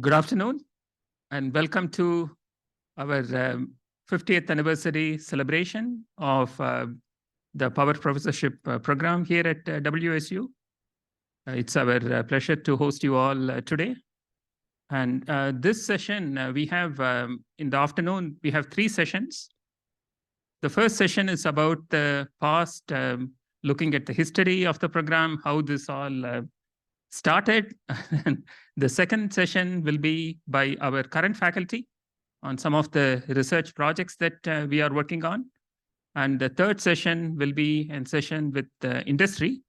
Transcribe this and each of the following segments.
Good afternoon, and welcome to our 50th anniversary celebration of the Power Professorship program here at WSU. It's our pleasure to host you all today. And this session, we have in the afternoon, we have 3 sessions. The first session is about the past, looking at the history of the program, how this all started. The second session will be by our current faculty on some of the research projects that we are working on. And the third session will be a session with the industry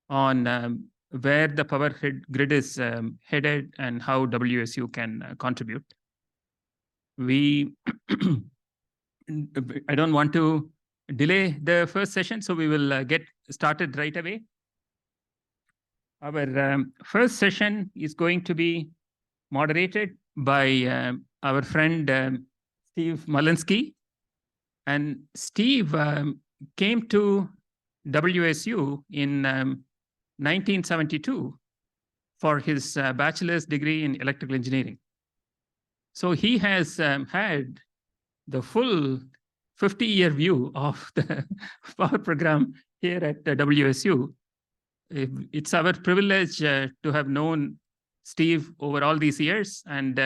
on where the power grid is headed and how WSU can contribute. I don't want to delay the first session, so we will get started right away. Our first session is going to be moderated by our friend Steve Malinsky. And Steve came to WSU in 1972 for his bachelor's degree in electrical engineering. So he has had the full 50-year view of the power program here at WSU. It's our privilege to have known Steve over all these years, and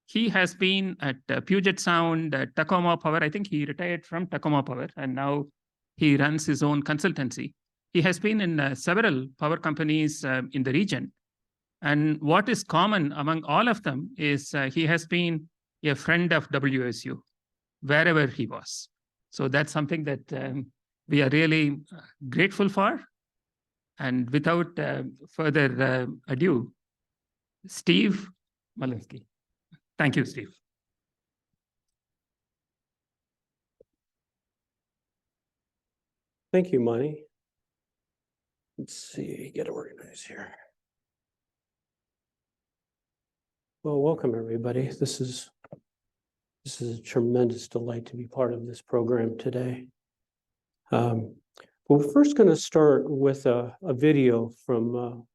he has been at Puget Sound, Tacoma Power. I think he retired from Tacoma Power, and now he runs his own consultancy. He has been in several power companies in the region. And what is common among all of them is he has been a friend of WSU, wherever he was. So that's something that we are really grateful for. And without further ado, Steve Malinsky. Thank you, Steve. Thank you, Mani. Let's see, get organized here. Well, welcome everybody. This is a tremendous delight to be part of this program today. We're first going to start with a video from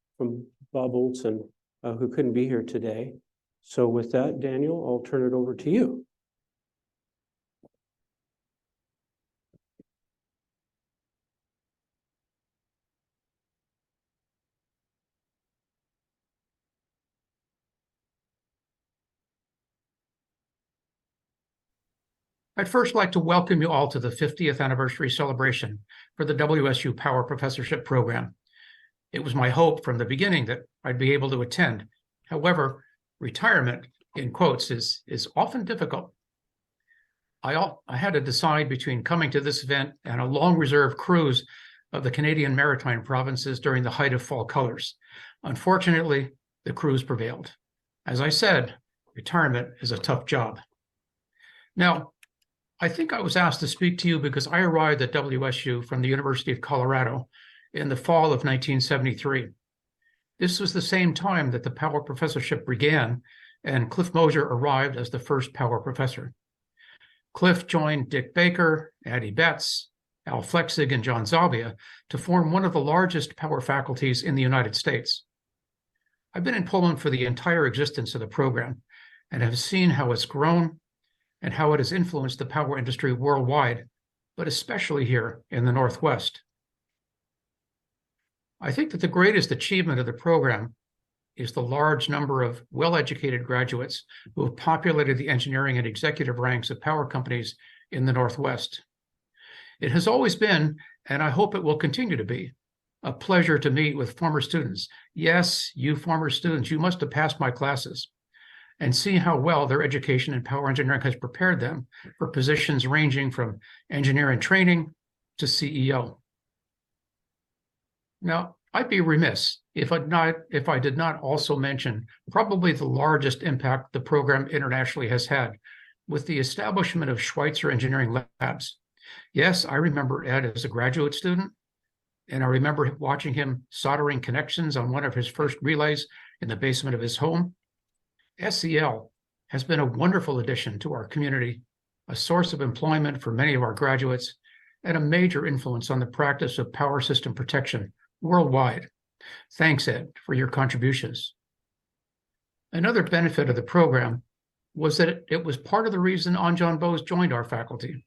Bob Olson, who couldn't be here today. So with that, Daniel, I'll turn it over to you. I'd first like to welcome you all to the 50th anniversary celebration for the WSU Power Professorship Program. It was my hope from the beginning that I'd be able to attend. However, retirement, in quotes, is often difficult. I had to decide between coming to this event and a long reserve cruise of the Canadian Maritime provinces during the height of fall colors. Unfortunately, the cruise prevailed. As I said, retirement is a tough job. Now, I think I was asked to speak to you because I arrived at WSU from the University of Colorado in the fall of 1973. This was the same time that the Power Professorship began, and Cliff Mosier arrived as the first Power Professor. Cliff joined Dick Baker, Addie Betts, Al Flexig, and John Zavia to form one of the largest power faculties in the United States. I've been in Poland for the entire existence of the program and have seen how it's grown and how it has influenced the power industry worldwide, but especially here in the Northwest. I think that the greatest achievement of the program is the large number of well-educated graduates who have populated the engineering and executive ranks of power companies in the Northwest. It has always been, and I hope it will continue to be, a pleasure to meet with former students. Yes, you former students, you must have passed my classes, and see how well their education in power engineering has prepared them for positions ranging from engineering training to CEO. Now, I'd be remiss if I did not also mention probably the largest impact the program internationally has had with the establishment of Schweitzer Engineering Labs. Yes, I remember Ed as a graduate student, and I remember watching him soldering connections on one of his first relays in the basement of his home. SEL has been a wonderful addition to our community, a source of employment for many of our graduates, and a major influence on the practice of power system protection worldwide. Thanks, Ed, for your contributions. Another benefit of the program was that it was part of the reason Anjan Bose joined our faculty.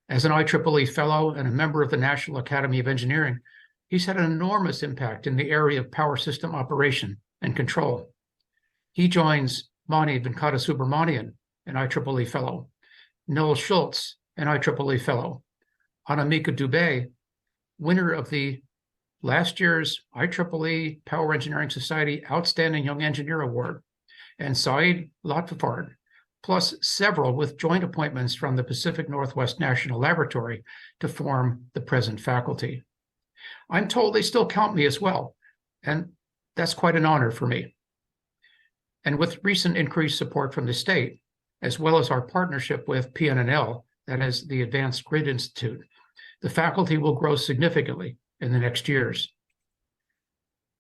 As an IEEE fellow and a member of the National Academy of Engineering, he's had an enormous impact in the area of power system operation and control. He joins Mani Venkata-Subramanian, an IEEE fellow, Noel Schultz, an IEEE fellow, Anamika Dubé, winner of the last year's IEEE Power Engineering Society Outstanding Young Engineer Award, and Saeed Latfafard, plus several with joint appointments from the Pacific Northwest National Laboratory to form the present faculty. I'm told they still count me as well, and that's quite an honor for me. And with recent increased support from the state, as well as our partnership with PNNL, that is the Advanced Grid Institute, the faculty will grow significantly in the next years.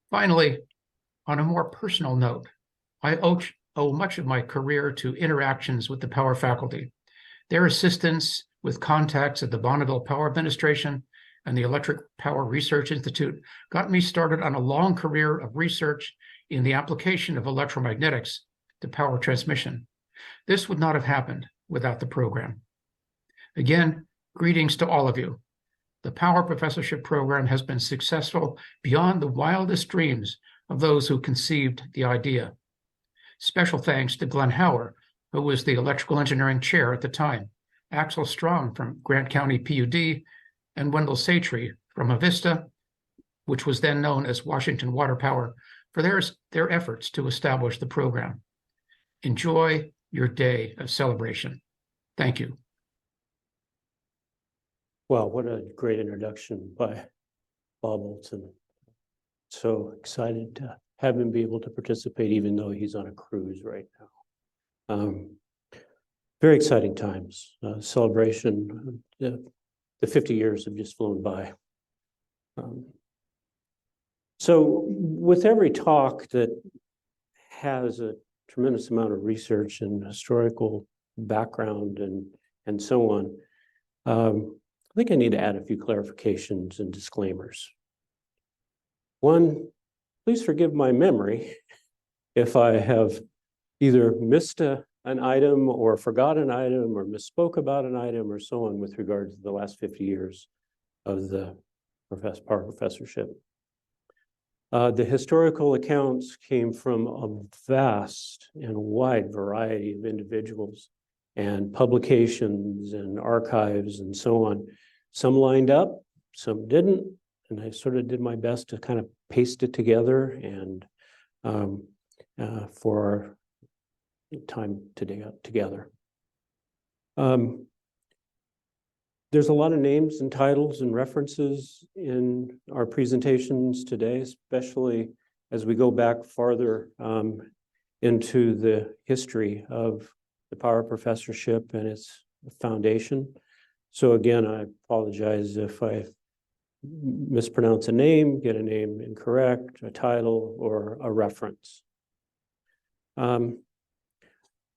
Finally, on a more personal note, I owe much of my career to interactions with the power faculty. Their assistance with contacts at the Bonneville Power Administration and the Electric Power Research Institute got me started on a long career of research in the application of electromagnetics to power transmission. This would not have happened without the program. Again, greetings to all of you. The Power Professorship program has been successful beyond the wildest dreams of those who conceived the idea. Special thanks to Glenn Hauer, who was the electrical engineering chair at the time, Axel Strong from Grant County PUD, and Wendell Satry from Avista, which was then known as Washington Water Power, for their efforts to establish the program. Enjoy your day of celebration. Thank you. Wow, what a great introduction by Bob Olson. So excited to have him be able to participate, even though he's on a cruise right now. Very exciting times. Celebration. The 50 years have just flown by. So with every talk that has a tremendous amount of research and historical background and so on, I think I need to add a few clarifications and disclaimers. One, please forgive my memory if I have either missed an item or forgot an item or misspoke about an item or so on with regard to the last 50 years of the Power Professorship. The historical accounts came from a vast and wide variety of individuals and publications and archives and so on. Some lined up, some didn't, and I sort of did my best to kind of paste it together and for our time together. There's a lot of names and titles and references in our presentations today, especially as we go back farther into the history of the Power Professorship and its foundation. So again, I apologize if I mispronounce a name, get a name incorrect, a title, or a reference.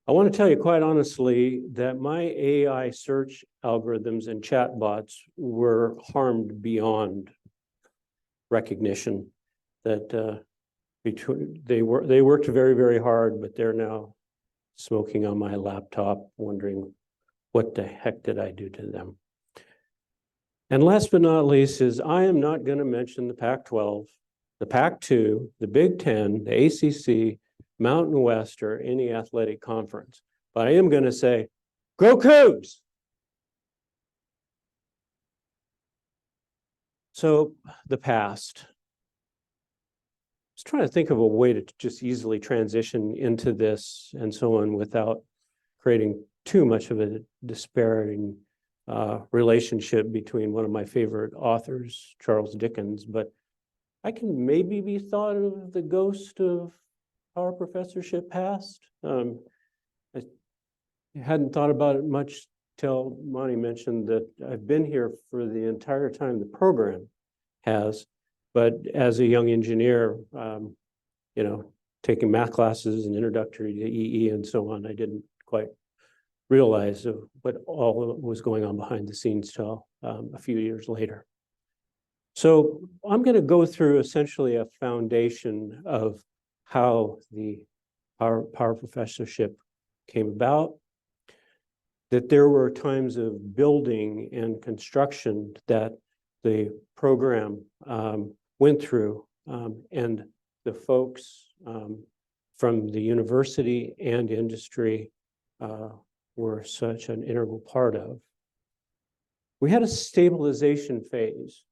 I want to tell you quite honestly that my AI search algorithms and chatbots were harmed beyond recognition. That they worked very, very hard, but they're now smoking on my laptop, wondering what the heck did I do to them. And last but not least is I am not going to mention the Pac-12, the Pac-2, the Big Ten, the ACC, Mountain West, or any athletic conference. But I am going to say, go Cougs! So the past. I was trying to think of a way to just easily transition into this and so on without creating too much of a disparaging relationship between one of my favorite authors, Charles Dickens, but I can maybe be thought of the ghost of Power Professorship past. I hadn't thought about it much till Monty mentioned that I've been here for the entire time the program has, but as a young engineer, taking math classes and introductory to EE and so on, I didn't quite realize what all was going on behind the scenes till a few years later. So I'm going to go through essentially a foundation of how the power professorship came about, that there were times of building and construction that the program went through, and the folks from the university and industry were such an integral part of. We had a stabilization phase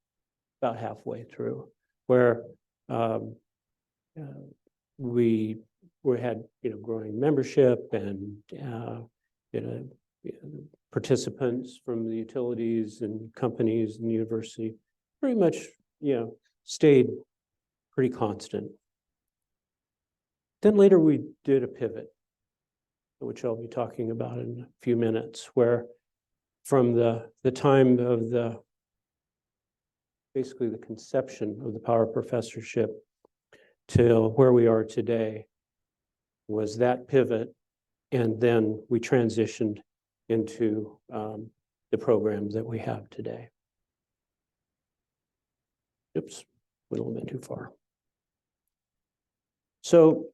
about halfway through, where we had growing membership and participants from the utilities and companies and the university pretty much stayed pretty constant. Then later we did a pivot, which I'll be talking about in a few minutes, where from the time of basically the conception of the power professorship till where we are today was that pivot, and then we transitioned into the program that we have today. Oops, went a little bit too far. So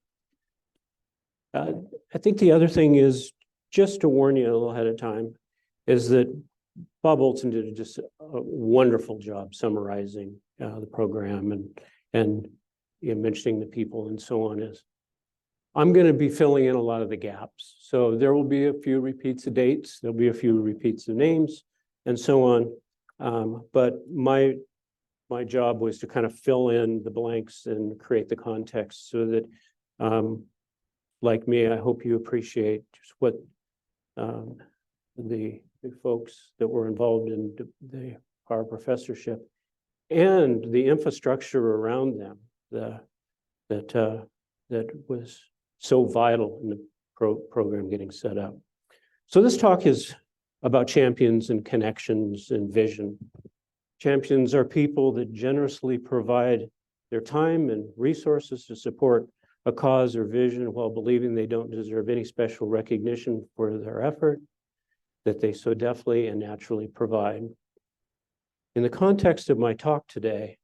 I think the other thing is, just to warn you a little ahead of time, is that Bob Olson did just a wonderful job summarizing the program and mentioning the people and so on. I'm going to be filling in a lot of the gaps. So there will be a few repeats of dates, there'll be a few repeats of names and so on. But my job was to kind of fill in the blanks and create the context so that, like me, I hope you appreciate just what the folks that were involved in the power professorship and the infrastructure around them that was so vital in the program getting set up. So this talk is about champions and connections and vision. Champions are people that generously provide their time and resources to support a cause or vision while believing they don't deserve any special recognition for their effort that they so deftly and naturally provide. In the context of my talk today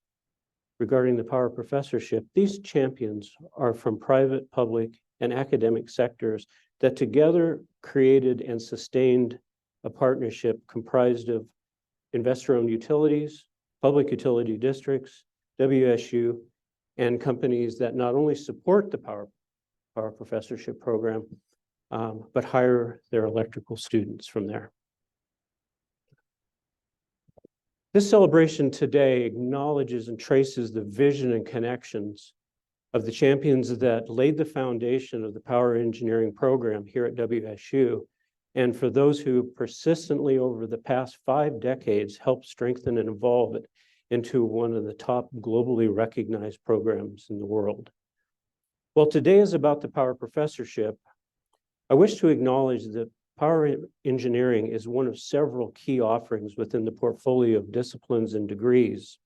regarding the power professorship, these champions are from private, public, and academic sectors that together created and sustained a partnership comprised of investor-owned utilities, public utility districts, WSU, and companies that not only support the power professorship program, but hire their electrical students from there. This celebration today acknowledges and traces the vision and connections of the champions that laid the foundation of the power engineering program here at WSU, and for those who persistently over the past 5 decades helped strengthen and evolve it into one of the top globally recognized programs in the world. While today is about the power professorship, I wish to acknowledge that power engineering is one of several key offerings within the portfolio of disciplines and degrees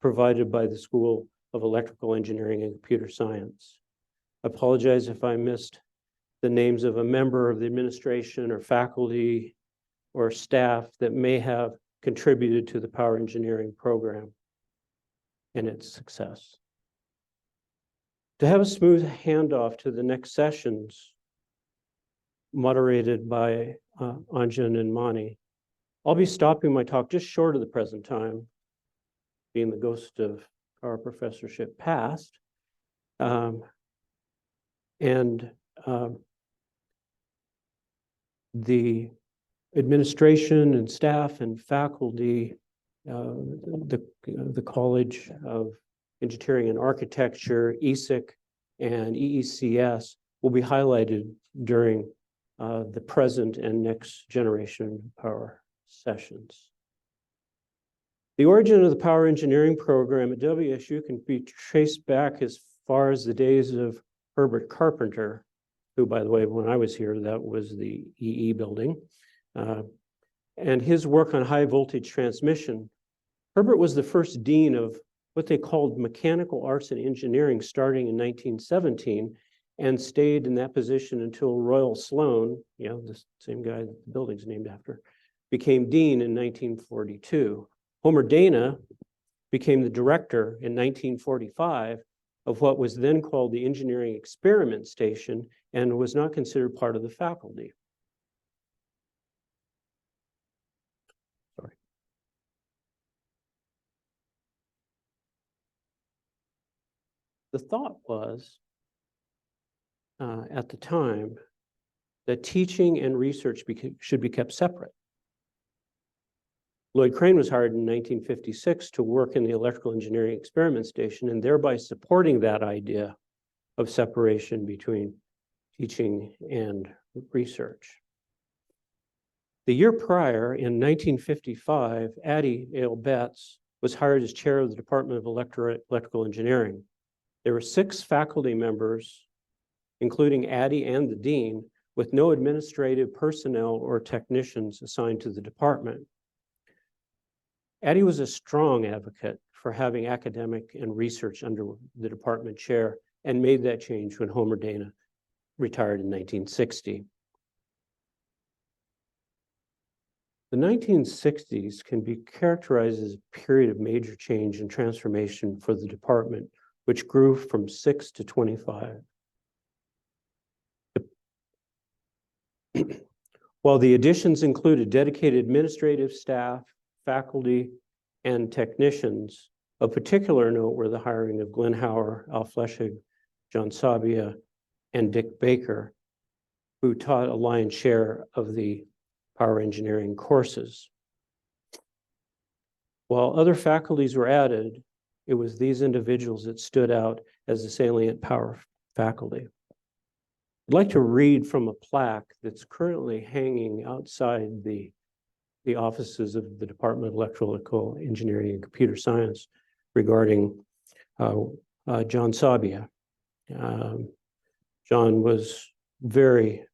provided by the School of Electrical Engineering and Computer Science. I apologize if I missed the names of a member of the administration or faculty or staff that may have contributed to the power engineering program and its success. To have a smooth handoff to the next sessions moderated by Anjan and Mani, I'll be stopping my talk just short of the present time, being the ghost of our professorship past. The administration and staff and faculty, the College of Engineering and Architecture, ESIC, and EECS will be highlighted during the present and next generation power sessions. The origin of the power engineering program at WSU can be traced back as far as the days of Herbert Carpenter, who, by the way, when I was here, that was the EE building, and his work on high voltage transmission. Herbert was the first dean of what they called mechanical arts and engineering starting in 1917 and stayed in that position until Royal Sloan, the same guy that the building's named after, became dean in 1942. Homer Dana became the director in 1945, of what was then called the Engineering Experiment Station and was not considered part of the faculty. Sorry. The thought was, at the time, that teaching and research should be kept separate. Lloyd Crane was hired in 1956 to work in the Electrical Engineering Experiment Station, and thereby supporting that idea of separation between teaching and research. The year prior, in 1955, Addie Ale Betts was hired as chair of the Department of Electrical Engineering. There were 6 faculty members, including Addie and the dean, with no administrative personnel or technicians assigned to the department. Addie was a strong advocate for having academic and research under the department chair and made that change when Homer Dana retired in 1960. The 1960s can be characterized as a period of major change and transformation for the department, which grew from 6 to 25. While the additions included dedicated administrative staff, faculty, and technicians, of particular note were the hiring of Glenn Hauer, Al Fleshig, John Sabia, and Dick Baker, who taught a lion's share of the power engineering courses. While other faculties were added, it was these individuals that stood out as the salient power faculty. I'd like to read from a plaque that's currently hanging outside the offices of the Department of Electrical Engineering and Computer Science regarding John Sabia. John was very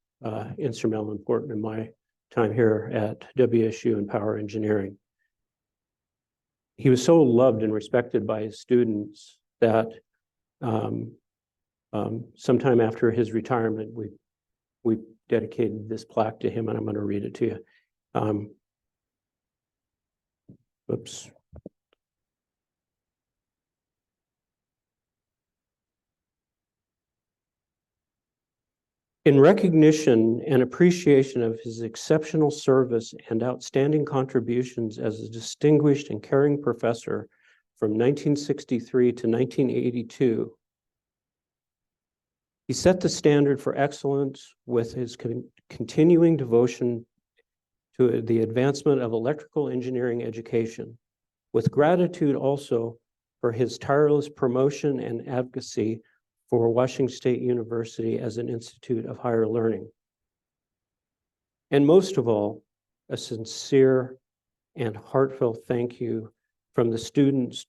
instrumental and important in my time here at WSU in power engineering. He was so loved and respected by his students that sometime after his retirement, we dedicated this plaque to him, and I'm going to read it to you. Oops. In recognition and appreciation of his exceptional service and outstanding contributions as a distinguished and caring professor from 1963 to 1982, he set the standard for excellence with his continuing devotion to the advancement of electrical engineering education, with gratitude also for his tireless promotion and advocacy for Washington State University as an institute of higher learning. And most of all, a sincere and heartfelt thank you from the students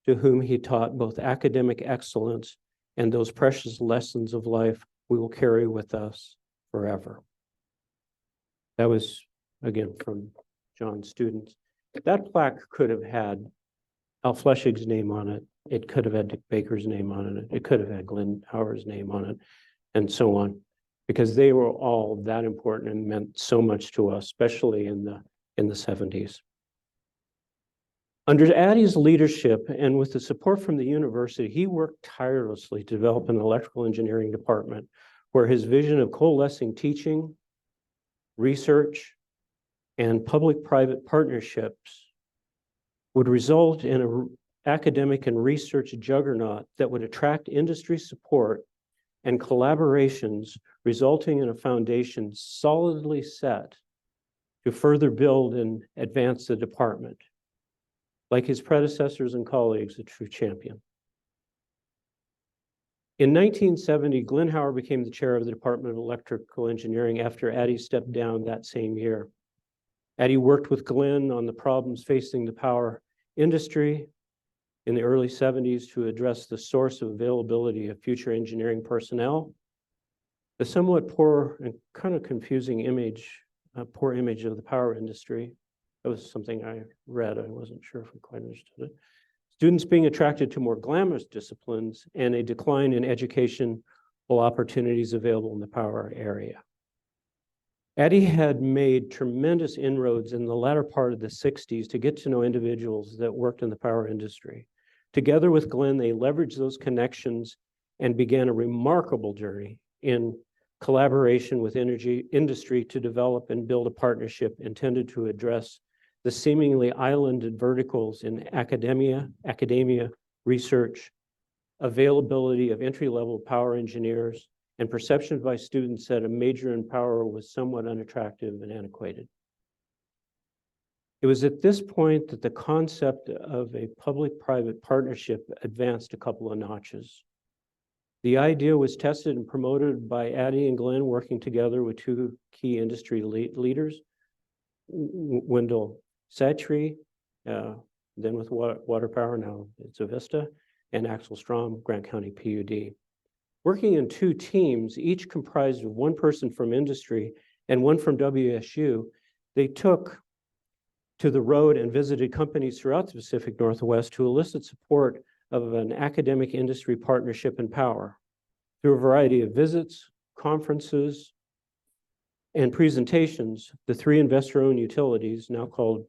to whom he taught both academic excellence and those precious lessons of life we will carry with us forever. That was, again, from John's students. That plaque could have had Al Fleshig's name on it. It could have had Dick Baker's name on it. It could have had Glenn Hauer's name on it, and so on, because they were all that important and meant so much to us, especially in the 70s. Under Addie's leadership and with the support from the university, he worked tirelessly to develop an electrical engineering department where his vision of coalescing teaching, research, and public-private partnerships would result in an academic and research juggernaut that would attract industry support and collaborations, resulting in a foundation solidly set to further build and advance the department. Like his predecessors and colleagues, a true champion. In 1970, Glenn Hauer became the chair of the Department of Electrical Engineering after Addie stepped down that same year. Addie worked with Glenn on the problems facing the power industry in the early 70s to address the source of availability of future engineering personnel, the somewhat poor and kind of confusing image, poor image of the power industry. That was something I read. I wasn't sure if I quite understood it. Students being attracted to more glamorous disciplines and a decline in educational opportunities available in the power area. Addie had made tremendous inroads in the latter part of the 60s to get to know individuals that worked in the power industry, Together with Glenn, they leveraged those connections and began a remarkable journey in collaboration with industry to develop and build a partnership intended to address the seemingly islanded verticals in academia, research, availability of entry-level power engineers, and perception by students that a major in power was somewhat unattractive and antiquated. It was at this point that the concept of a public-private partnership advanced a couple of notches. The idea was tested and promoted by Addie and Glenn working together with two key industry leaders, Wendell Satry, then with Water Power, now it's Avista, and Axel Strom, Grant County PUD. Working in two teams, each comprised of one person from industry and one from WSU, they took to the road and visited companies throughout the Pacific Northwest to elicit support of an academic industry partnership in power. Through a variety of visits, conferences, and presentations, the three investor-owned utilities, now called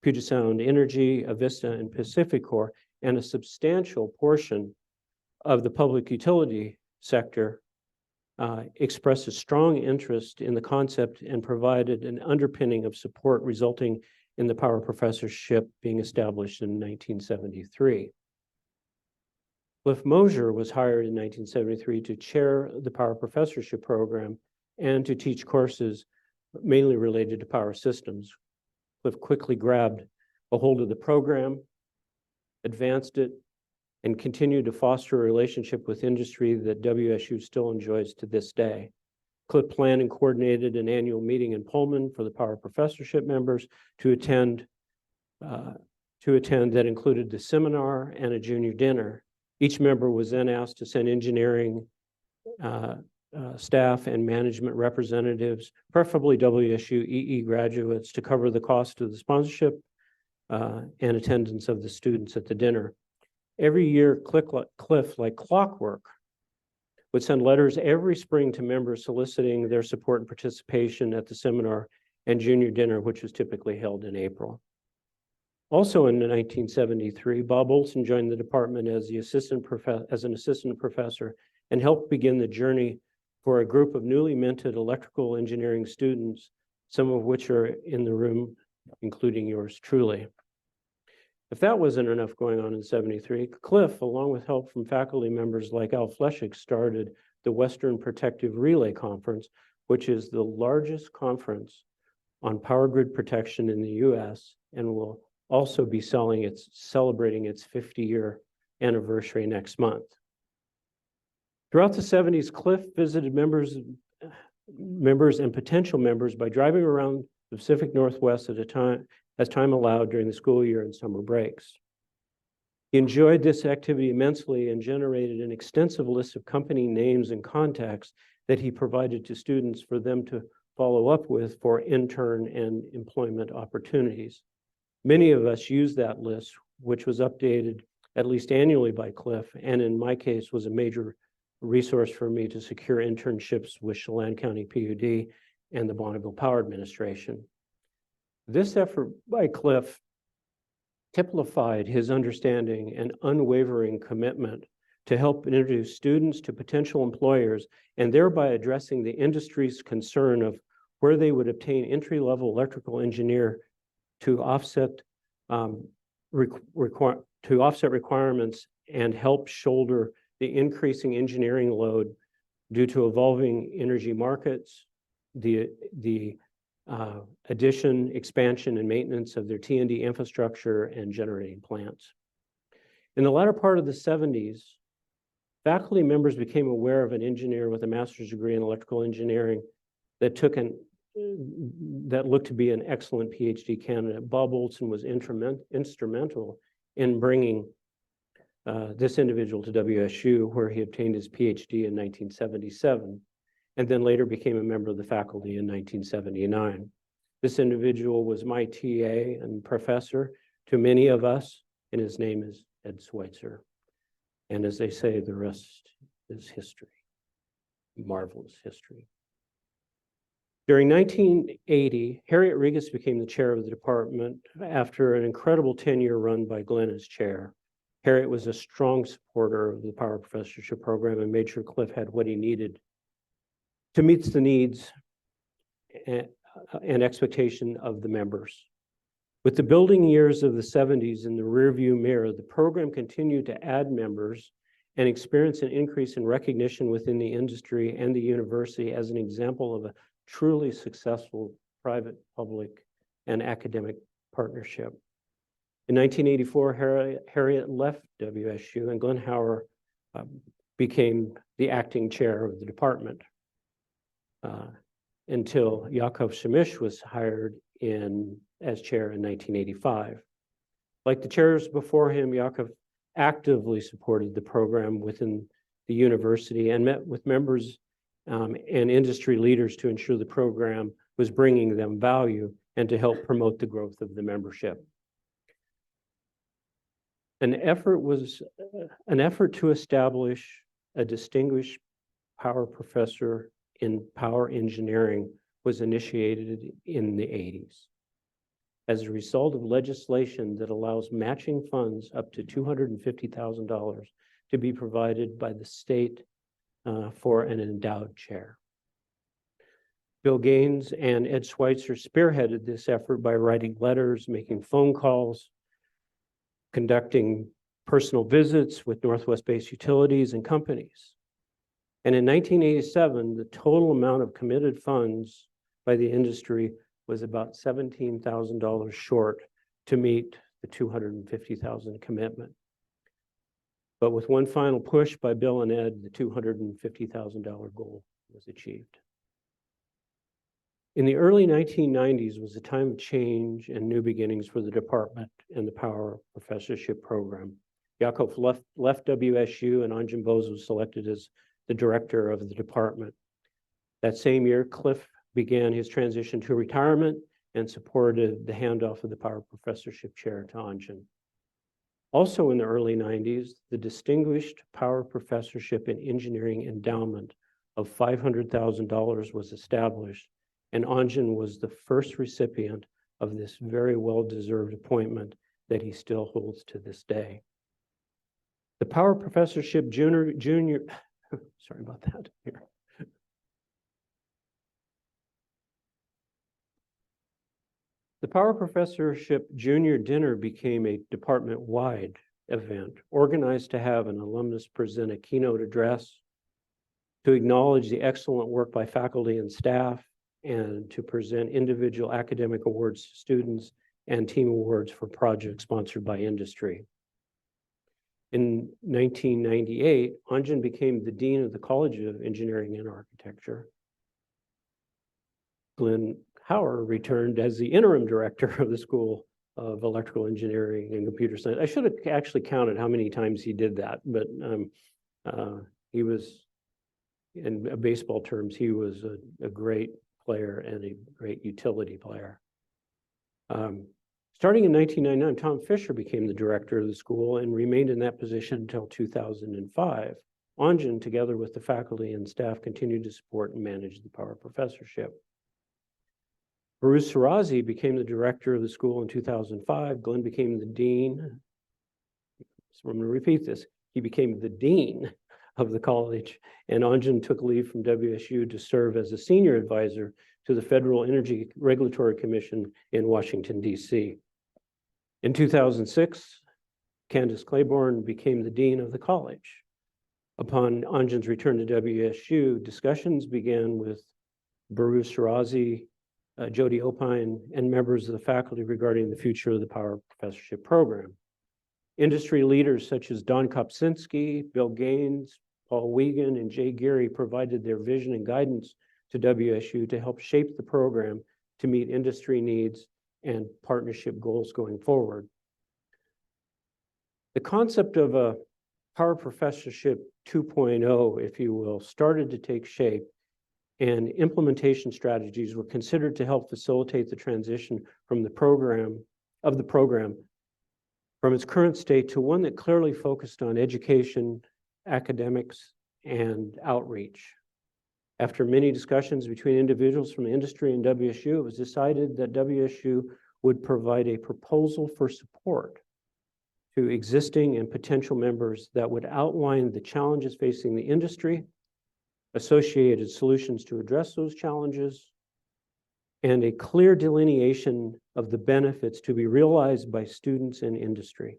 Puget Sound Energy, Avista, and PacifiCorp, and a substantial portion of the public utility sector expressed a strong interest in the concept and provided an underpinning of support, resulting in the Power Professorship being established in 1973. Cliff Mosier was hired in 1973 to chair the Power Professorship program and to teach courses mainly related to power systems. Cliff quickly grabbed a hold of the program, advanced it, and continued to foster a relationship with industry that WSU still enjoys to this day. Cliff planned and coordinated an annual meeting in Pullman for the Power Professorship members to attend that included the seminar and a junior dinner. Each member was then asked to send engineering staff and management representatives, preferably WSU EE graduates, to cover the cost of the sponsorship and attendance of the students at the dinner. Every year, Cliff, like clockwork, would send letters every spring to members soliciting their support and participation at the seminar and junior dinner, which was typically held in April. Also in 1973, Bob Olson joined the department as an assistant professor and helped begin the journey for a group of newly minted electrical engineering students, some of which are in the room, including yours truly. If that wasn't enough going on in 73, Cliff, along with help from faculty members like Al Fleshig, started the Western Protective Relay Conference, which is the largest conference on power grid protection in the US and will also be celebrating its 50-year anniversary next month. Throughout the 70s, Cliff visited members and potential members by driving around the Pacific Northwest as time allowed during the school year and summer breaks. He enjoyed this activity immensely and generated an extensive list of company names and contacts that he provided to students for them to follow up with for intern and employment opportunities. Many of us used that list, which was updated at least annually by Cliff, and in my case was a major resource for me to secure internships with Chelan County PUD and the Bonneville Power Administration. This effort by Cliff typified his understanding and unwavering commitment to help introduce students to potential employers and thereby addressing the industry's concern of where they would obtain entry-level electrical engineer to offset requirements and help shoulder the increasing engineering load due to evolving energy markets, the addition, expansion, and maintenance of their T&D infrastructure and generating plants. In the latter part of the 70s, faculty members became aware of an engineer with a master's degree in electrical engineering that looked to be an excellent PhD candidate. Bob Olson was instrumental in bringing this individual to WSU, where he obtained his PhD in 1977. And then later became a member of the faculty in 1979. This individual was my TA and professor to many of us, and his name is Ed Schweitzer. And as they say, the rest is history, marvelous history. During 1980, Harriet Regas became the chair of the department after an incredible 10-year run by Glenn as chair. Harriet was a strong supporter of the Power Professorship program and made sure Cliff had what he needed to meet the needs and expectation of the members. With the building years of the 70s in the rearview mirror, the program continued to add members and experience an increase in recognition within the industry and the university as an example of a truly successful private, public, and academic partnership. In 1984, Harriet left WSU and Glenn Hauer became the acting chair of the department until Yakov Shemish was hired as chair in 1985. Like the chairs before him, Yakov actively supported the program within the university and met with members and industry leaders to ensure the program was bringing them value and to help promote the growth of the membership. An effort to establish a distinguished power professor in power engineering was initiated in the 80s. As a result of legislation that allows matching funds up to $250,000 to be provided by the state for an endowed chair. Bill Gaines and Ed Schweitzer spearheaded this effort by writing letters, making phone calls, conducting personal visits with Northwest-based utilities and companies. And in 1987, the total amount of committed funds by the industry was about $17,000 short to meet the $250,000 commitment. But with one final push by Bill and Ed, the $250,000 goal was achieved. In the early 1990s was a time of change and new beginnings for the department and the Power Professorship program. Yakov left WSU and Anjan Bose was selected as the director of the department. That same year, Cliff began his transition to retirement and supported the handoff of the Power Professorship chair to Anjan. Also in the early 90s, the Distinguished Power Professorship in Engineering Endowment of $500,000 was established, and Anjan was the first recipient of this very well-deserved appointment that he still holds to this day. The Power Professorship Junior sorry about that here. The Power Professorship Junior Dinner became a department-wide event organized to have an alumnus present a keynote address to acknowledge the excellent work by faculty and staff and to present individual academic awards to students and team awards for projects sponsored by industry. In 1998, Anjan became the Dean of the College of Engineering and Architecture. Glenn Hauer returned as the interim director of the School of Electrical Engineering and Computer Science. I should have actually counted how many times he did that, but he was, in baseball terms, he was a great player and a great utility player. Starting in 1999, Tom Fisher became the director of the school and remained in that position until 2005. Anjan, together with the faculty and staff, continued to support and manage the Power Professorship. Bruce Sarazi became the director of the school in 2005. Glenn became the dean. So I'm going to repeat this. He became the dean of the college, and Anjan took leave from WSU to serve as a senior advisor to the Federal Energy Regulatory Commission in Washington, D.C. In 2006, Candace Claiborne became the dean of the college. Upon Anjan's return to WSU, discussions began with Bruce Sarazi, Jody Opine, and members of the faculty regarding the future of the Power Professorship program. Industry leaders such as Don Kopczynski, Bill Gaines, Paul Wiegand, and Jay Geary provided their vision and guidance to WSU to help shape the program to meet industry needs and partnership goals going forward. The concept of a Power Professorship 2.0, if you will, started to take shape, and implementation strategies were considered to help facilitate the transition from the program from its current state to one that clearly focused on education, academics, and outreach. After many discussions between individuals from industry and WSU, it was decided that WSU would provide a proposal for support to existing and potential members that would outline the challenges facing the industry, associated solutions to address those challenges, and a clear delineation of the benefits to be realized by students and industry.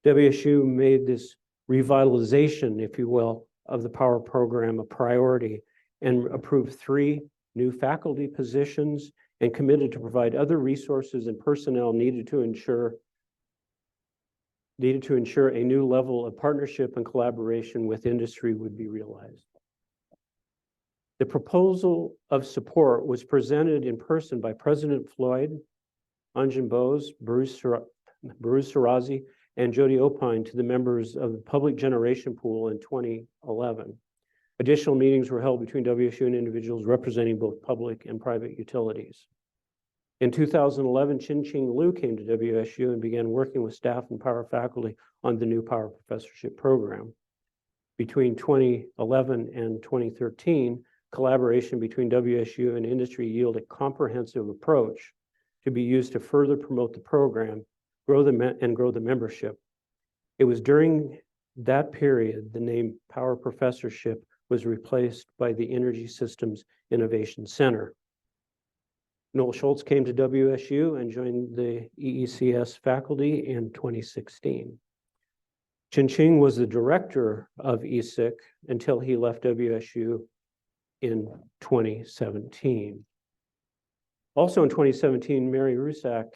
WSU made this revitalization, if you will, of the POWER program a priority and approved 3 new faculty positions and committed to provide other resources and personnel needed to ensure a new level of partnership and collaboration with industry would be realized. The proposal of support was presented in person by President Floyd, Anjan Bose, Bruce Sarazi, and Jody Opine to the members of the Public Generation Pool in 2011. Additional meetings were held between WSU and individuals representing both public and private utilities. In 2011, Chin-Ching Liu came to WSU and began working with staff and POWER faculty on the new POWER Professorship program. Between 2011 and 2013, collaboration between WSU and industry yielded a comprehensive approach to be used to further promote the program, grow the membership. It was during that period the name POWER Professorship was replaced by the Energy Systems Innovation Center. Noel Schultz came to WSU and joined the EECS faculty in 2016. Chin-Ching was the director of ESIC until he left WSU in 2017. Also in 2017, Mary Rusak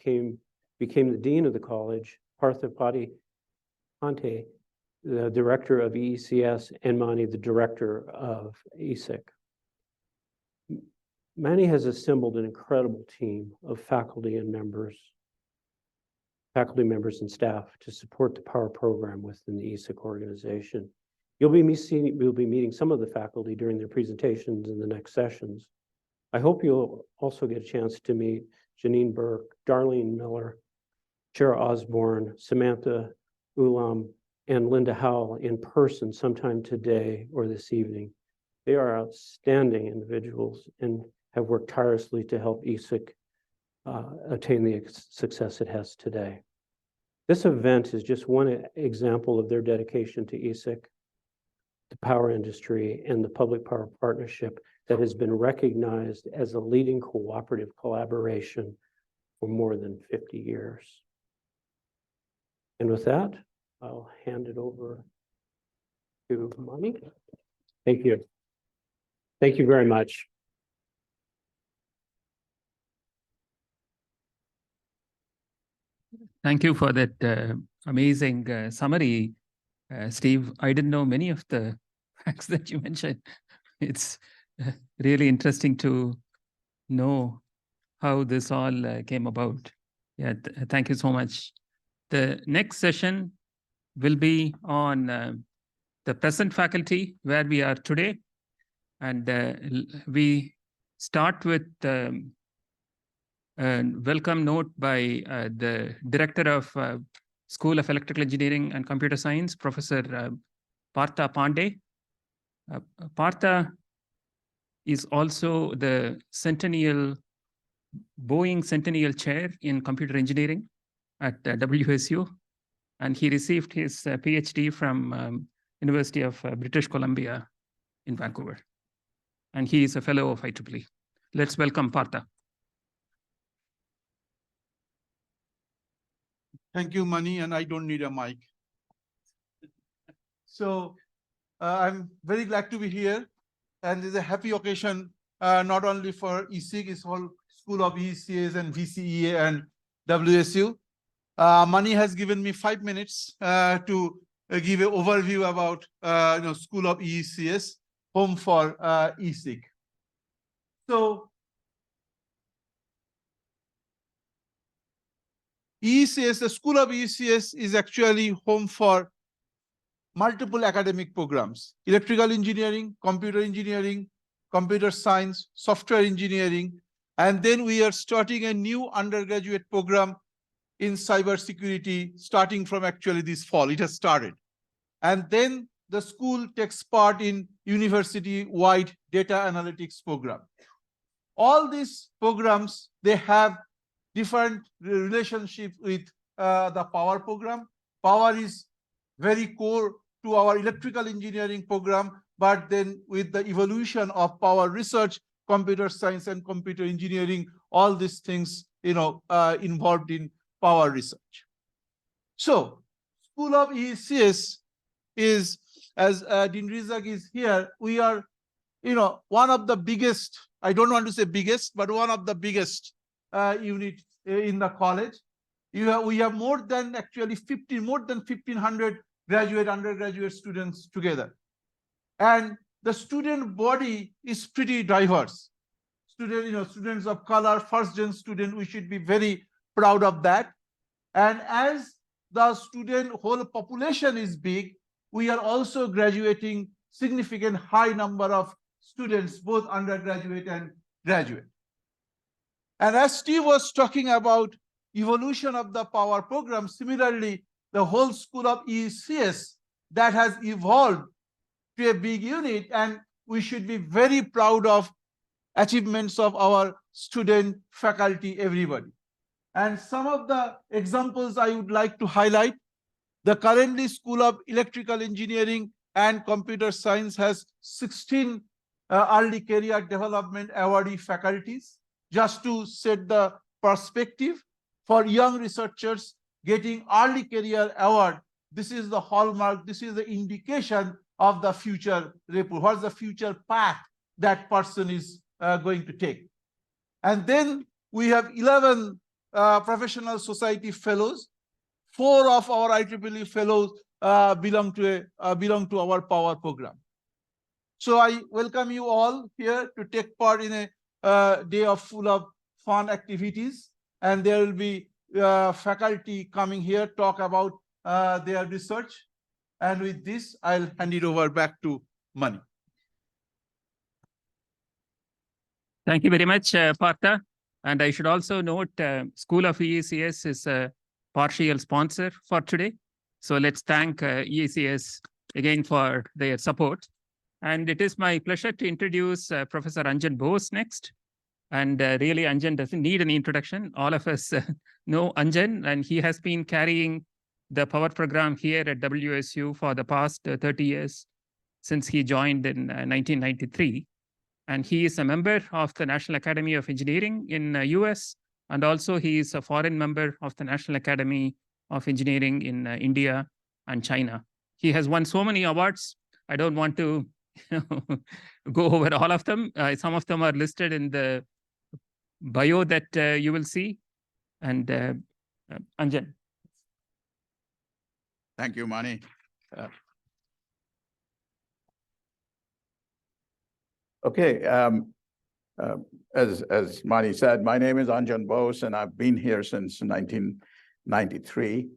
became the dean of the college, Partha Ponte, the director of EECS, and Mani, the director of ESIC. Mani has assembled an incredible team of faculty members and staff to support the POWER program within the ESIC organization. We'll be meeting some of the faculty during their presentations in the next sessions. I hope you'll also get a chance to meet Janine Burke, Darlene Miller, Shara Osborne, Samantha Ulam, and Linda Howell in person sometime today or this evening. They are outstanding individuals and have worked tirelessly to help ESIC attain the success it has today. This event is just one example of their dedication to ESIC, the power industry, and the public-power partnership that has been recognized as a leading cooperative collaboration for more than 50 years. And with that, I'll hand it over to Mani. Thank you. Thank you very much. Thank you for that amazing summary, Steve. I didn't know many of the facts that you mentioned. It's really interesting to know how this all came about. Yeah, thank you so much. The next session will be on the present faculty, where we are today. And we start with a welcome note by the Director of School of Electrical Engineering and Computer Science, Professor Partha Pandey. Partha is also the Boeing Centennial Chair in Computer Engineering at WSU. And he received his PhD from University of British Columbia in Vancouver. And he is a fellow of IEEE. Let's welcome Partha. Thank you, Mani, and I don't need a mic. So I'm very glad to be here, and it's a happy occasion, not only for ESIC, it's all School of EECS and VCEA and WSU. Mani has given me 5 minutes to give an overview about School of EECS, home for ESIC. So EECS, the School of EECS is actually home for multiple academic programs: electrical engineering, computer science, software engineering, and then we are starting a new undergraduate program in cybersecurity starting from actually this fall. It has started. And then the school takes part in university-wide data analytics program. All these programs, they have different relationship with the power program. Power is very core to our electrical engineering program, but then with the evolution of power research, computer science and computer engineering, all these things, involved in power research. So, School of ECS is, as Dean Rizak is here, we are, one of the biggest, I don't want to say biggest, but one of the biggest unit in the college. We have more than 1,500 undergraduate students together. And the student body is pretty diverse. Students of color, first-gen student, we should be very proud of that. And as the student whole population is big, we are also graduating significant high number of students, both undergraduate and graduate. And as Steve was talking about evolution of the power program, similarly, the whole School of ECS that has evolved to a big unit, and we should be very proud of achievements of our student, faculty, everybody. And some of the examples I would like to highlight, the currently School of Electrical Engineering and Computer Science has 16 early career development awardee faculties. Just to set the perspective, for young researchers getting early career award, this is the hallmark, this is the indication of the future report, what's the future path that person is going to take. And then we have 11 professional society fellows. 4 of our IEEE fellows belong to our power program. So I welcome you all here to take part in a day of full of fun activities, and there will be faculty coming here talk about their research. And with this, I'll hand it over back to Mani. Thank you very much, Partha. And I should also note, School of ECS is a partial sponsor for today. So let's thank ECS again for their support. And it is my pleasure to introduce Professor Anjan Bose next. And really, Anjan doesn't need an introduction. All of us know Anjan, and he has been carrying the power program here at WSU for the past 30 years, since he joined in 1993. And he is a member of the National Academy of Engineering in US, and also he is a foreign member of the National Academy of Engineering in India and China. He has won so many awards. I don't want to go over all of them. Some of them are listed in the bio that you will see. And Anjan. Thank you, Mani. Okay, as Mani said, my name is Anjan Bose, and I've been here since 1993.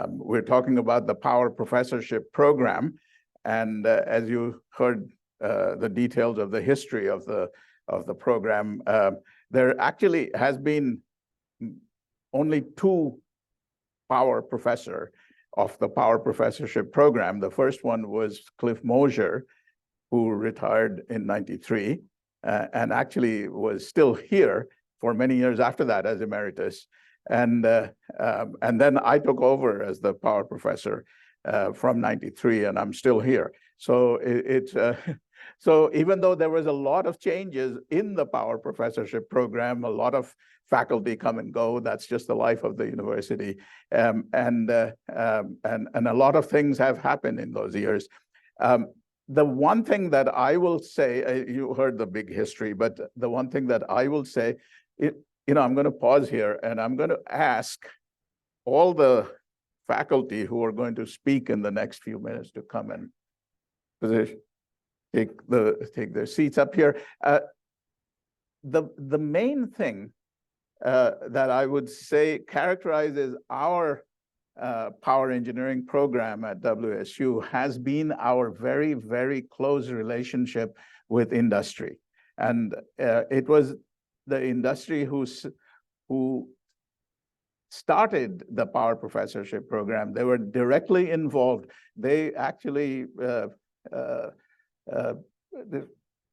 We're talking about the Power Professorship Program. And as you heard the details of the history of the program, there actually has been only 2 power professor of the Power Professorship Program. The first one was Cliff Mosier, who retired in '93 and actually was still here for many years after that as emeritus. And then I took over as the power professor from '93, and I'm still here. So so even though there was a lot of changes in the Power Professorship Program, a lot of faculty come and go, that's just the life of the university. And a lot of things have happened in those years. The one thing that I will say, you heard the big history, but the one thing that I will say, I'm going to pause here and I'm going to ask all the faculty who are going to speak in the next few minutes to come and take their seats up here. The main thing that I would say characterizes our power engineering program at WSU has been our very, very close relationship with industry. And it was the industry who started the Power Professorship program. They were directly involved. They actually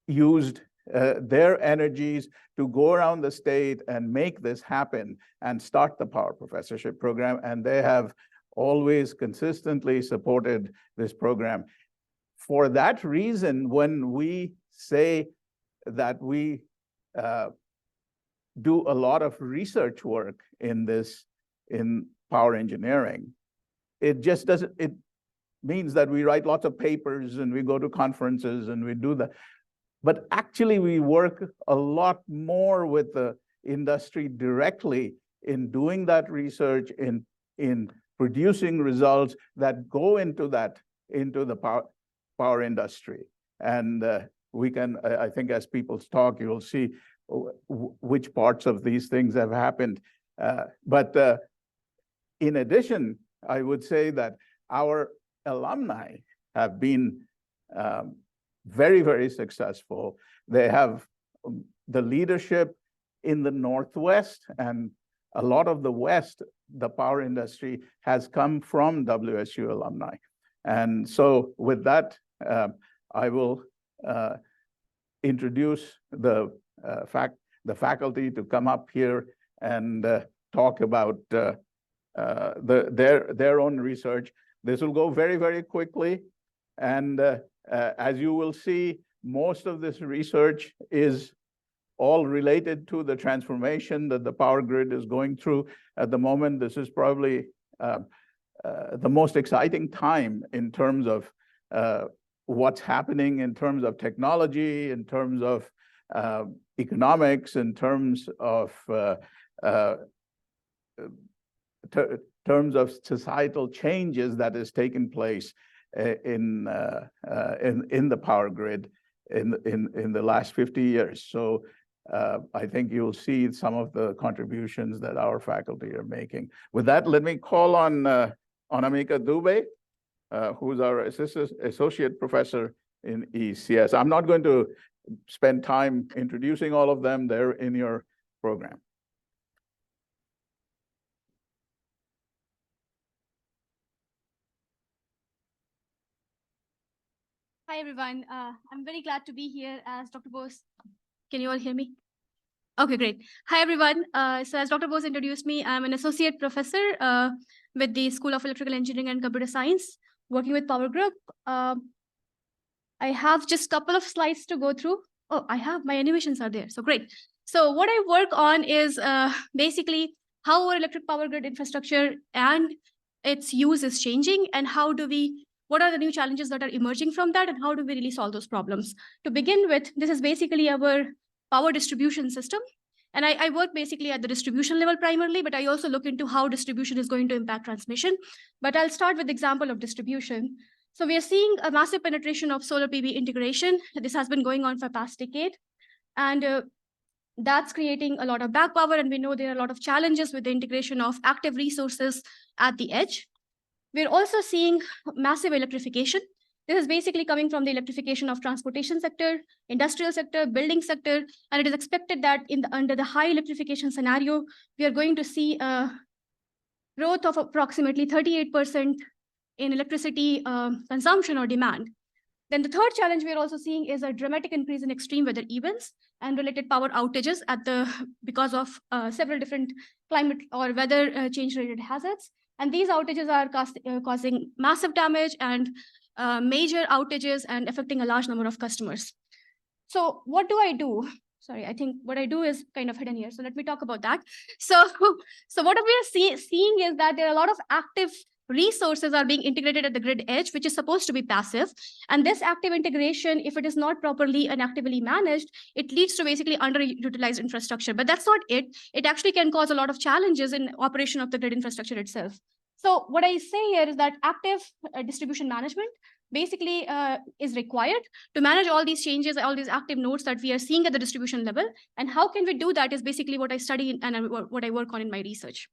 used their energies to go around the state and make this happen and start the Power Professorship program. And they have always consistently supported this program. For that reason, when we say that we do a lot of research work in power engineering, it just doesn't, it means that we write lots of papers and we go to conferences and we do that. But actually we work a lot more with the industry directly in doing that research, in producing results that go into the power industry. And we can, I think as people talk, you'll see which parts of these things have happened. But in addition, I would say that our alumni have been very, very successful. They have the leadership in the Northwest, and a lot of the West, the power industry has come from WSU alumni. And so with that, I will introduce the faculty to come up here and talk about their own research. This will go very, very quickly. And as you will see, most of this research is all related to the transformation that the power grid is going through at the moment. This is probably the most exciting time in terms of what's happening in terms of technology, in terms of economics, in terms of societal changes that is taking place in the power grid in the last 50 years. So I think you'll see some of the contributions that our faculty are making. With that, let me call on Anamika Dubey, who's our associate professor in ECS. I'm not going to spend time introducing all of them. They're in your program. Hi, everyone. I'm very glad to be here as Dr. Bose. Can you all hear me? Okay, great. Hi, everyone. So as Dr. Bose introduced me, I'm an associate professor with the School of Electrical Engineering and Computer Science, working with Power Group. I have just a couple of slides to go through. Oh, I have my animations are there. So great. So what I work on is basically how our electric power grid infrastructure and its use is changing, and what are the new challenges that are emerging from that, and how do we really solve those problems? To begin with, this is basically our power distribution system. And I work basically at the distribution level primarily, but I also look into how distribution is going to impact transmission. But I'll start with the example of distribution. So we are seeing a massive penetration of solar PV integration. This has been going on for past decade. And that's creating a lot of back power. And we know there are a lot of challenges with the integration of active resources at the edge. We're also seeing massive electrification. This is basically coming from the electrification of transportation sector, industrial sector, building sector, and it is expected that under the high electrification scenario, we are going to see a growth of approximately 38% in electricity consumption or demand. Then the third challenge we're also seeing is a dramatic increase in extreme weather events and related power outages because of several different climate or weather change-related hazards. And these outages are causing massive damage and major outages and affecting a large number of customers. So what do I do? Sorry, I think what I do is kind of hidden here. So let me talk about that. So what we are seeing is that there are a lot of active resources are being integrated at the grid edge, which is supposed to be passive. And this active integration, if it is not properly and actively managed, it leads to basically underutilized infrastructure. But that's not it. It actually can cause a lot of challenges in operation of the grid infrastructure itself. So what I say here is that active distribution management basically is required to manage all these changes, all these active nodes that we are seeing at the distribution level. And how can we do that is basically what I study and what I work on in my research.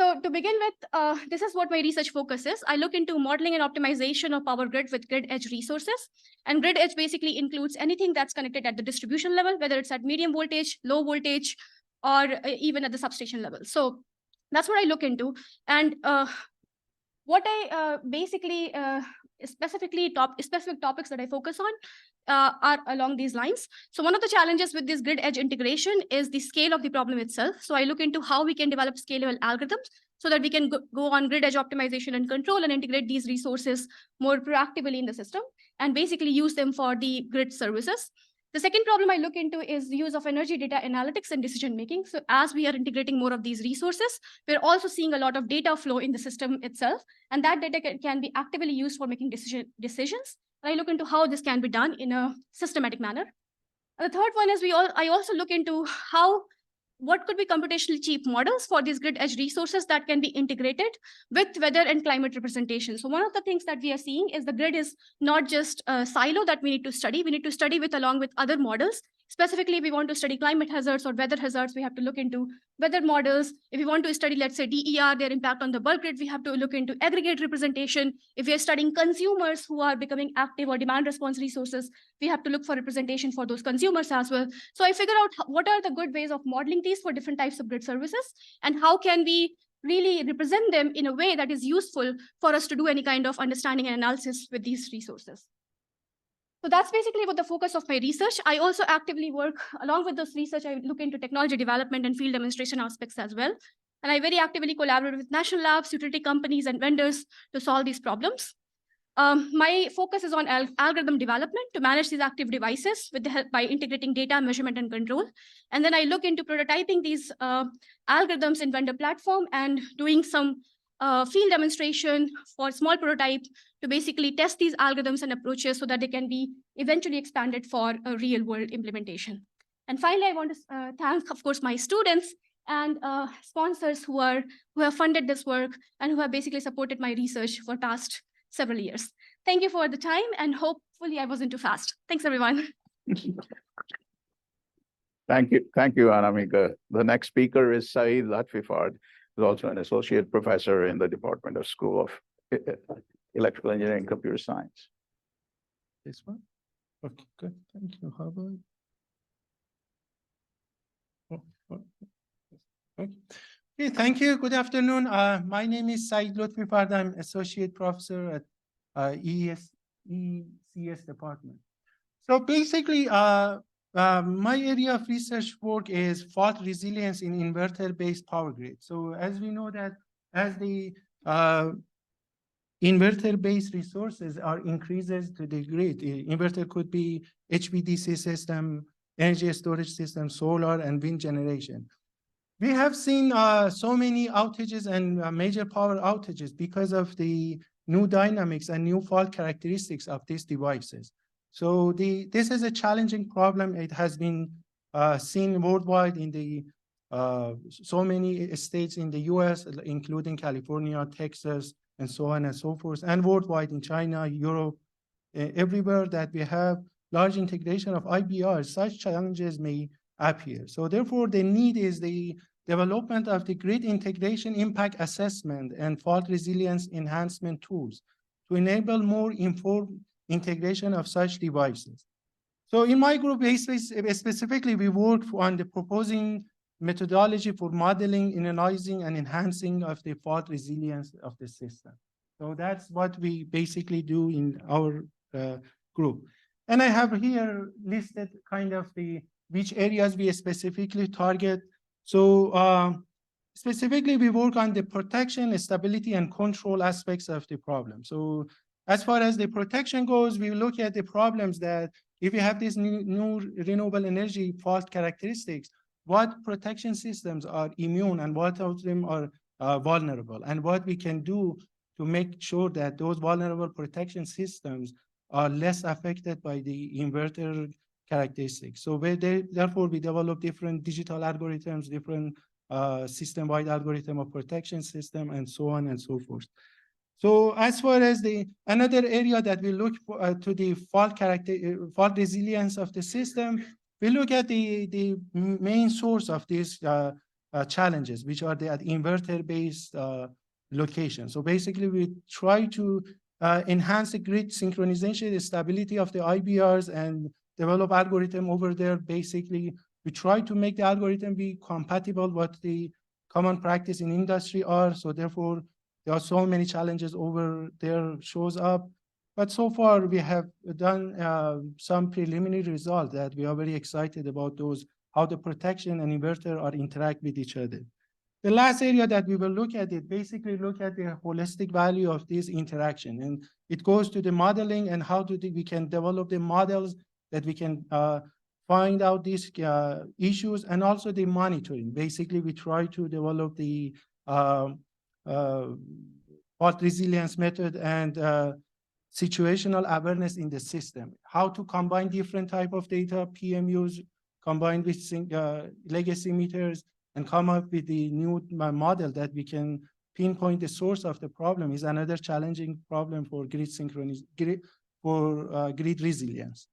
So to begin with, this is what my research focus is. I look into modeling and optimization of power grid with grid edge resources. And grid edge basically includes anything that's connected at the distribution level, whether it's at medium voltage, low voltage, or even at the substation level. So That's what I look into. And what I basically specific topics that I focus on are along these lines. So one of the challenges with this grid edge integration is the scale of the problem itself. So I look into how we can develop scalable algorithms so that we can go on grid edge optimization and control and integrate these resources more proactively in the system and basically use them for the grid services. The second problem I look into is the use of energy data analytics and decision making. So as we are integrating more of these resources, we're also seeing a lot of data flow in the system itself, and that data can be actively used for making decisions. And I look into how this can be done in a systematic manner. And the third one is I also look into what could be computationally cheap models for these grid edge resources that can be integrated with weather and climate representation. So one of the things that we are seeing is the grid is not just a silo that we need to study. We need to study along with other models. Specifically, if we want to study climate hazards or weather hazards, we have to look into weather models. If we want to study, let's say, DER, their impact on the bulk grid, we have to look into aggregate representation. If we are studying consumers who are becoming active or demand response resources, we have to look for representation for those consumers as well. So I figure out what are the good ways of modeling these for different types of grid services, and how can we really represent them in a way that is useful for us to do any kind of understanding and analysis with these resources. So that's basically what the focus of my research. I also actively work along with this research. I look into technology development and field demonstration aspects as well. And I very actively collaborate with national labs, utility companies, and vendors to solve these problems. My focus is on algorithm development to manage these active devices with the help by integrating data, measurement, and control. And then I look into prototyping these algorithms in vendor platform and doing some field demonstration for small prototype to basically test these algorithms and approaches so that they can be eventually expanded for a real world implementation. And finally, I want to thank, of course, my students and sponsors who have funded this work and who have basically supported my research for past several years. Thank you for the time, and hopefully I wasn't too fast. Thanks, everyone. Thank you, Anamika. The next speaker is Saeed Latfifard, who's also an associate professor in the Department of School of Electrical Engineering and Computer Science. This one? Okay, good. Thank you. How about? Okay, thank you. Good afternoon. My name is Saeed Latfifard. I'm associate professor at ECS department. So basically, my area of research work is fault resilience in inverter-based power grid. So as we know that as the inverter-based resources are increases to the grid, the inverter could be HVDC system, energy storage system, solar, and wind generation. We have seen so many outages and major power outages because of the new dynamics and new fault characteristics of these devices. So this is a challenging problem. It has been seen worldwide in the so many states in the US, including California, Texas, and so on and so forth, and worldwide in China, Europe, everywhere that we have large integration of IBRs, such challenges may appear. So therefore, the need is the development of the grid integration impact assessment and fault resilience enhancement tools to enable more informed integration of such devices. So in my group, specifically, we worked on the proposing methodology for modeling, analyzing, and enhancing of the fault resilience of the system. So that's what we basically do in our group. And I have here listed kind of which areas we specifically target. So specifically, we work on the protection, stability, and control aspects of the problem. So as far as the protection goes, we look at the problems that if you have these new renewable energy fault characteristics, what protection systems are immune and what of them are vulnerable, and what we can do to make sure that those vulnerable protection systems are less affected by the inverter characteristics. So therefore, we develop different digital algorithms, different system-wide algorithm of protection system, and so on and so forth. So as far as another area that we look for, to the fault resilience of the system, we look at the main source of these challenges, which are the inverter-based locations. So basically, we try to enhance the grid synchronization, the stability of the IBRs, and develop algorithm over there. Basically, we try to make the algorithm be compatible with the common practice in industry are. So therefore, there are so many challenges over there shows up. But so far, we have done some preliminary results that we are very excited about those, how the protection and inverter are interact with each other. The last area that we will look at it, basically look at the holistic value of this interaction. And it goes to the modeling and how we can develop the models that we can find out these issues, and also the monitoring. Basically, we try to develop the fault resilience method and situational awareness in the system. How to combine different type of data, PMUs, combined with legacy meters, and come up with the new model that we can pinpoint the source of the problem is another challenging problem for grid resilience.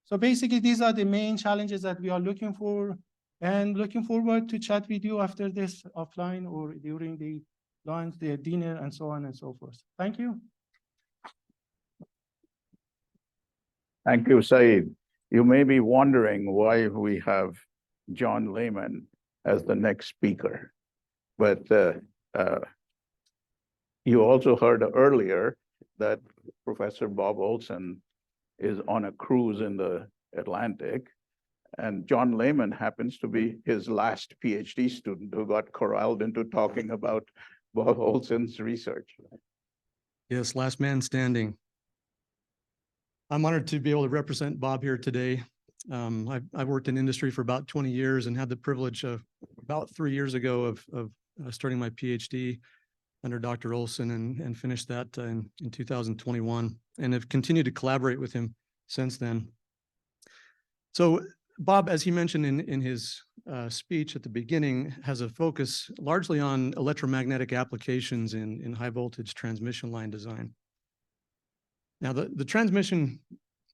So basically, these are the main challenges that we are looking for, and looking forward to chat with you after this offline or during the lunch, the dinner, and so on and so forth. Thank you. Thank you, Saeed. You may be wondering why we have John Lehman as the next speaker, but you also heard earlier that Professor Bob Olson is on a cruise in the Atlantic, and John Lehman happens to be his last PhD student who got corralled into talking about Bob Olson's research. Yes, last man standing. I'm honored to be able to represent Bob here today. I've worked in industry for about 20 years and had the privilege of about 3 years ago of starting my PhD under Dr. Olson and finished that in 2021, and have continued to collaborate with him since then. So Bob, as he mentioned in his speech at the beginning, has a focus largely on electromagnetic applications in high voltage transmission line design. Now, the transmission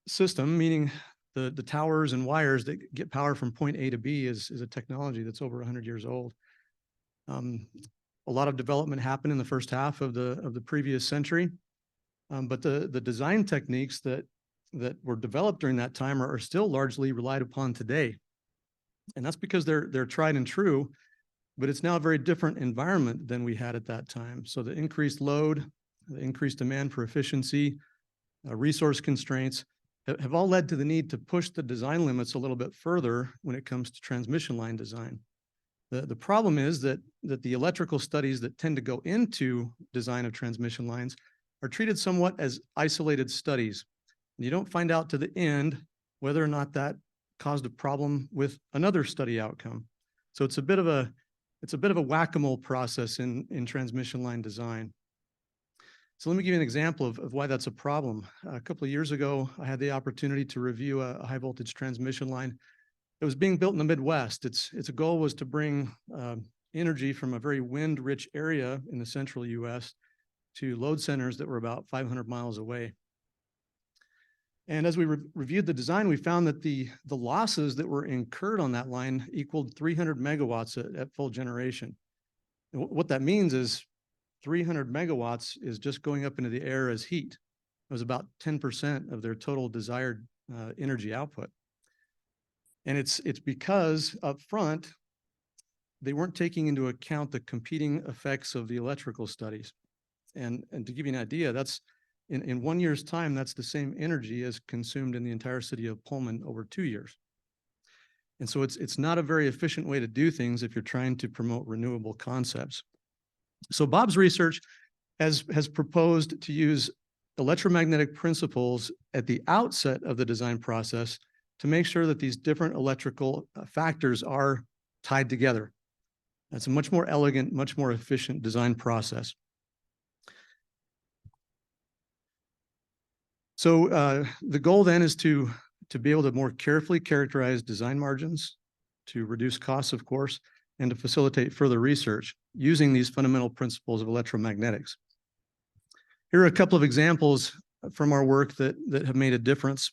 system, meaning the towers and wires that get power from point A to B, is a technology that's over 100 years old. A lot of development happened in the first half of the previous century, but the design techniques that were developed during that time are still largely relied upon today. And that's because they're tried and true, but it's now a very different environment than we had at that time. So the increased load, the increased demand for efficiency, resource constraints have all led to the need to push the design limits a little bit further when it comes to transmission line design. The problem is that the electrical studies that tend to go into design of transmission lines are treated somewhat as isolated studies. You don't find out to the end whether or not that caused a problem with another study outcome. So it's a bit of a whack-a-mole process in transmission line design. So let me give you an example of why that's a problem. A couple of years ago, I had the opportunity to review a high voltage transmission line that was being built in the Midwest. Its goal was to bring energy from a very wind-rich area in the central US to load centers that were about 500 miles away. And as we reviewed the design, we found that the losses that were incurred on that line equaled 300 megawatts at full generation. And what that means is 300 megawatts is just going up into the air as heat. It was about 10% of their total desired energy output. And it's because up front, they weren't taking into account the competing effects of the electrical studies. And to give you an idea, that's in 1 year's time, that's the same energy as consumed in the entire city of Pullman over 2 years. And so it's not a very efficient way to do things if you're trying to promote renewable concepts. So Bob's research has proposed to use electromagnetic principles at the outset of the design process to make sure that these different electrical factors are tied together. That's a much more elegant, much more efficient design process. So the goal then is to be able to more carefully characterize design margins, to reduce costs, of course, and to facilitate further research using these fundamental principles of electromagnetics. Here are a couple of examples from our work that have made a difference,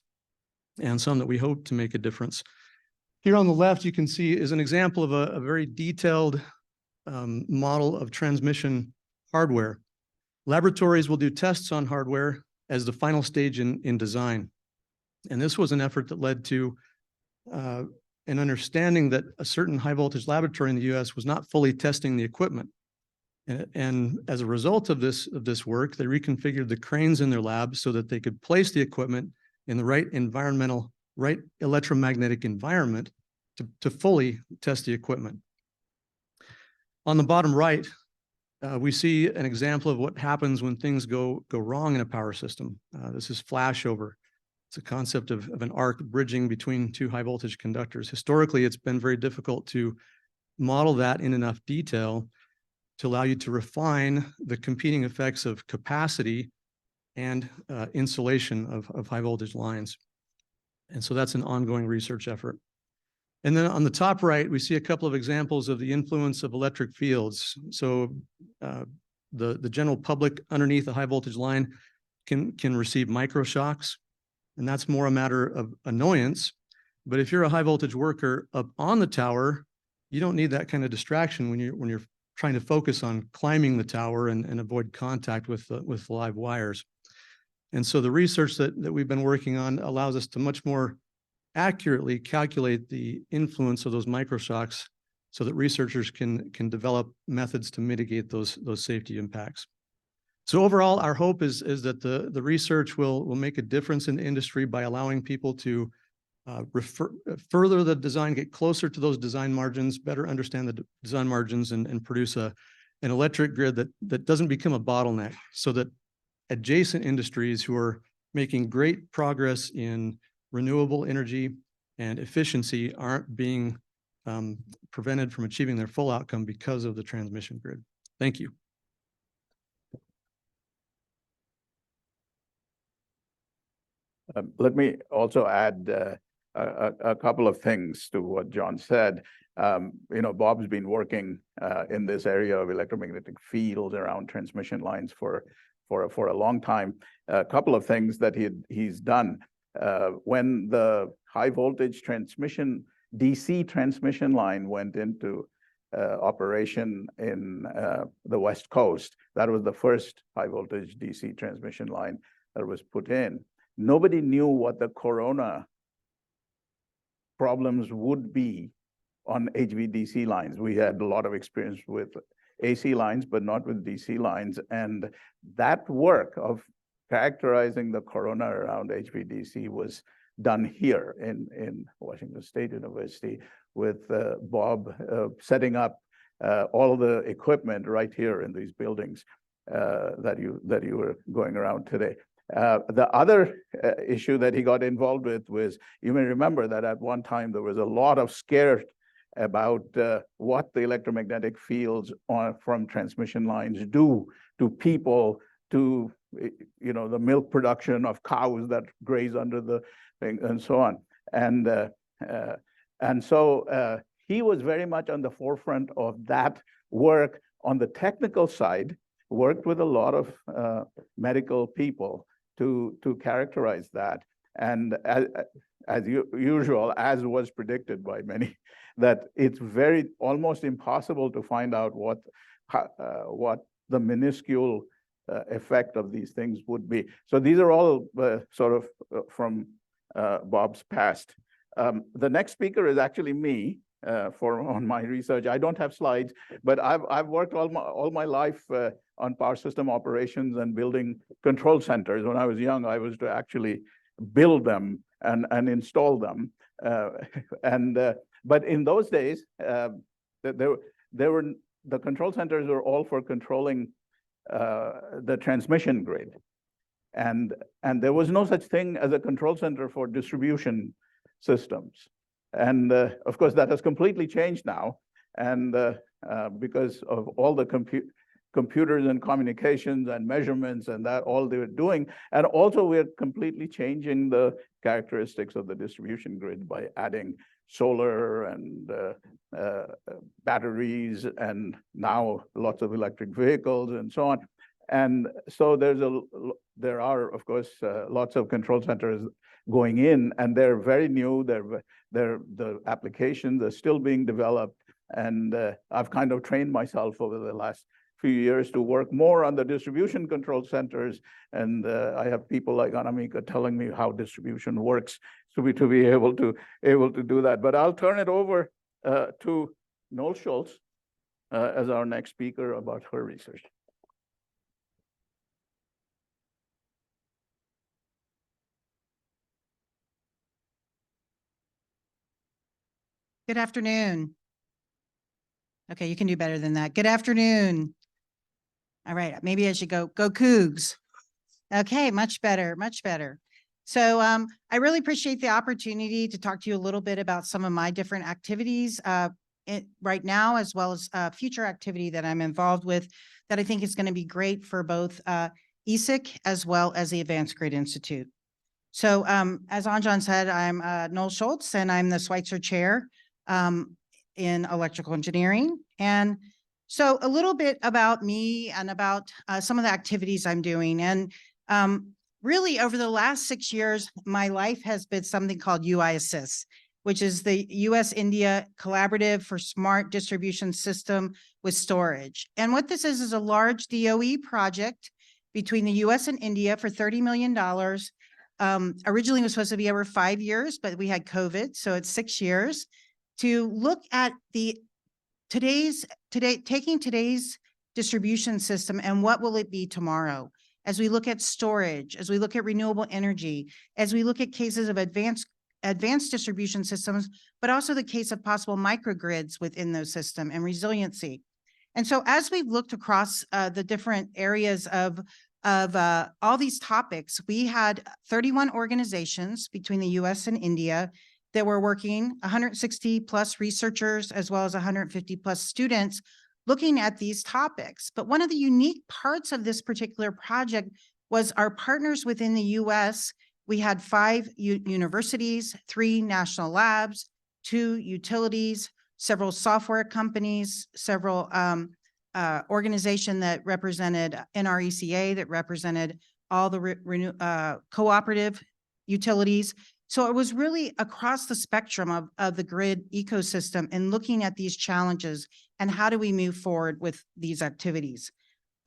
and some that we hope to make a difference. Here on the left, you can see is an example of a very detailed model of transmission hardware. Laboratories will do tests on hardware as the final stage in design. And this was an effort that led to and understanding that a certain high voltage laboratory in the US was not fully testing the equipment. And as a result of this work, they reconfigured the cranes in their lab so that they could place the equipment in the right electromagnetic environment to fully test the equipment. On the bottom right, we see an example of what happens when things go wrong in a power system. This is flashover. It's a concept of an arc bridging between two high voltage conductors. Historically, it's been very difficult to model that in enough detail to allow you to refine the competing effects of capacity and insulation of high voltage lines. And so that's an ongoing research effort. And then on the top right, we see a couple of examples of the influence of electric fields. So the general public underneath a high voltage line can receive microshocks, and that's more a matter of annoyance. But if you're a high voltage worker up on the tower, you don't need that kind of distraction when you're trying to focus on climbing the tower and avoid contact with live wires. And so the research that we've been working on allows us to much more accurately calculate the influence of those microshocks so that researchers can develop methods to mitigate those safety impacts. So overall, our hope is that the research will make a difference in the industry by allowing people to further the design, get closer to those design margins, better understand the design margins, and produce an electric grid that doesn't become a bottleneck, so that adjacent industries who are making great progress in renewable energy and efficiency aren't being prevented from achieving their full outcome because of the transmission grid. Thank you. Let me also add a couple of things to what John said. Bob's been working in this area of electromagnetic fields around transmission lines for a long time. A couple of things that he's done. When the high voltage transmission, DC transmission line went into operation in the West Coast, that was the first high voltage DC transmission line that was put in. Nobody knew what the corona problems would be on HVDC lines. We had a lot of experience with AC lines, but not with DC lines. And that work of characterizing the corona around HVDC was done here in Washington State University with Bob setting up all of the equipment right here in these buildings that you were going around today. The other issue that he got involved with was, you may remember that at one time there was a lot of scare about what the electromagnetic fields from transmission lines do to people, to the milk production of cows that graze under the thing and so on. And so he was very much on the forefront of that work on the technical side, worked with a lot of medical people to characterize that. And as usual, as was predicted by many, that it's almost impossible to find out what the minuscule effect of these things would be. So these are all sort of from Bob's past. The next speaker is actually me on my research. I don't have slides, but I've worked all my life on power system operations and building control centers. When I was young, I was to actually build them and install them. But in those days, the control centers were all for controlling the transmission grid. And there was no such thing as a control center for distribution systems. And of course, that has completely changed now. And because of all the computers and communications and measurements and that all they were doing. And also we're completely changing the characteristics of the distribution grid by adding solar and batteries, and now lots of electric vehicles and so on. And so there are, of course, lots of control centers going in, and they're very new. The applications are still being developed. And I've kind of trained myself over the last few years to work more on the distribution control centers. And I have people like Anamika telling me how distribution works to be able to do that. But I'll turn it over to Noel Schultz as our next speaker about her research. Good afternoon. Okay, you can do better than that. Good afternoon. All right, maybe I should go Cougs. Okay, much better, much better. So I really appreciate the opportunity to talk to you a little bit about some of my different activities right now, as well as future activity that I'm involved with that I think is going to be great for both ESIC as well as the Advanced Grid Institute. So as Anjan said, I'm Noel Schultz, and I'm the Schweitzer Chair in electrical engineering. And so a little bit about me and about some of the activities I'm doing. And really over the last 6 years, my life has been something called UI Assist, which is the US-India Collaborative for Smart Distribution System with Storage. And what this is a large DOE project between the US and India for $30 million. Originally it was supposed to be over 5 years, but we had COVID, so it's 6 years, to look at taking today's distribution system and what will it be tomorrow, as we look at storage, as we look at renewable energy, as we look at cases of advanced distribution systems, but also the case of possible microgrids within those systems and resiliency. And so as we've looked across the different areas of all these topics, we had 31 organizations between the US and India that were working, 160 plus researchers, as well as 150 plus students looking at these topics. But one of the unique parts of this particular project was our partners within the US. We had 5 universities, 3 national labs, 2 utilities, several software companies, several organization that represented NRECA, that represented all the cooperative utilities. So it was really across the spectrum of the grid ecosystem and looking at these challenges and how do we move forward with these activities.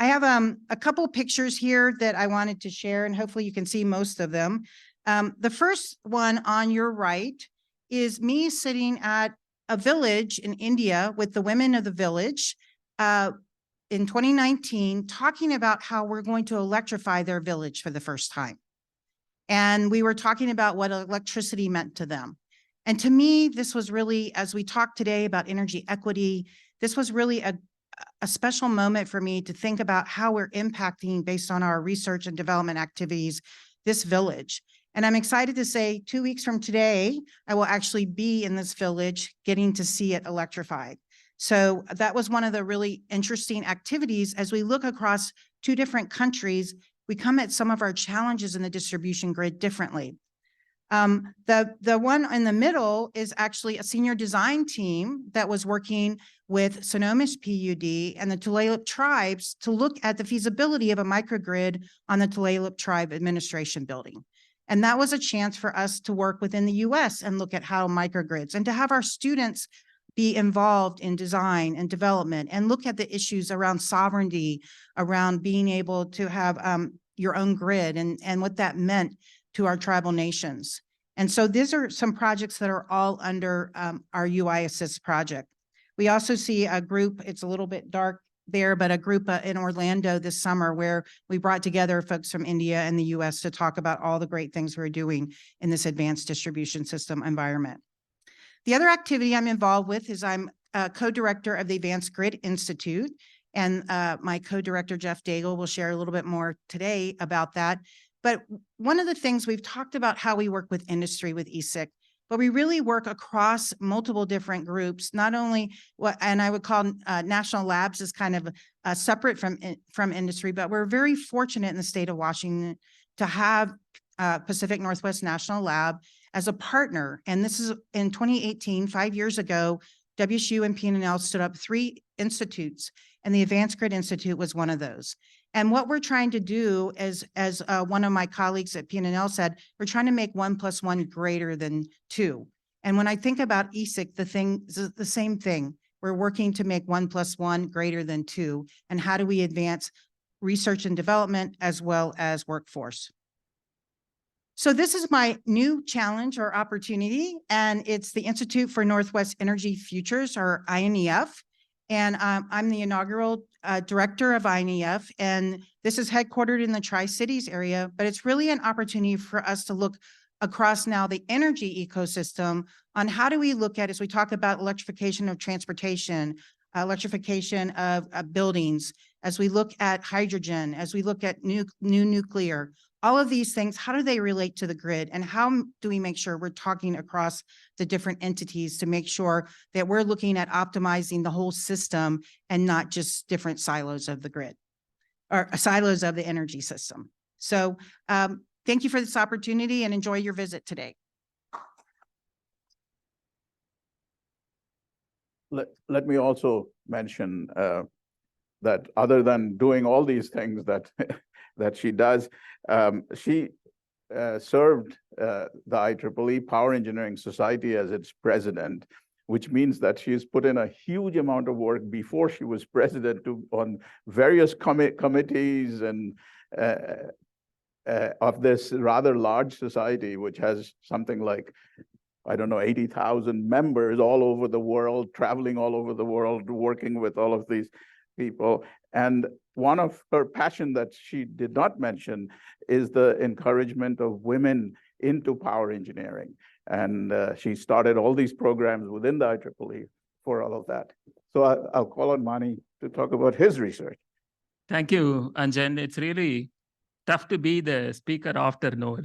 I have a couple of pictures here that I wanted to share, and hopefully you can see most of them. The first one on your right is me sitting at a village in India with the women of the village in 2019, talking about how we're going to electrify their village for the first time. And we were talking about what electricity meant to them. And to me, this was really, as we talk today about energy equity, this was really a special moment for me to think about how we're impacting, based on our research and development activities, this village. And I'm excited to say 2 weeks from today, I will actually be in this village getting to see it electrified. So that was one of the really interesting activities. As we look across 2 different countries, we come at some of our challenges in the distribution grid differently. The one in the middle is actually a senior design team that was working with Sonoma's PUD and the Tulalip tribes to look at the feasibility of a microgrid on the Tulalip tribe administration building. And that was a chance for us to work within the US and look at how microgrids, and to have our students be involved in design and development and look at the issues around sovereignty, around being able to have your own grid and what that meant to our tribal nations. And so these are some projects that are all under our UI Assist project. We also see a group, it's a little bit dark there, but a group in Orlando this summer where we brought together folks from India and the US to talk about all the great things we're doing in this advanced distribution system environment. The other activity I'm involved with is I'm a co-director of the Advanced Grid Institute, and my co-director, Jeff Daigle, will share a little bit more today about that. But one of the things we've talked about how we work with industry with ESIC, but we really work across multiple different groups, not only what, and I would call national labs as kind of separate from industry, but we're very fortunate in the state of Washington to have Pacific Northwest National Lab as a partner. And this is in 2018, 5 years ago, WSU and P&L stood up 3 institutes, and the Advanced Grid Institute was one of those. And what we're trying to do is, as one of my colleagues at P&L said, we're trying to make 1 + 1 greater than 2. And when I think about ESIC, the same thing. We're working to make 1 + 1 greater than 2. And how do we advance research and development as well as workforce? So this is my new challenge or opportunity, and it's the Institute for Northwest Energy Futures, or INEF. And I'm the inaugural director of INEF, and this is headquartered in the Tri-Cities area, but it's really an opportunity for us to look across now the energy ecosystem on how do we look at, as we talk about electrification of transportation, electrification of buildings, as we look at hydrogen, as we look at new nuclear, all of these things, how do they relate to the grid? And how do we make sure we're talking across the different entities to make sure that we're looking at optimizing the whole system and not just different silos of the grid or silos of the energy system? So thank you for this opportunity and enjoy your visit today. Let me also mention that other than doing all these things that that she does, she served the IEEE Power Engineering Society as its president, which means that she's put in a huge amount of work before she was president on various committees and of this rather large society, which has something like, I don't know, 80,000 members all over the world, traveling all over the world, working with all of these people. And one of her passion that she did not mention is the encouragement of women into power engineering. And she started all these programs within the IEEE for all of that. So I'll call on Mani to talk about his research. Thank you, Anjan. It's really tough to be the speaker after Noel,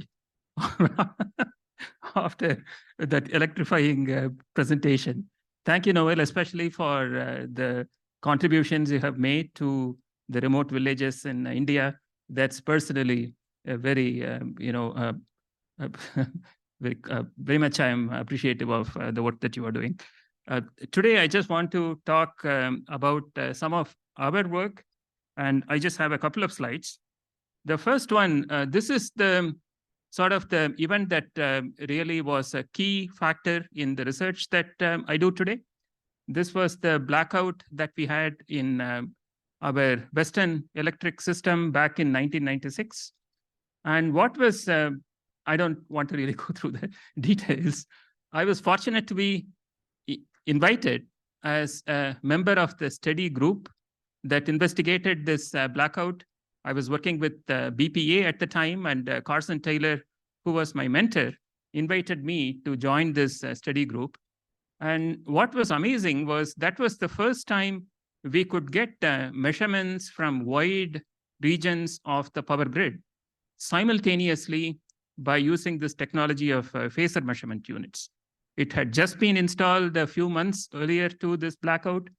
after that electrifying presentation. Thank you, Noel, especially for the contributions you have made to the remote villages in India. That's personally very, very much I'm appreciative of the work that you are doing. Today, I just want to talk about some of our work, and I just have a couple of slides. The first one, this is the sort of the event that really was a key factor in the research that I do today. This was the blackout that we had in our Western electric system back in 1996. And what was, I don't want to really go through the details. I was fortunate to be invited as a member of the study group that investigated this blackout. I was working with BPA at the time, and Carson Taylor, who was my mentor, invited me to join this study group. And what was amazing was that was the first time we could get measurements from wide regions of the power grid simultaneously by using this technology of phasor measurement units. It had just been installed a few months earlier to this blackout,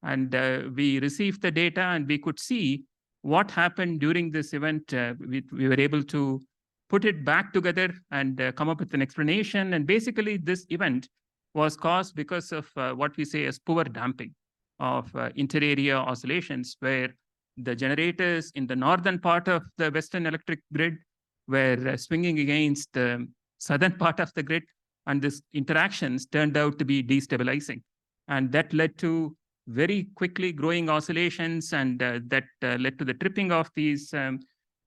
and we received the data and we could see what happened during this event. We were able to put it back together and come up with an explanation. And basically, this event was caused because of what we say as poor damping of inter-area oscillations, where the generators in the northern part of the Western electric grid were swinging against the southern part of the grid, and these interactions turned out to be destabilizing. And that led to very quickly growing oscillations, and that led to the tripping of these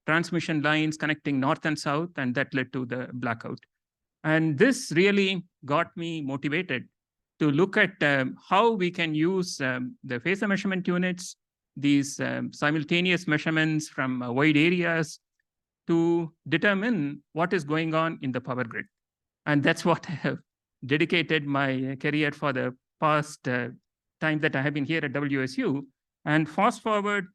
transmission lines connecting north and south, and that led to the blackout. And this really got me motivated to look at how we can use the phasor measurement units, these simultaneous measurements from wide areas, to determine what is going on in the power grid. And that's what I have dedicated my career for the past time that I have been here at WSU. And fast forward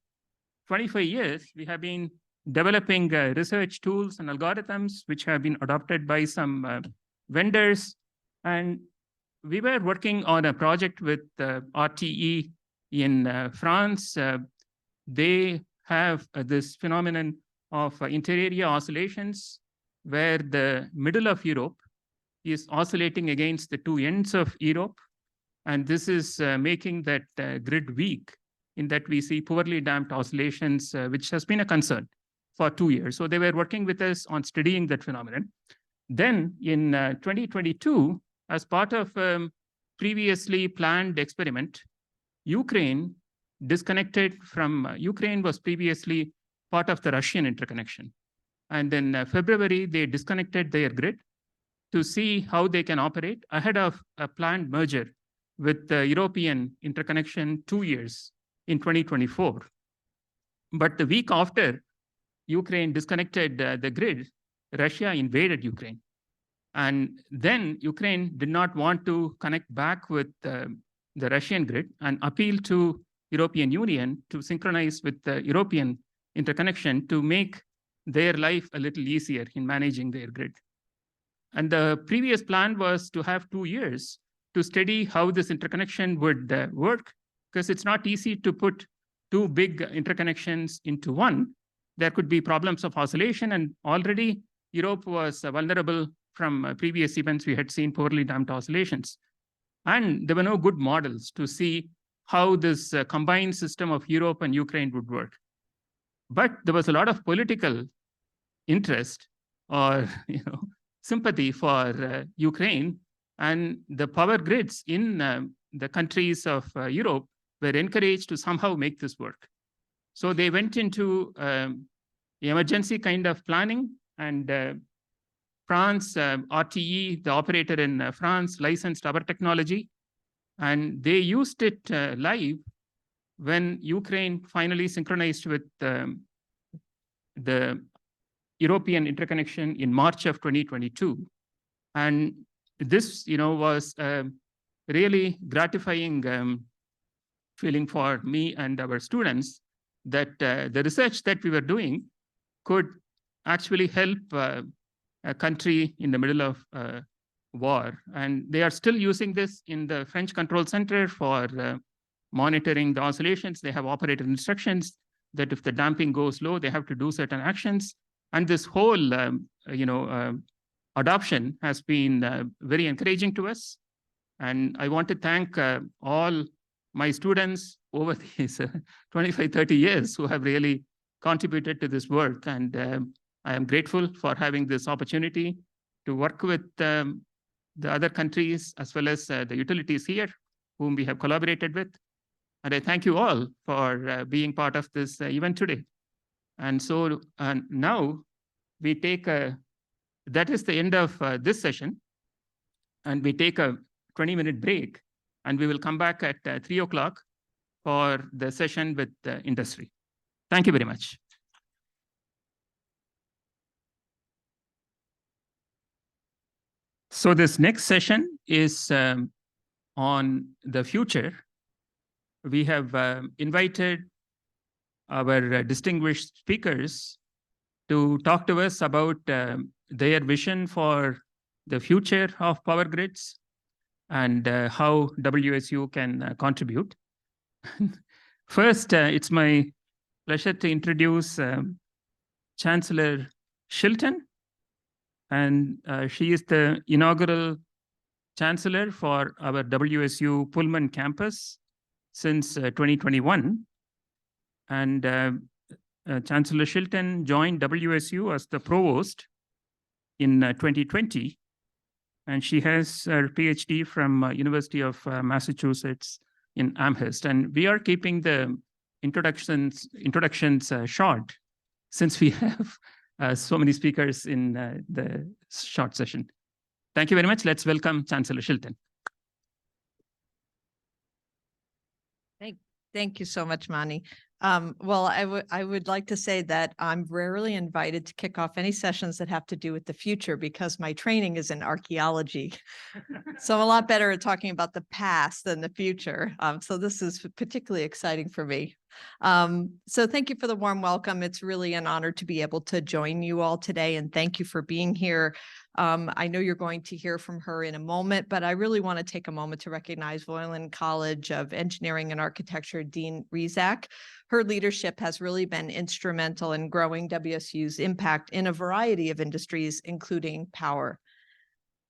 25 years, we have been developing research tools and algorithms which have been adopted by some vendors. And we were working on a project with RTE in France. They have this phenomenon of inter-area oscillations where the middle of Europe is oscillating against the two ends of Europe. And this is making that grid weak, in that we see poorly damped oscillations, which has been a concern for 2 years. So they were working with us on studying that phenomenon. Then in 2022, as part of previously planned experiment, Ukraine disconnected from, Ukraine was previously part of the Russian interconnection. And in February, they disconnected their grid to see how they can operate ahead of a planned merger with the European interconnection 2 years in 2024. But the week after Ukraine disconnected the grid, Russia invaded Ukraine. And then Ukraine did not want to connect back with the Russian grid and appealed to European Union to synchronize with the European interconnection to make their life a little easier in managing their grid. And the previous plan was to have 2 years to study how this interconnection would work, because it's not easy to put two big interconnections into one. There could be problems of oscillation, and already Europe was vulnerable from previous events. We had seen poorly damped oscillations. And there were no good models to see how this combined system of Europe and Ukraine would work. But there was a lot of political interest or sympathy for Ukraine, and the power grids in the countries of Europe were encouraged to somehow make this work. So they went into emergency kind of planning, and France, RTE, the operator in France, licensed our technology, and they used it live when Ukraine finally synchronized with the European interconnection in March of 2022. And this, was a really gratifying feeling for me and our students that the research that we were doing could actually help a country in the middle of war. And they are still using this in the French Control Center for monitoring the oscillations. They have operator instructions that if the damping goes low, they have to do certain actions. And this whole, adoption has been very encouraging to us. And I want to thank all my students over these 25, 30 years who have really contributed to this work. And I am grateful for having this opportunity to work with the other countries as well as the utilities here, whom we have collaborated with. And I thank you all for being part of this event today. And so now we take that is the end of this session. And we take a 20-minute break, and we will come back at 3 o'clock for the session with the industry. Thank you very much. So this next session is on the future. We have invited our distinguished speakers to talk to us about their vision for the future of power grids and how WSU can contribute. First, it's my pleasure to introduce Chancellor Shilton. And she is the inaugural chancellor for our WSU Pullman campus since 2021. And Chancellor Shilton joined WSU as the provost in 2020. And she has her PhD from University of Massachusetts in Amherst. And we are keeping the introductions short, since we have so many speakers in the short session. Thank you very much. Let's welcome Chancellor Shilton. Thank you so much, Mani. Well, I would like to say that I'm rarely invited to kick off any sessions that have to do with the future, because my training is in archaeology. So I'm a lot better at talking about the past than the future. So this is particularly exciting for me. So thank you for the warm welcome. It's really an honor to be able to join you all today, and thank you for being here. I know you're going to hear from her in a moment, but I really want to take a moment to recognize Voiland College of Engineering and Architecture Dean Rizak. Her leadership has really been instrumental in growing WSU's impact in a variety of industries, including power.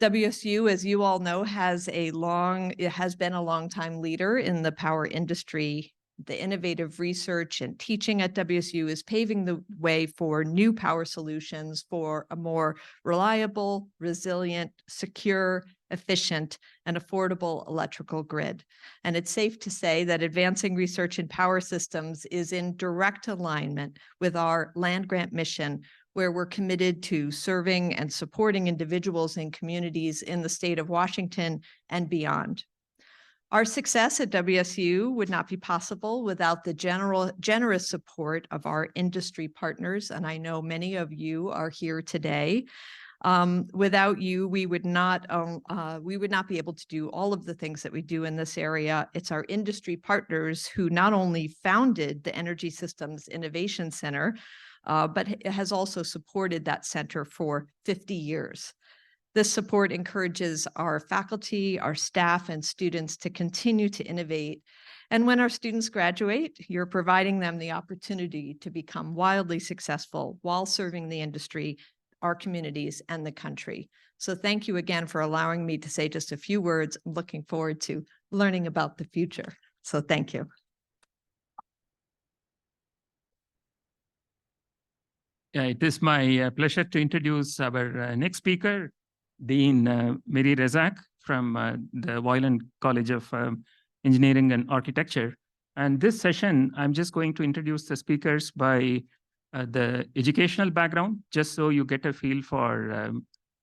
WSU, as you all know, has been a long-time leader in the power industry. The innovative research and teaching at WSU is paving the way for new power solutions for a more reliable, resilient, secure, efficient, and affordable electrical grid. And it's safe to say that advancing research in power systems is in direct alignment with our land grant mission, where we're committed to serving and supporting individuals and communities in the state of Washington and beyond. Our success at WSU would not be possible without the generous support of our industry partners, and I know many of you are here today. Without you, we would not be able to do all of the things that we do in this area. It's our industry partners who not only founded the Energy Systems Innovation Center, but has also supported that center for 50 years. This support encourages our faculty, our staff, and students to continue to innovate. And when our students graduate, you're providing them the opportunity to become wildly successful while serving the industry, our communities, and the country. So thank you again for allowing me to say just a few words. I'm looking forward to learning about the future. So thank you. Yeah, it is my pleasure to introduce our next speaker, Dean Mary Rezak from the Weiland College of Engineering and Architecture. And this session, I'm just going to introduce the speakers by the educational background, just so you get a feel for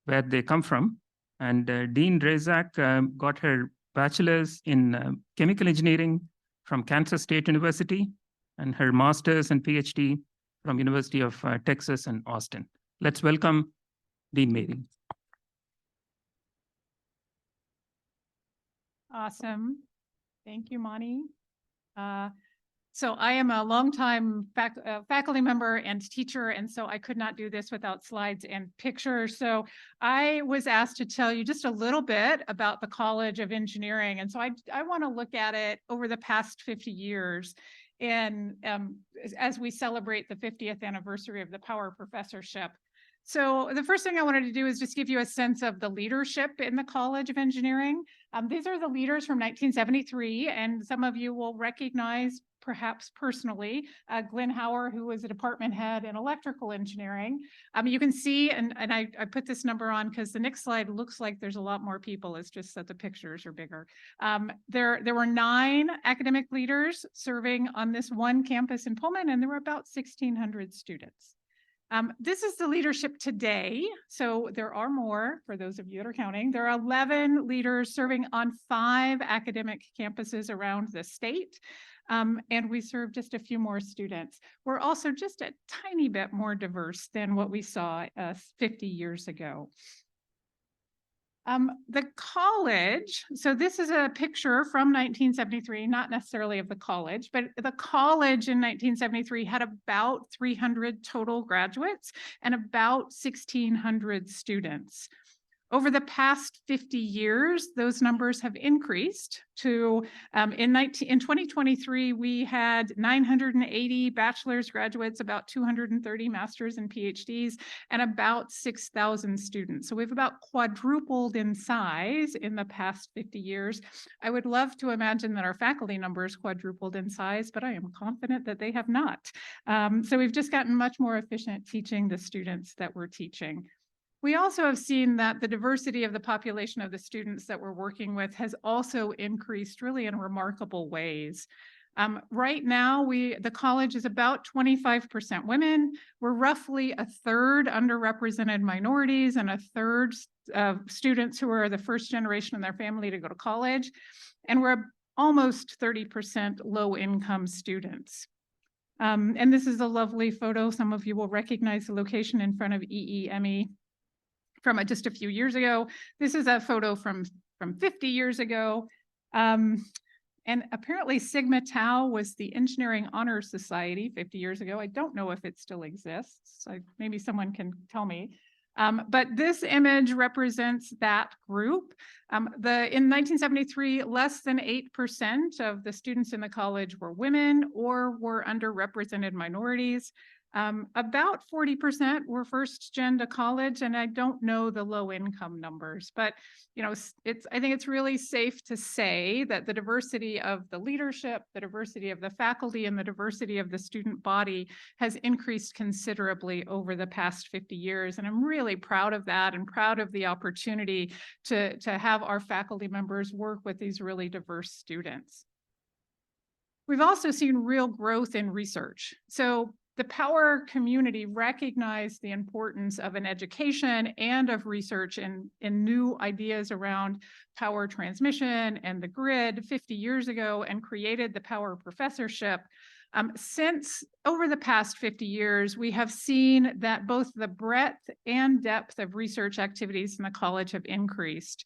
where they come from. And Dean Rezak got her bachelor's in chemical engineering from Kansas State University and her master's and PhD from University of Texas in Austin. Let's welcome Dean Mary. Awesome. Thank you, Mani. So I am a longtime faculty member and teacher, and so I could not do this without slides and pictures. So I was asked to tell you just a little bit about the College of Engineering. And so I want to look at it over the past 50 years. And as we celebrate the 50th anniversary of the Power Professorship. So the first thing I wanted to do is just give you a sense of the leadership in the College of Engineering. These are the leaders from 1973, and some of you will recognize, perhaps personally, Glenn Hauer, who was a department head in electrical engineering. You can see, and I put this number on because the next slide looks like there's a lot more people. It's just that the pictures are bigger. There were 9 academic leaders serving on this one campus in Pullman, and there were about 1,600 students. This is the leadership today. So there are more, for those of you that are counting. There are 11 leaders serving on 5 academic campuses around the state. And we serve just a few more students. We're also just a tiny bit more diverse than what we saw 50 years ago. The college, so this is a picture from 1973, not necessarily of the college, but the college in 1973 had about 300 total graduates and about 1,600 students. Over the past 50 years, those numbers have increased to, in 2023, we had 980 bachelor's graduates, about 230 master's and PhDs, and about 6,000 students. So we've about quadrupled in size in the past 50 years. I would love to imagine that our faculty numbers quadrupled in size, but I am confident that they have not. So we've just gotten much more efficient teaching the students that we're teaching. We also have seen that the diversity of the population of the students that we're working with has also increased really in remarkable ways. Right now, the college is about 25% women. We're roughly a third underrepresented minorities and a third students who are the first generation in their family to go to college. And we're almost 30% low-income students. And this is a lovely photo. Some of you will recognize the location in front of EEME. From just a few years ago. This is a photo from 50 years ago. And apparently Sigma Tau was the Engineering Honor Society 50 years ago. I don't know if it still exists. Maybe someone can tell me. But this image represents that group. In 1973, less than 8% of the students in the college were women or were underrepresented minorities. About 40% were first gen to college, and I don't know the low income numbers, but I think it's really safe to say that the diversity of the leadership, the diversity of the faculty, and the diversity of the student body has increased considerably over the past 50 years. And I'm really proud of that and proud of the opportunity to have our faculty members work with these really diverse students. We've also seen real growth in research. So the power community recognized the importance of an education and of research in new ideas around power transmission and the grid 50 years ago and created the Power Professorship. Since over the past 50 years, we have seen that both the breadth and depth of research activities in the college have increased.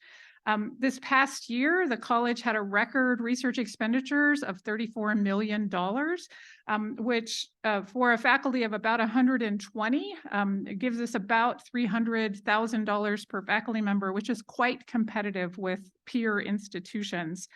This past year, the college had a record research expenditures of $34 million, which for a faculty of about 120, it gives us about $300,000 per faculty member, which is quite competitive with peer institutions.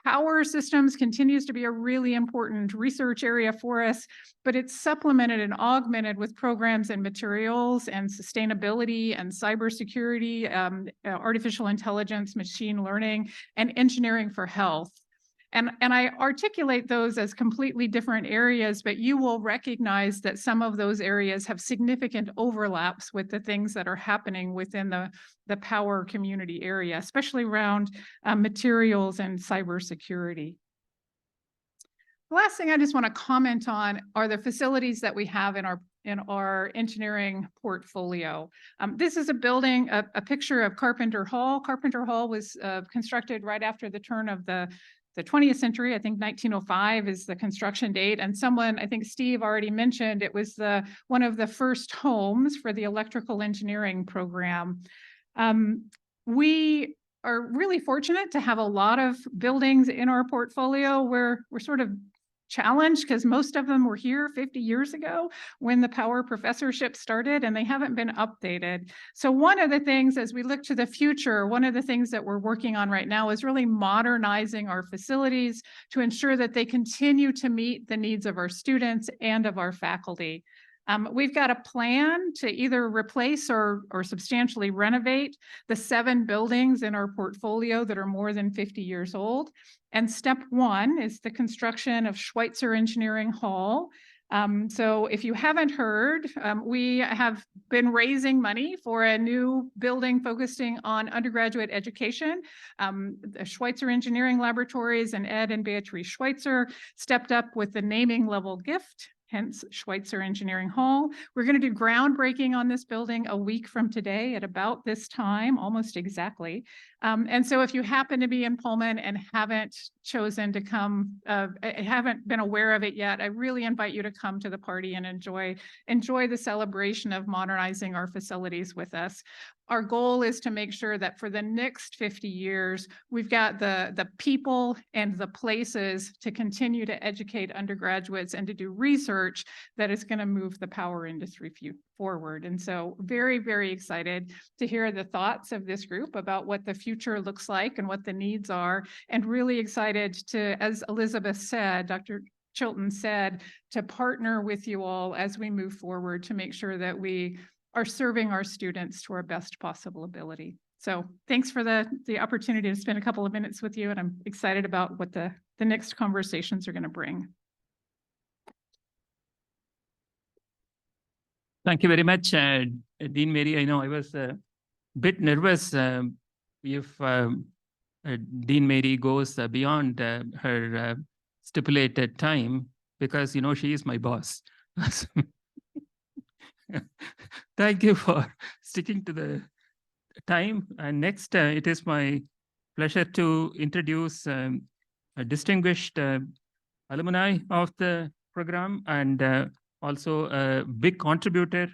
Power systems continues to be a really important research area for us, but it's supplemented and augmented with programs in materials and sustainability and cybersecurity, artificial intelligence, machine learning, and engineering for health. And I articulate those as completely different areas, but you will recognize that some of those areas have significant overlaps with the things that are happening within the power community area, especially around materials and cybersecurity. The last thing I just want to comment on are the facilities that we have in our engineering portfolio. This is a building, a picture of Carpenter Hall. Carpenter Hall was constructed right after the turn of the 20th century. I think 1905 is the construction date. And someone, I think Steve already mentioned, it was one of the first homes for the electrical engineering program. We are really fortunate to have a lot of buildings in our portfolio where we're sort of challenged because most of them were here 50 years ago when the Power Professorship started and they haven't been updated. So one of the things as we look to the future, one of the things that we're working on right now is really modernizing our facilities to ensure that they continue to meet the needs of our students and of our faculty. We've got a plan to either replace or substantially renovate the 7 buildings in our portfolio that are more than 50 years old. And step 1 is the construction of Schweitzer Engineering Hall. So if you haven't heard, we have been raising money for a new building focusing on undergraduate education. The Schweitzer Engineering Laboratories and Ed and Beatrice Schweitzer stepped up with the naming level gift, hence Schweitzer Engineering Hall. We're going to do groundbreaking on this building a week from today at about this time, almost exactly. And so if you happen to be in Pullman and haven't chosen to come, haven't been aware of it yet, I really invite you to come to the party and enjoy the celebration of modernizing our facilities with us. Our goal is to make sure that for the next 50 years, we've got the people and the places to continue to educate undergraduates and to do research that is going to move the power industry forward. And so very, very excited to hear the thoughts of this group about what the future looks like and what the needs are, and really excited to, as Elizabeth said, Dr. Chilton said, to partner with you all as we move forward to make sure that we are serving our students to our best possible ability. So thanks for the opportunity to spend a couple of minutes with you, and I'm excited about what the next conversations are going to bring. Thank you very much, Dean Mary. I know I was a bit nervous if Dean Mary goes beyond her stipulated time, because, you know, she is my boss. Thank you for sticking to the time. And next, it is my pleasure to introduce a distinguished alumni of the program and also a big contributor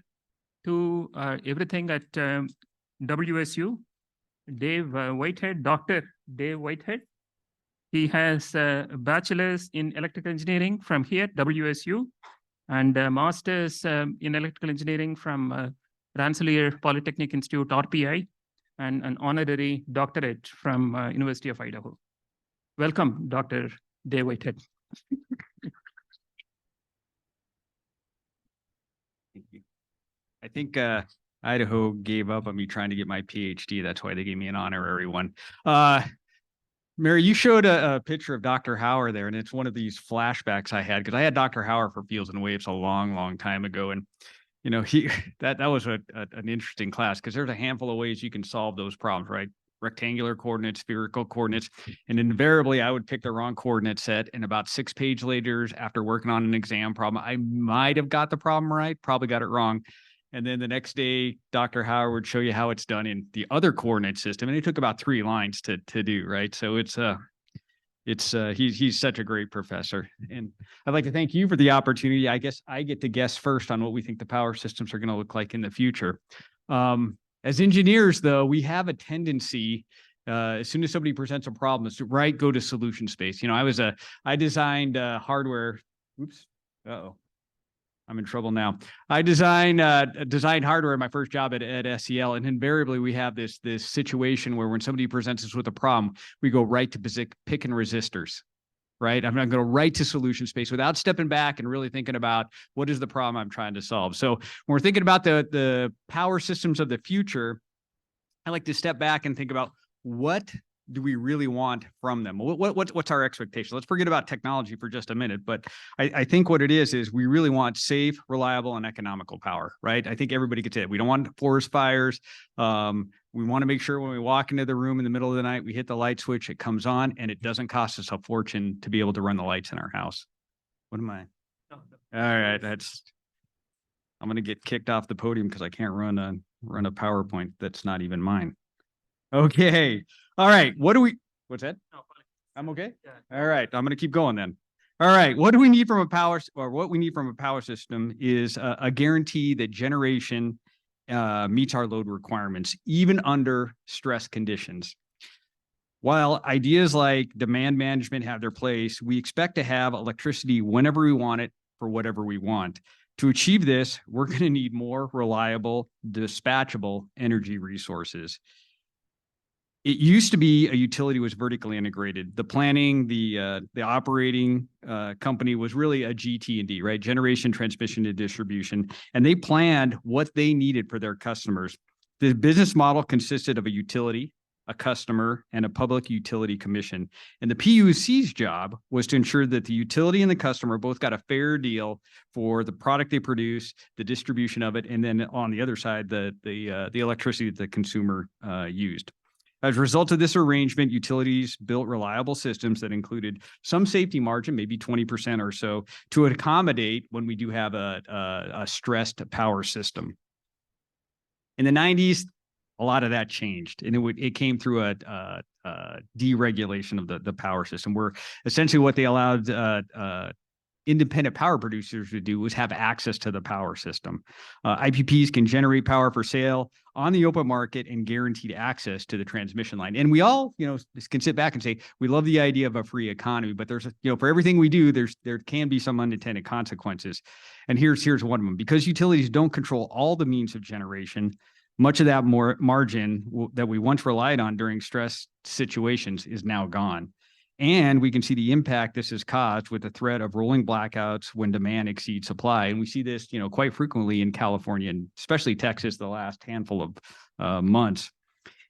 to everything at WSU, Dave Whitehead, Dr. Dave Whitehead. He has a bachelor's in electrical engineering from here, WSU, and a master's in electrical engineering from Rensselaer Polytechnic Institute, RPI, and an honorary doctorate from University of Idaho. Welcome, Dr. Dave Whitehead. Thank you. I think Idaho gave up on me trying to get my PhD. That's why they gave me an honorary one. Mary, you showed a picture of Dr. Hauer there, and it's one of these flashbacks I had because I had Dr. Hauer for Fields and Waves a long, long time ago. And, you know, that was an interesting class because there's a handful of ways you can solve those problems, right? rectangular coordinates, spherical coordinates, and invariably I would pick the wrong coordinate set. And about 6 pages later, after working on an exam problem, I might have got the problem right, probably got it wrong. And then the next day, Dr. Howard would show you how it's done in the other coordinate system. And it took about 3 lines to do, right? So he's such a great professor. And I'd like to thank you for the opportunity. I guess I get to guess first on what we think the power systems are going to look like in the future. As engineers, though, we have a tendency, as soon as somebody presents a problem, is to go to solution space. You know, I designed hardware. Oops. Uh-oh. I'm in trouble now. I designed hardware in my first job at SEL, and invariably we have this situation where when somebody presents us with a problem, we go right to picking resistors, right? I'm not going to right to solution space without stepping back and really thinking about what is the problem I'm trying to solve. So when we're thinking about the power systems of the future, I like to step back and think about what do we really want from them? What's our expectation? Let's forget about technology for just a minute, but I think what it is we really want safe, reliable, and economical power, right? I think everybody gets it. We don't want forest fires. We want to make sure when we walk into the room in the middle of the night, we hit the light switch, it comes on, and it doesn't cost us a fortune to be able to run the lights in our house. What am I? All right, I'm going to get kicked off the podium because I can't run a PowerPoint that's not even mine. Okay. All right. What's that? I'm okay. All right. I'm going to keep going then. All right. What we need from a power system is a guarantee that generation meets our load requirements, even under stress conditions. While ideas like demand management have their place, we expect to have electricity whenever we want it for whatever we want. To achieve this, we're going to need more reliable, dispatchable energy resources. It used to be a utility was vertically integrated. The planning, the operating company was really a GT&D, right? Generation, transmission, and distribution. And they planned what they needed for their customers. The business model consisted of a utility, a customer, and a public utility commission. And the PUC's job was to ensure that the utility and the customer both got a fair deal for the product they produce, the distribution of it, and then on the other side, the electricity that the consumer used. As a result of this arrangement, utilities built reliable systems that included some safety margin, maybe 20% or so, to accommodate when we do have a stressed power system. In the 90s, a lot of that changed, and it came through a deregulation of the power system, where essentially what they allowed independent power producers to do was have access to the power system. IPPs can generate power for sale on the open market and guaranteed access to the transmission line. And we all, can sit back and say, we love the idea of a free economy, but there's, for everything we do, there can be some unintended consequences. And here's one of them. Because utilities don't control all the means of generation, much of that margin that we once relied on during stress situations is now gone. And we can see the impact this has caused with the threat of rolling blackouts when demand exceeds supply. And we see this, quite frequently in California and especially Texas the last handful of months.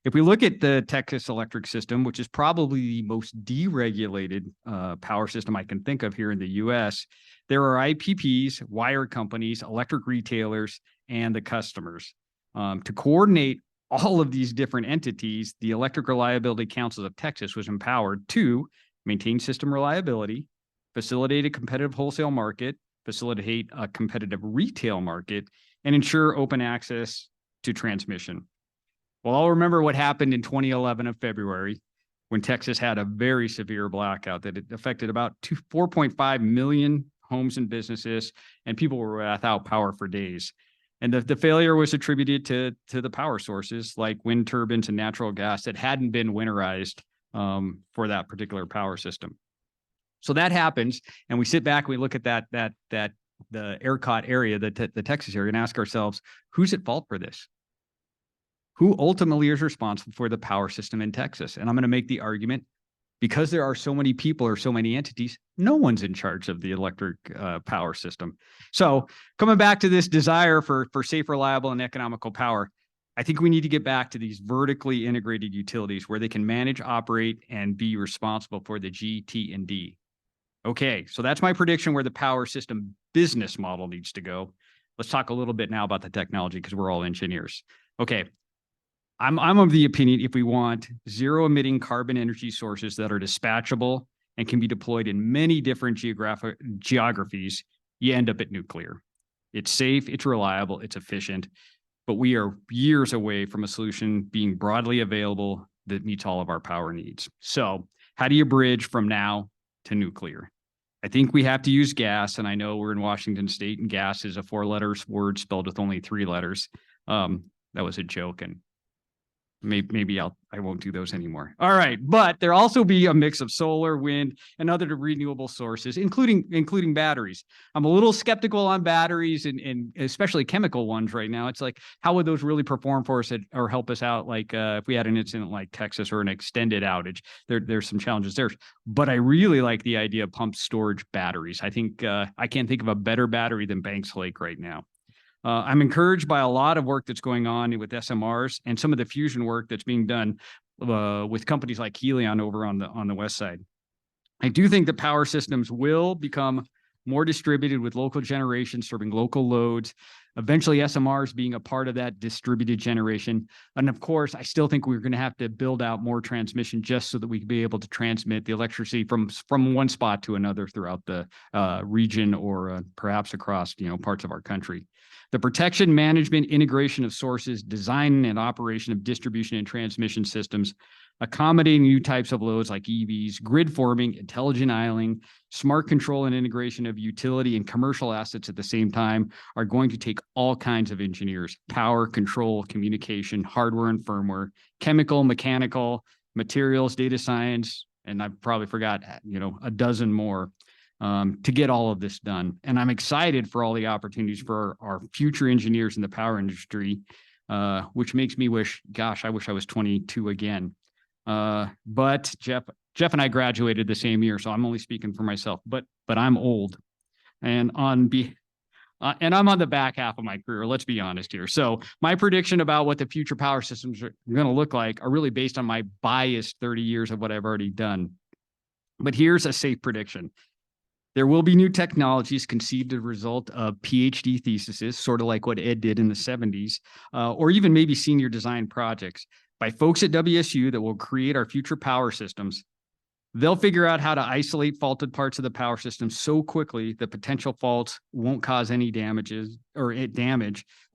If we look at the Texas electric system, which is probably the most deregulated power system I can think of here in the US, there are IPPs, wire companies, electric retailers, and the customers. To coordinate all of these different entities, the Electric Reliability Council of Texas was empowered to maintain system reliability, facilitate a competitive wholesale market, facilitate a competitive retail market, and ensure open access to transmission. Well, I'll remember what happened in 2011 of February when Texas had a very severe blackout that it affected about 4.5 million homes and businesses, and people were without power for days. And the failure was attributed to the power sources like wind turbines and natural gas that hadn't been winterized for that particular power system. So that happens, and we sit back and we look at the ERCOT area, the Texas area, and ask ourselves, who's at fault for this? Who ultimately is responsible for the power system in Texas? And I'm going to make the argument, because there are so many people or so many entities, no one's in charge of the electric power system. So coming back to this desire for safe, reliable, and economical power, I think we need to get back to these vertically integrated utilities where they can manage, operate, and be responsible for the GT&D. Okay, so that's my prediction where the power system business model needs to go. Let's talk a little bit now about the technology because we're all engineers. Okay, I'm of the opinion if we want zero emitting carbon energy sources that are dispatchable and can be deployed in many different geographies, you end up at nuclear. It's safe, it's reliable, it's efficient, but we are years away from a solution being broadly available that meets all of our power needs. So how do you bridge from now to nuclear? I think we have to use gas, and I know we're in Washington State and gas is a 4-letter word spelled with only 3 letters. That was a joke, and maybe I won't do those anymore. All right, but there also be a mix of solar, wind, and other renewable sources, including batteries. I'm a little skeptical on batteries and especially chemical ones right now. It's like, how would those really perform for us or help us out? Like if we had an incident like Texas or an extended outage, there's some challenges there. But I really like the idea of pumped storage batteries. I think I can't think of a better battery than Banks Lake right now. I'm encouraged by a lot of work that's going on with SMRs and some of the fusion work that's being done with companies like Helion over on the west side. I do think that power systems will become more distributed with local generation serving local loads, eventually SMRs being a part of that distributed generation. And of course, I still think we're going to have to build out more transmission just so that we can be able to transmit the electricity from one spot to another throughout the region or perhaps across parts of our country. The protection, management, integration of sources, design and operation of distribution and transmission systems, accommodating new types of loads like EVs, grid forming, intelligent islanding, smart control and integration of utility and commercial assets at the same time are going to take all kinds of engineers: power, control, communication, hardware and firmware, chemical, mechanical, materials, data science, and I probably forgot, a dozen more. To get all of this done. And I'm excited for all the opportunities for our future engineers in the power industry, which makes me wish, gosh, I wish I was 22 again. But Jeff and I graduated the same year, so I'm only speaking for myself, but I'm old. And and I'm on the back half of my career, let's be honest here. So my prediction about what the future power systems are going to look like are really based on my biased 30 years of what I've already done. But here's a safe prediction. There will be new technologies conceived as a result of PhD theses, sort of like what Ed did in the 70s, or even maybe senior design projects by folks at WSU that will create our future power systems. They'll figure out how to isolate faulted parts of the power system so quickly that potential faults won't cause any damage,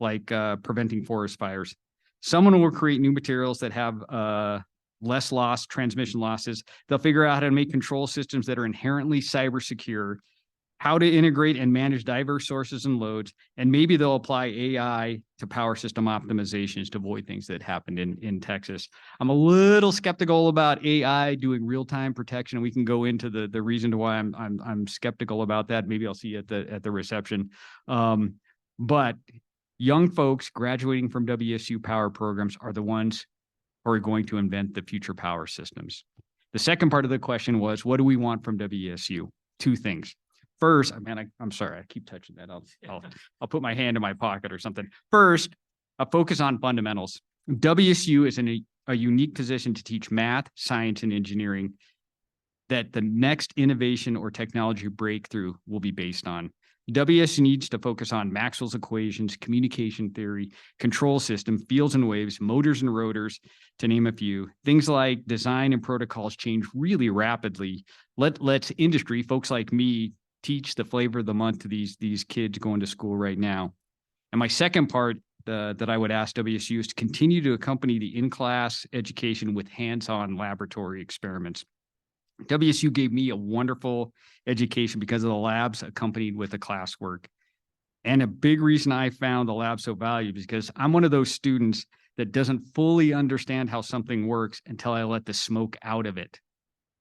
like preventing forest fires. Someone will create new materials that have less transmission losses. They'll figure out how to make control systems that are inherently cyber secure, how to integrate and manage diverse sources and loads, and maybe they'll apply AI to power system optimizations to avoid things that happened in Texas. I'm a little skeptical about AI doing real-time protection. We can go into the reason to why I'm skeptical about that. Maybe I'll see you at the reception. But young folks graduating from WSU power programs are the ones are going to invent the future power systems. The second part of the question was, what do we want from WSU? 2 things. First, I'm sorry, I keep touching that. I'll put my hand in my pocket or something. First, a focus on fundamentals. WSU is in a unique position to teach math, science, and engineering that the next innovation or technology breakthrough will be based on. WSU needs to focus on Maxwell's equations, communication theory, control system, fields and waves, motors and rotors, to name a few. Things like design and protocols change really rapidly. Let's industry, folks like me, teach the flavor of the month to these kids going to school right now. And my second part that I would ask WSU is to continue to accompany the in-class education with hands-on laboratory experiments. WSU gave me a wonderful education because of the labs accompanied with the classwork. And a big reason I found the lab so valuable is because I'm one of those students that doesn't fully understand how something works until I let the smoke out of it.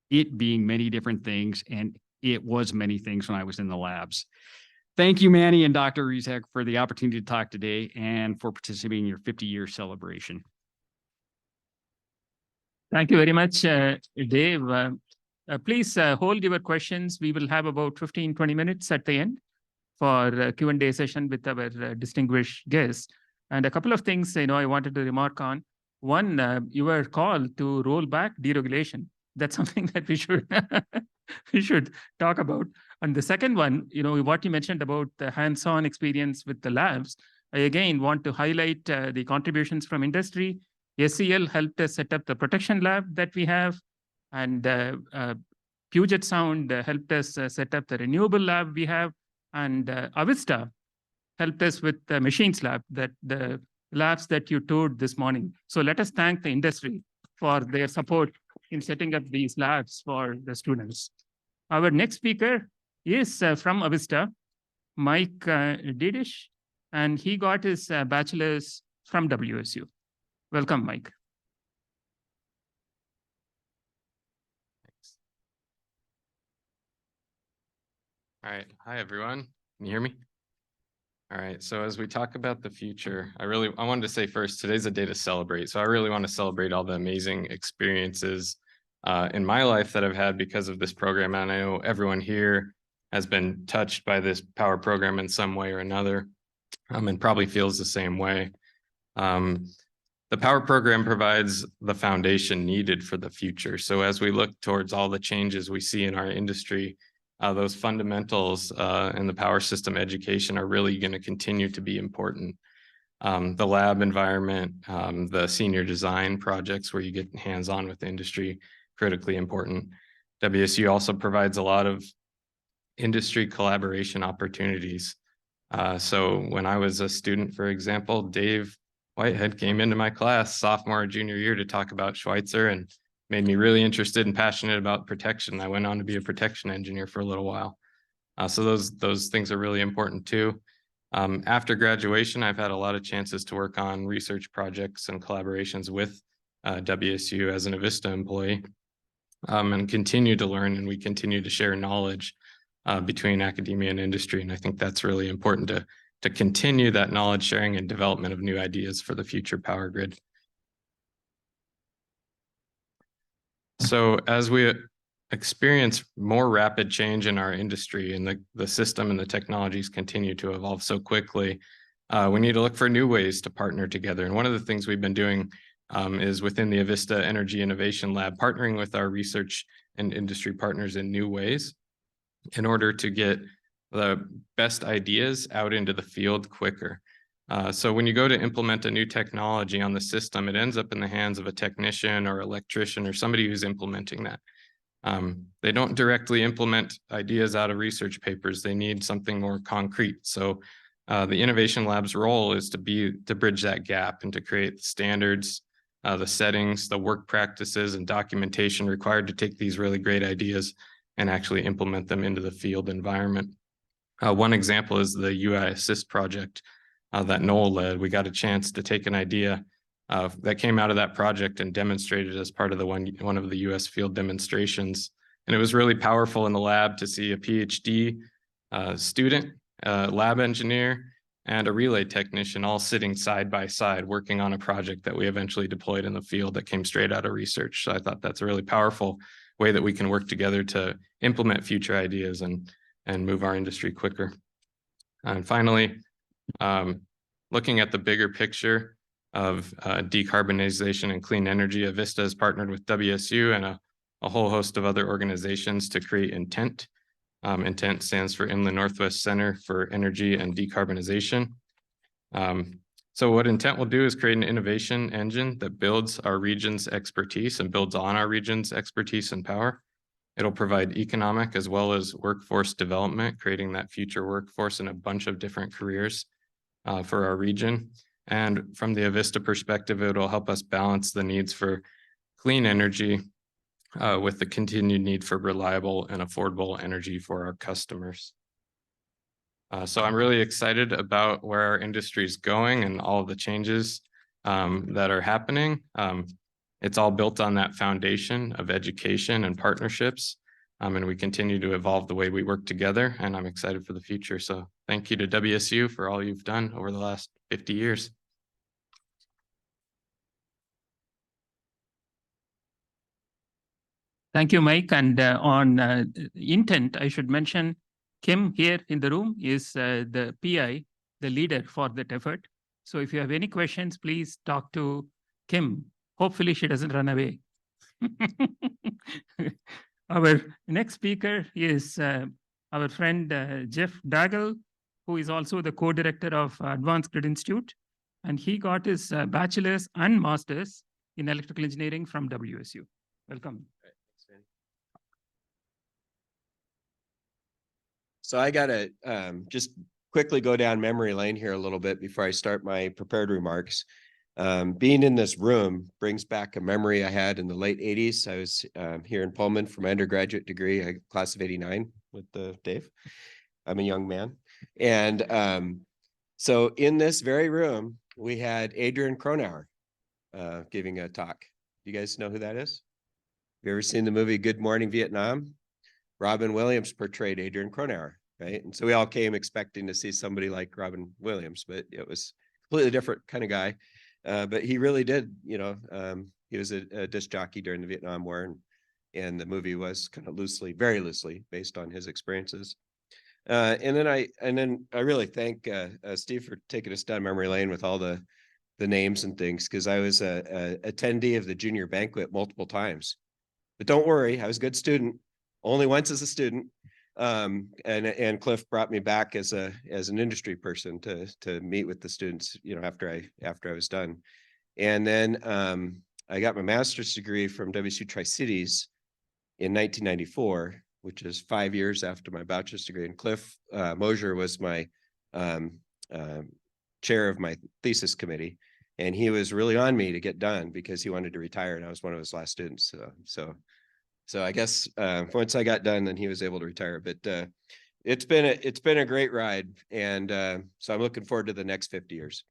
It being many different things, and it was many things when I was in the labs. Thank you, Manny and Dr. Rizek, for the opportunity to talk today and for participating in your 50-year celebration. Thank you very much, Dave. Please hold your questions. We will have about 15-20 minutes at the end for a Q&A session with our distinguished guests. And a couple of things I wanted to remark on. One, you were called to roll back deregulation. That's something that we should talk about. And the second one, what you mentioned about the hands-on experience with the labs, I again want to highlight the contributions from industry SEL helped us set up the protection lab that we have, and Puget Sound helped us set up the renewable lab we have, and Avista helped us with the machines lab, that the labs that you toured this morning. So let us thank the industry for their support in setting up these labs for the students. Our next speaker is from Avista, Mike Didish, and he got his bachelor's from WSU. Welcome, Mike. Thanks. All right. Hi, everyone. Can you hear me? All right. So as we talk about the future, I wanted to say first, today's a day to celebrate. So I really want to celebrate all the amazing experiences in my life that I've had because of this program. And I know everyone here has been touched by this power program in some way or another, and probably feels the same way. The power program provides the foundation needed for the future. So as we look towards all the changes we see in our industry, those fundamentals in the power system education are really going to continue to be important. The lab environment, the senior design projects where you get hands-on with the industry, critically important. WSU also provides a lot of industry collaboration opportunities. So when I was a student, for example, Dave Whitehead came into my class sophomore or junior year to talk about Schweitzer and made me really interested and passionate about protection. I went on to be a protection engineer for a little while. So those things are really important too. After graduation, I've had a lot of chances to work on research projects and collaborations with WSU as an Avista employee, and continue to learn, and we continue to share knowledge between academia and industry. And I think that's really important to continue that knowledge sharing and development of new ideas for the future power grid. So as we experience more rapid change in our industry and the system and the technologies continue to evolve so quickly, we need to look for new ways to partner together. And one of the things we've been doing is within the Avista Energy Innovation Lab, partnering with our research and industry partners in new ways in order to get the best ideas out into the field quicker. So when you go to implement a new technology on the system, it ends up in the hands of a technician or electrician or somebody who's implementing that. They don't directly implement ideas out of research papers. They need something more concrete. So the Innovation Lab's role is to bridge that gap and to create the standards, the settings, the work practices, and documentation required to take these really great ideas and actually implement them into the field environment. One example is the UI Assist project that Noel led. We got a chance to take an idea that came out of that project and demonstrated as part of one of the US field demonstrations. And it was really powerful in the lab to see a PhD student, lab engineer, and a relay technician all sitting side by side working on a project that we eventually deployed in the field that came straight out of research. So I thought that's a really powerful way that we can work together to implement future ideas and move our industry quicker. And finally, looking at the bigger picture of decarbonization and clean energy, Avista has partnered with WSU and a whole host of other organizations to create INTENT. INTENT stands for Inland Northwest Center for Energy and Decarbonization. So what INTENT will do is create an innovation engine that builds our region's expertise and builds on our region's expertise and power. It'll provide economic as well as workforce development, creating that future workforce in a bunch of different careers for our region. And from the Avista perspective, it'll help us balance the needs for clean energy with the continued need for reliable and affordable energy for our customers. So I'm really excited about where our industry is going and all of the changes that are happening. It's all built on that foundation of education and partnerships. And we continue to evolve the way we work together, and I'm excited for the future. So thank you to WSU for all you've done over the last 50 years. Thank you, Mike. And on INTENT, I should mention Kim here in the room is the PI, the leader for that effort. So if you have any questions, please talk to Kim. Hopefully she doesn't run away. Our next speaker is our friend Jeff Daggle, who is also the co-director of Advanced Grid Institute. and he got his bachelor's and master's in electrical engineering from WSU. Welcome. So I gotta just quickly go down memory lane here a little bit before I start my prepared remarks. Being in this room brings back a memory I had in the late 80s. I was here in Pullman for my undergraduate degree, a class of 89 with Dave. I'm a young man. And so in this very room, we had Adrian Cronauer giving a talk. You guys know who that is? Have you ever seen the movie Good Morning Vietnam? Robin Williams portrayed Adrian Cronauer, right? And so we all came expecting to see somebody like Robin Williams, but it was a completely different kind of guy. But he really did, you know, he was a disc jockey during the Vietnam War, and the movie was kind of loosely, very loosely based on his experiences. And then I really thank Steve for taking us down memory lane with all the names and things, because I was a attendee of the junior banquet multiple times. But don't worry, I was a good student. Only once as a student, and Cliff brought me back as an industry person to meet with the students, you know, after I was done. And then I got my master's degree from WSU Tri-Cities in 1994, which is 5 years after my bachelor's degree. And Cliff Mosier was my chair of my thesis committee, and he was really on me to get done because he wanted to retire, and I was one of his last students. So I guess once I got done, then he was able to retire. But it's been a great ride, and so I'm looking forward to the next 50 years.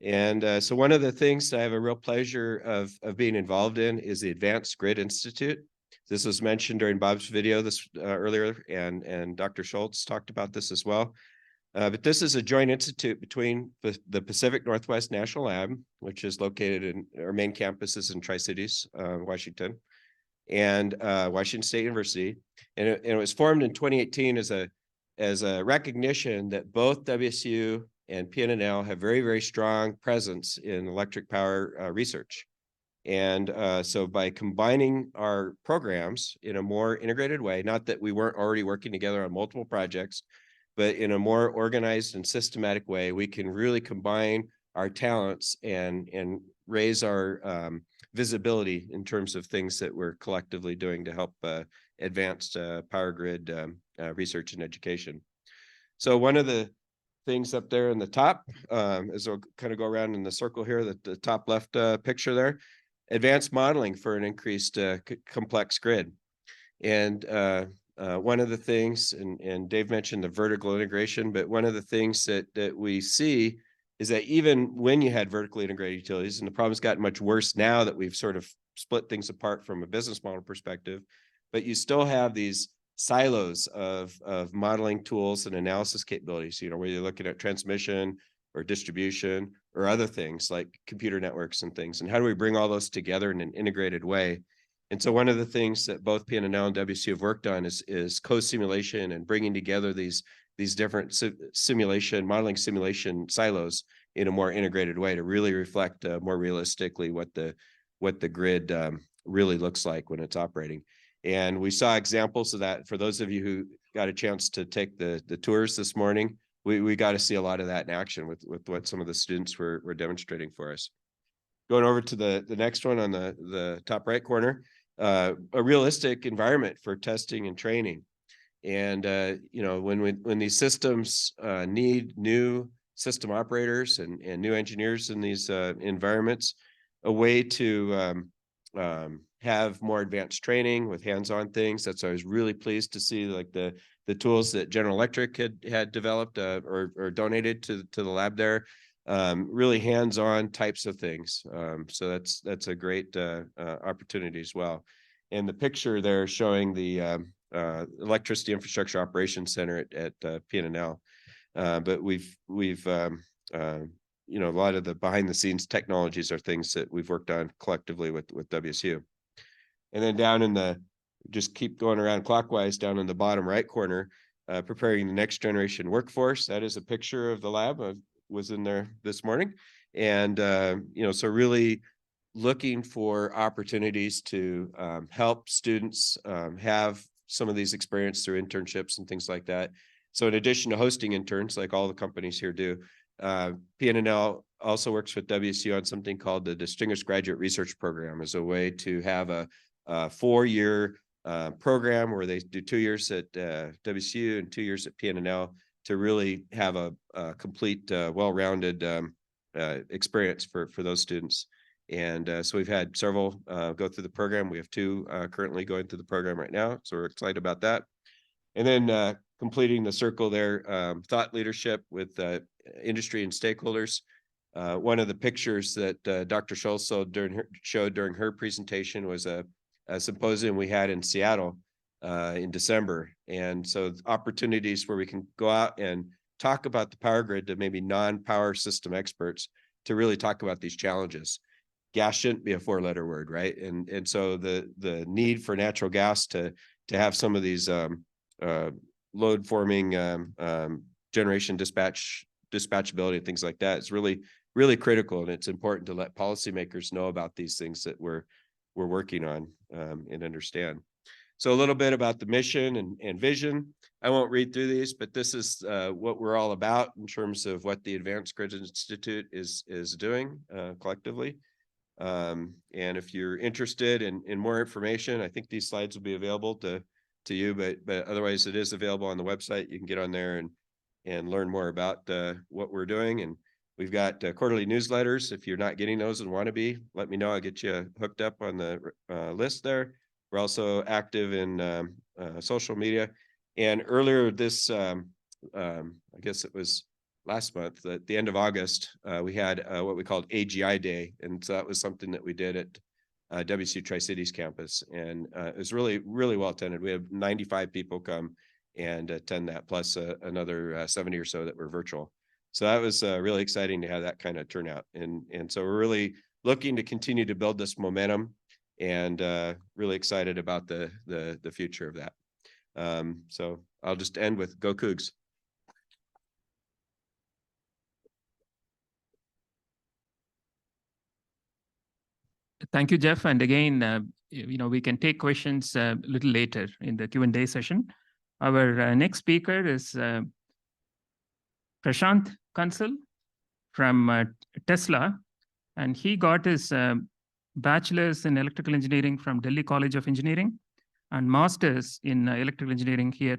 And so one of the things I have a real pleasure of being involved in is the Advanced Grid Institute. This was mentioned during Bob's video earlier, and Dr. Schultz talked about this as well. But this is a joint institute between the Pacific Northwest National Lab, which is located in our main campus is in Tri-Cities, Washington, and Washington State University. And it was formed in 2018 as a recognition that both WSU and PNNL have very, very strong presence in electric power research. And so by combining our programs in a more integrated way, not that we weren't already working together on multiple projects, but in a more organized and systematic way, we can really combine our talents and raise our visibility in terms of things that we're collectively doing to help advanced power grid research and education. So one of the things up there in the top, as I'll kind of go around in the circle here, the top left picture there, advanced modeling for an increased complex grid. And one of the things, and Dave mentioned the vertical integration, but one of the things that we see is that even when you had vertically integrated utilities, and the problem's gotten much worse now that we've sort of split things apart from a business model perspective, but you still have these silos of modeling tools and analysis capabilities, you know, where you're looking at transmission or distribution or other things like computer networks and things. And how do we bring all those together in an integrated way? And so one of the things that both PNNL and WSU have worked on is co-simulation and bringing together these different modeling simulation silos in a more integrated way to really reflect more realistically what the grid really looks like when it's operating. And we saw examples of that. For those of you who got a chance to take the tours this morning, we got to see a lot of that in action with what some of the students were demonstrating for us. Going over to the next one on the top right corner, a realistic environment for testing and training. And you know, when these systems need new system operators and new engineers in these environments, a way to have more advanced training with hands-on things. That's why I was really pleased to see like the tools that General Electric had developed or donated to the lab there. Really hands-on types of things. So that's a great opportunity as well. And the picture there showing the Electricity Infrastructure Operations Center at PNNL. But we've you know, a lot of the behind the scenes technologies are things that we've worked on collectively with WSU. And then down just keep going around clockwise, down in the bottom right corner, preparing the next generation workforce. That is a picture of the lab. I was in there this morning. And, you know, so really looking for opportunities to help students have some of these experience through internships and things like that. So in addition to hosting interns, like all the companies here do, PNNL also works with WSU on something called the Distinguished Graduate Research Program, as a way to have a 4-year program where they do 2 years at WSU and 2 years at PNNL to really have a complete, well-rounded experience for those students. And so we've had several go through the program. We have 2 currently going through the program right now. So we're excited about that. And then completing the circle there, thought leadership with industry and stakeholders. One of the pictures that Dr. Schultz showed during her presentation was a symposium we had in Seattle in December. And so opportunities where we can go out and talk about the power grid to maybe non-power system experts to really talk about these challenges. Gas shouldn't be a 4-letter word, right? And so the need for natural gas to have some of these load forming generation dispatchability and things like that is really critical. And it's important to let policymakers know about these things that we're working on and understand. So a little bit about the mission and vision. I won't read through these, but this is what we're all about in terms of what the Advanced Grid Institute is doing collectively. And if you're interested in more information, I think these slides will be available to you, but otherwise it is available on the website. You can get on there and learn more about what we're doing. And we've got quarterly newsletters. If you're not getting those and want to be, let me know. I'll get you hooked up on the list there. We're also active in social media. And earlier this, I guess it was last month, at the end of August, we had what we called AGI Day. And so that was something that we did at WSU Tri-Cities campus. And it was really, really well attended. We had 95 people come and attend that, plus another 70 or so that were virtual. So that was really exciting to have that kind of turnout. And so we're really looking to continue to build this momentum, and really excited about the future of that. So I'll just end with go Cougs. Thank you, Jeff. And again, we can take questions a little later in the Q&A session. Our next speaker is Prashant Kansal from Tesla, and he got his bachelor's in electrical engineering from Delhi College of Engineering and master's in electrical engineering here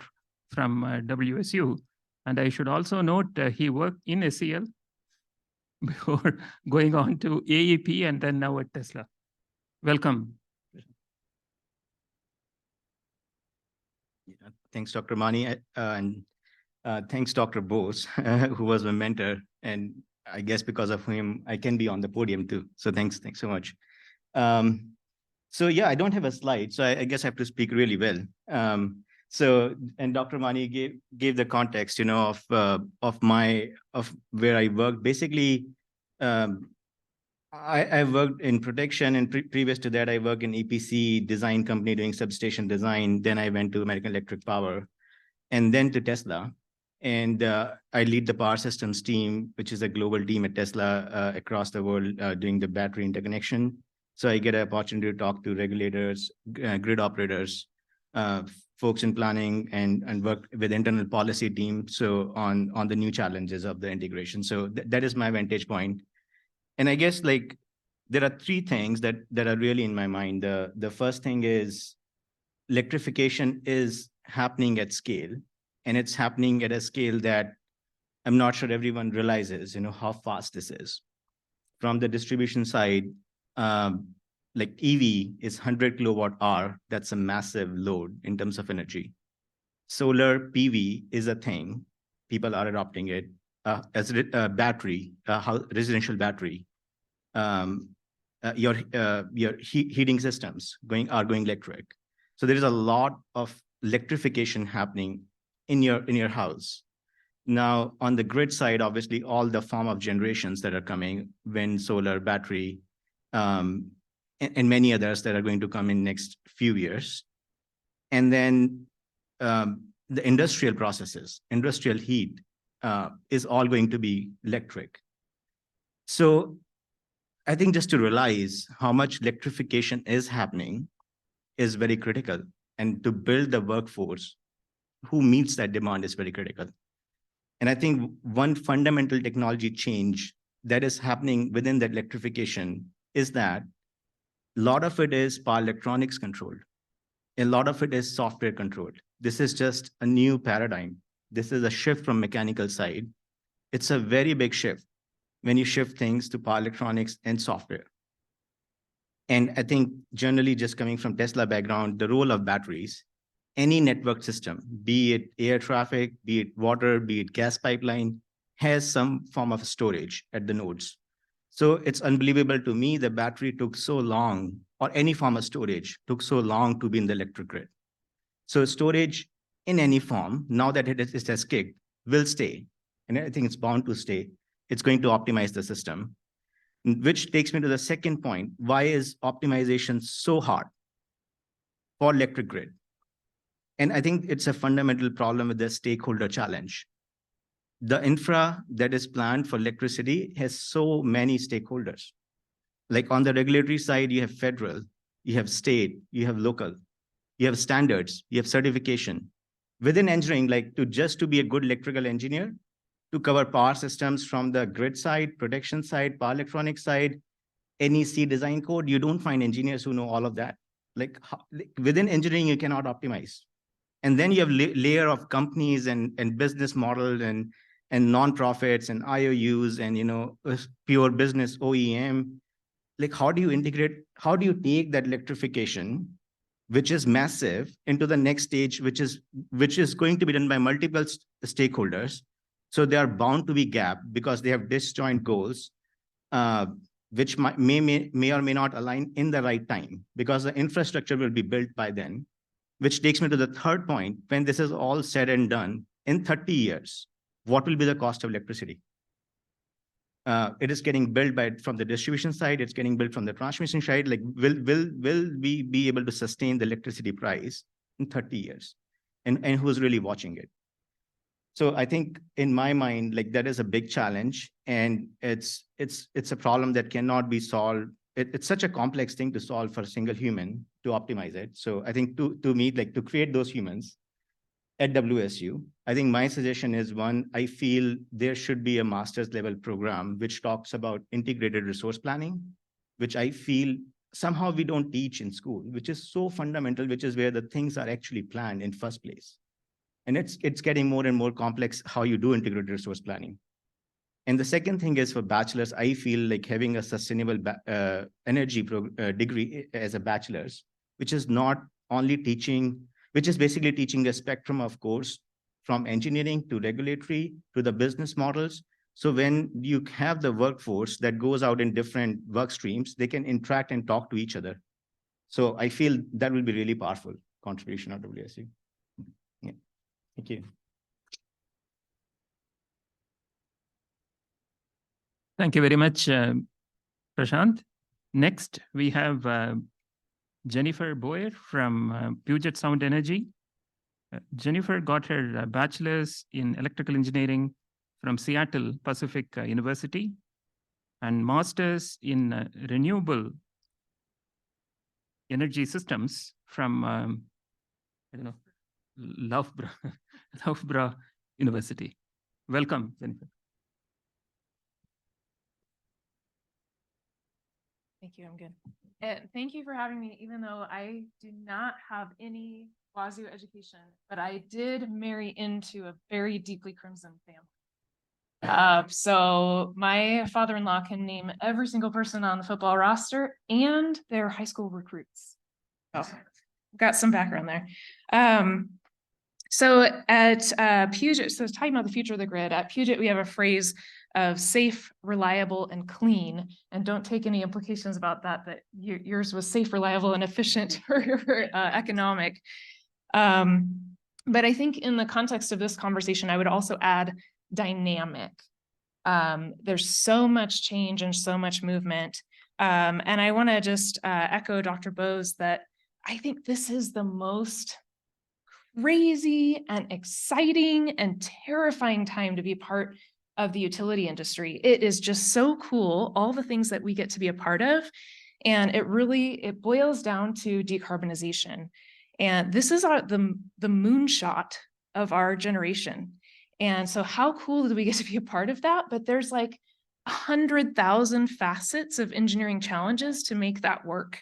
from WSU. And I should also note he worked in SEL before going on to AEP and then now at Tesla. Welcome. Yeah, thanks, Dr. Mani, and thanks, Dr. Bose, who was my mentor. And I guess because of him, I can be on the podium too. So thanks so much. So yeah, I don't have a slide, so I guess I have to speak really well. And Dr. Mani gave the context, of where I worked. Basically, I worked in protection, and previous to that, I worked in EPC design company doing substation design. Then I went to American Electric Power, and then to Tesla. And I lead the power systems team, which is a global team at Tesla across the world doing the battery interconnection. So I get an opportunity to talk to regulators, grid operators, folks in planning, and work with internal policy team. So on the new challenges of the integration. So that is my vantage point. And I guess there are 3 things that are really in my mind. The first thing is electrification is happening at scale, and it's happening at a scale that I'm not sure everyone realizes, how fast this is. From the distribution side, EV is 100 kilowatt hour. That's a massive load in terms of energy. Solar PV is a thing. People are adopting it as a battery, residential battery. Your heating systems are going electric. So there is a lot of electrification happening in your house. Now, on the grid side, obviously, all the form of generations that are coming, wind, solar, battery, and many others that are going to come in next few years. And then the industrial processes, industrial heat is all going to be electric. So I think just to realize how much electrification is happening is very critical. And to build the workforce who meets that demand is very critical. And I think one fundamental technology change that is happening within that electrification is that a lot of it is power electronics controlled. A lot of it is software controlled. This is just a new paradigm. This is a shift from mechanical side. It's a very big shift when you shift things to power electronics and software. And I think generally just coming from Tesla background, the role of batteries, any network system, be it air traffic, be it water, be it gas pipeline, has some form of storage at the nodes. So it's unbelievable to me the battery took so long, or any form of storage took so long to be in the electric grid. So storage in any form, now that it has kicked, will stay. And I think it's bound to stay. It's going to optimize the system, which takes me to the second point. Why is optimization so hard for electric grid? And I think it's a fundamental problem with the stakeholder challenge. The infra that is planned for electricity has so many stakeholders. Like on the regulatory side, you have federal, you have state, you have local, you have standards, you have certification. Within engineering, like to be a good electrical engineer, to cover power systems from the grid side, protection side, power electronic side, NEC design code, you don't find engineers who know all of that. Like within engineering, you cannot optimize. And then you have layer of companies and business model and nonprofits and IOUs and pure business OEM. Like how do you integrate, how do you take that electrification, which is massive, into the next stage, which is going to be done by multiple stakeholders. So they are bound to be gap because they have disjoint goals, which may or may not align in the right time because the infrastructure will be built by then, which takes me to the third point. When this is all said and done, in 30 years, what will be the cost of electricity? It is getting built from the distribution side. It's getting built from the transmission side. Like, will we be able to sustain the electricity price in 30 years? And who's really watching it? So I think in my mind, like that is a big challenge, and it's a problem that cannot be solved. It's such a complex thing to solve for a single human to optimize it. So I think to me, like to create those humans at WSU, I think my suggestion is one, I feel there should be a master's level program which talks about integrated resource planning, which I feel somehow we don't teach in school, which is so fundamental, which is where the things are actually planned in first place. And it's getting more and more complex how you do integrated resource planning. And the second thing is for bachelor's, I feel like having a sustainable energy degree as a bachelor's, which is not only teaching, which is basically teaching a spectrum of course from engineering to regulatory to the business models. So when you have the workforce that goes out in different work streams, they can interact and talk to each other. So I feel that will be really powerful contribution of WSU. Yeah. Thank you. Thank you very much, Prashant. Next, we have Jennifer Boyer from Puget Sound Energy. Jennifer got her bachelor's in electrical engineering from Seattle Pacific University and master's in renewable energy systems from, I don't know, Loughborough University. Welcome, Jennifer. Thank you, I'm good. And thank you for having me, even though I do not have any WSU education, but I did marry into a very deeply Crimson family. So my father-in-law can name every single person on the football roster and their high school recruits. Oh, got some background there. So at Puget, so talking about the future of the grid, at Puget, we have a phrase of safe, reliable, and clean. And don't take any implications about that yours was safe, reliable, and efficient or economic. But I think in the context of this conversation, I would also add dynamic. There's so much change and so much movement. And I want to just echo Dr. Bose that I think this is the most crazy and exciting and terrifying time to be part of the utility industry. It is just so cool, all the things that we get to be a part of. And it boils down to decarbonization. And this is the moonshot of our generation. And so how cool do we get to be a part of that? But there's like 100,000 facets of engineering challenges to make that work.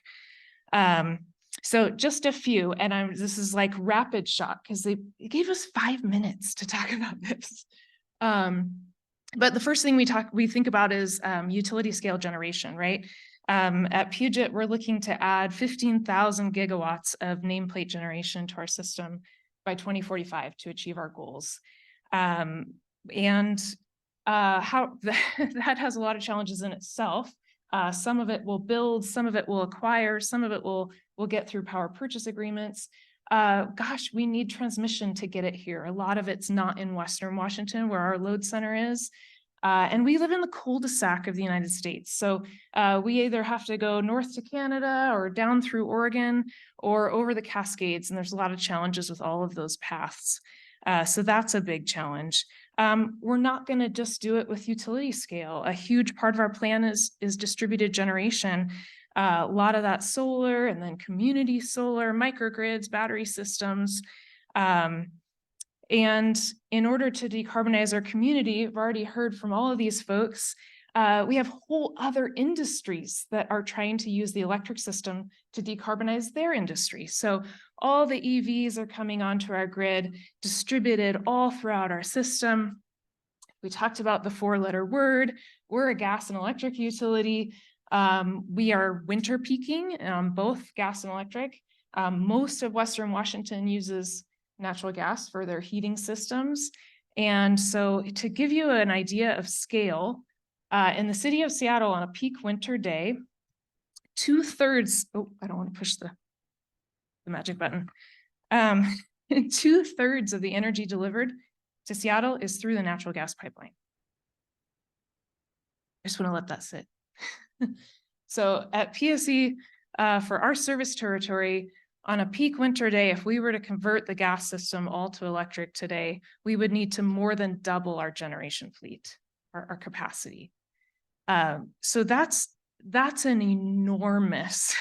So just a few, and this is like rapid shot because they gave us 5 minutes to talk about this. But the first thing we think about is utility scale generation, right? At Puget, we're looking to add 15,000 gigawatts of nameplate generation to our system by 2045 to achieve our goals. How that has a lot of challenges in itself. Some of it will build, some of it will acquire, some of it will get through power purchase agreements. Gosh, we need transmission to get it here. A lot of it's not in Western Washington where our load center is. And we live in the cul-de-sac of the United States. So we either have to go north to Canada or down through Oregon or over the Cascades. And there's a lot of challenges with all of those paths. So that's a big challenge. We're not going to just do it with utility scale. A huge part of our plan is distributed generation. A lot of that solar and then community solar, microgrids, battery systems. And in order to decarbonize our community, I've already heard from all of these folks, we have whole other industries that are trying to use the electric system to decarbonize their industry. So all the EVs are coming onto our grid, distributed all throughout our system. We talked about the 4-letter word. We're a gas and electric utility. We are winter peaking, both gas and electric. Most of Western Washington uses natural gas for their heating systems. And so to give you an idea of scale, in the city of Seattle on a peak winter day, 2/3, I don't want to push the magic button. 2/3 of the energy delivered to Seattle is through the natural gas pipeline. I just want to let that sit. So at PSE, for our service territory, on a peak winter day, if we were to convert the gas system all to electric today, we would need to more than double our generation fleet, our capacity. So that's an enormous,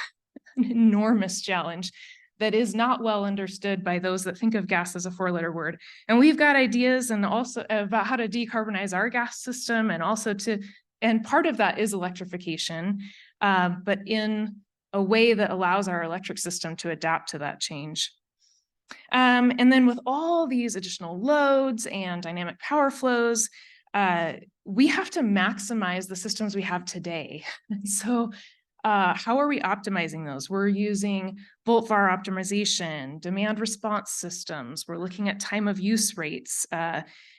enormous challenge that is not well understood by those that think of gas as a 4-letter word. And we've got ideas and also about how to decarbonize our gas system and also and part of that is electrification, but in a way that allows our electric system to adapt to that change. And then with all these additional loads and dynamic power flows, we have to maximize the systems we have today. So how are we optimizing those? We're using volt-var optimization, demand response systems. We're looking at time of use rates,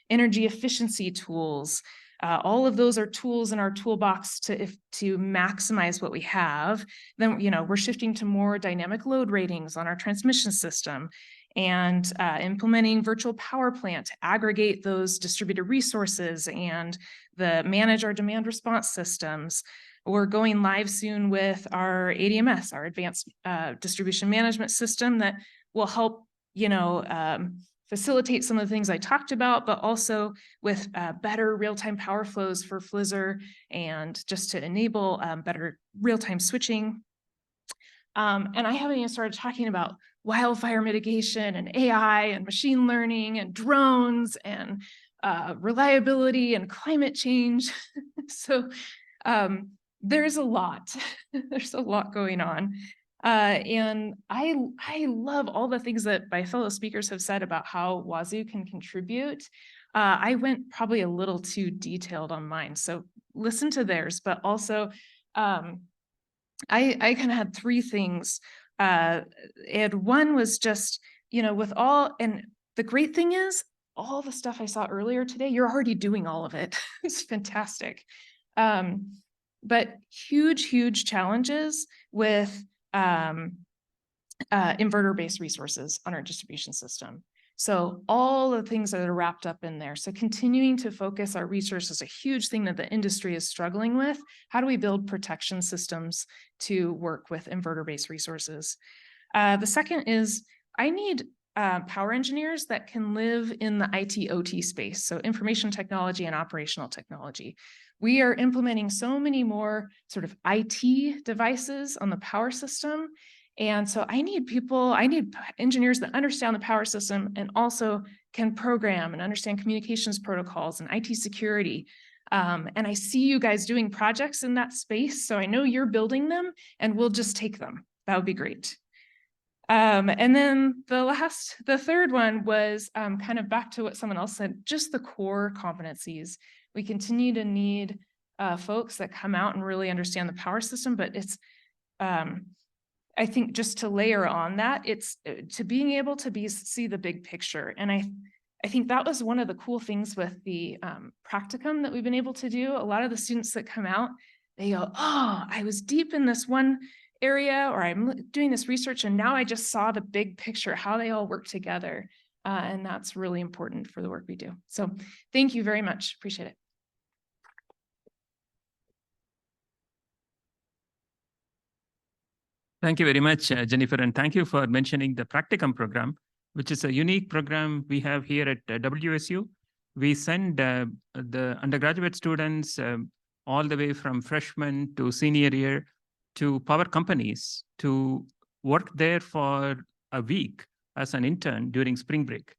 energy efficiency tools. All of those are tools in our toolbox to maximize what we have. Then, we're shifting to more dynamic load ratings on our transmission system and implementing virtual power plant to aggregate those distributed resources and manage our demand response systems. We're going live soon with our ADMS, our advanced distribution management system that will help, facilitate some of the things I talked about, but also with better real-time power flows for FLISR and just to enable better real-time switching. And I haven't even started talking about wildfire mitigation and AI and machine learning and drones and reliability and climate change. So there's a lot. There's a lot going on. And I love all the things that my fellow speakers have said about how WSU can contribute. I went probably a little too detailed on mine, so listen to theirs, but also I kind of had 3 things. And one was just, with all, and the great thing is all the stuff I saw earlier today, you're already doing all of it. It's fantastic. But huge challenges with inverter-based resources on our distribution system. So all the things that are wrapped up in there. So continuing to focus our research is a huge thing that the industry is struggling with. How do we build protection systems to work with inverter-based resources? The second is I need power engineers that can live in the IT/OT space, so information technology and operational technology. We are implementing so many more sort of IT devices on the power system. And so I need engineers that understand the power system and also can program and understand communications protocols and IT security. And I see you guys doing projects in that space, so I know you're building them, and we'll just take them. That would be great. And then the third one was kind of back to what someone else said, just the core competencies. We continue to need folks that come out and really understand the power system, but it's, I think just to layer on that, it's to being able to see the big picture. And I think that was one of the cool things with the practicum that we've been able to do. A lot of the students that come out, they go, oh, I was deep in this one area, or I'm doing this research, and now I just saw the big picture, how they all work together. And that's really important for the work we do. So thank you very much. Appreciate it. Thank you very much, Jennifer, and thank you for mentioning the practicum program, which is a unique program we have here at WSU. We send the undergraduate students all the way from freshman to senior year to power companies to work there for a week as an intern during spring break.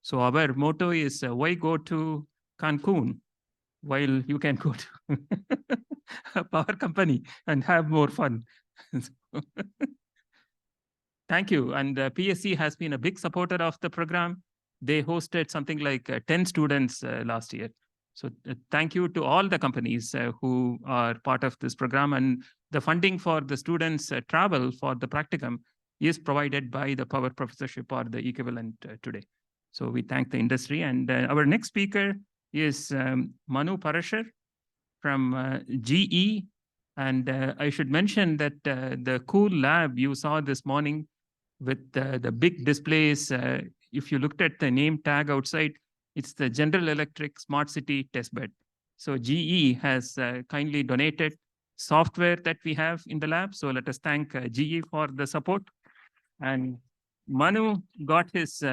So our motto is, why go to Cancun while you can go to a power company and have more fun? Thank you. And PSC has been a big supporter of the program. They hosted something like 10 students last year. So thank you to all the companies who are part of this program. And the funding for the students' travel for the practicum is provided by the Power Professorship or the equivalent today. So we thank the industry. And our next speaker is Manu Parashar from GE. And I should mention that the cool lab you saw this morning with the big displays, if you looked at the name tag outside, it's the General Electric Smart City Testbed. So GE has kindly donated software that we have in the lab. So let us thank GE for the support. And Manu got his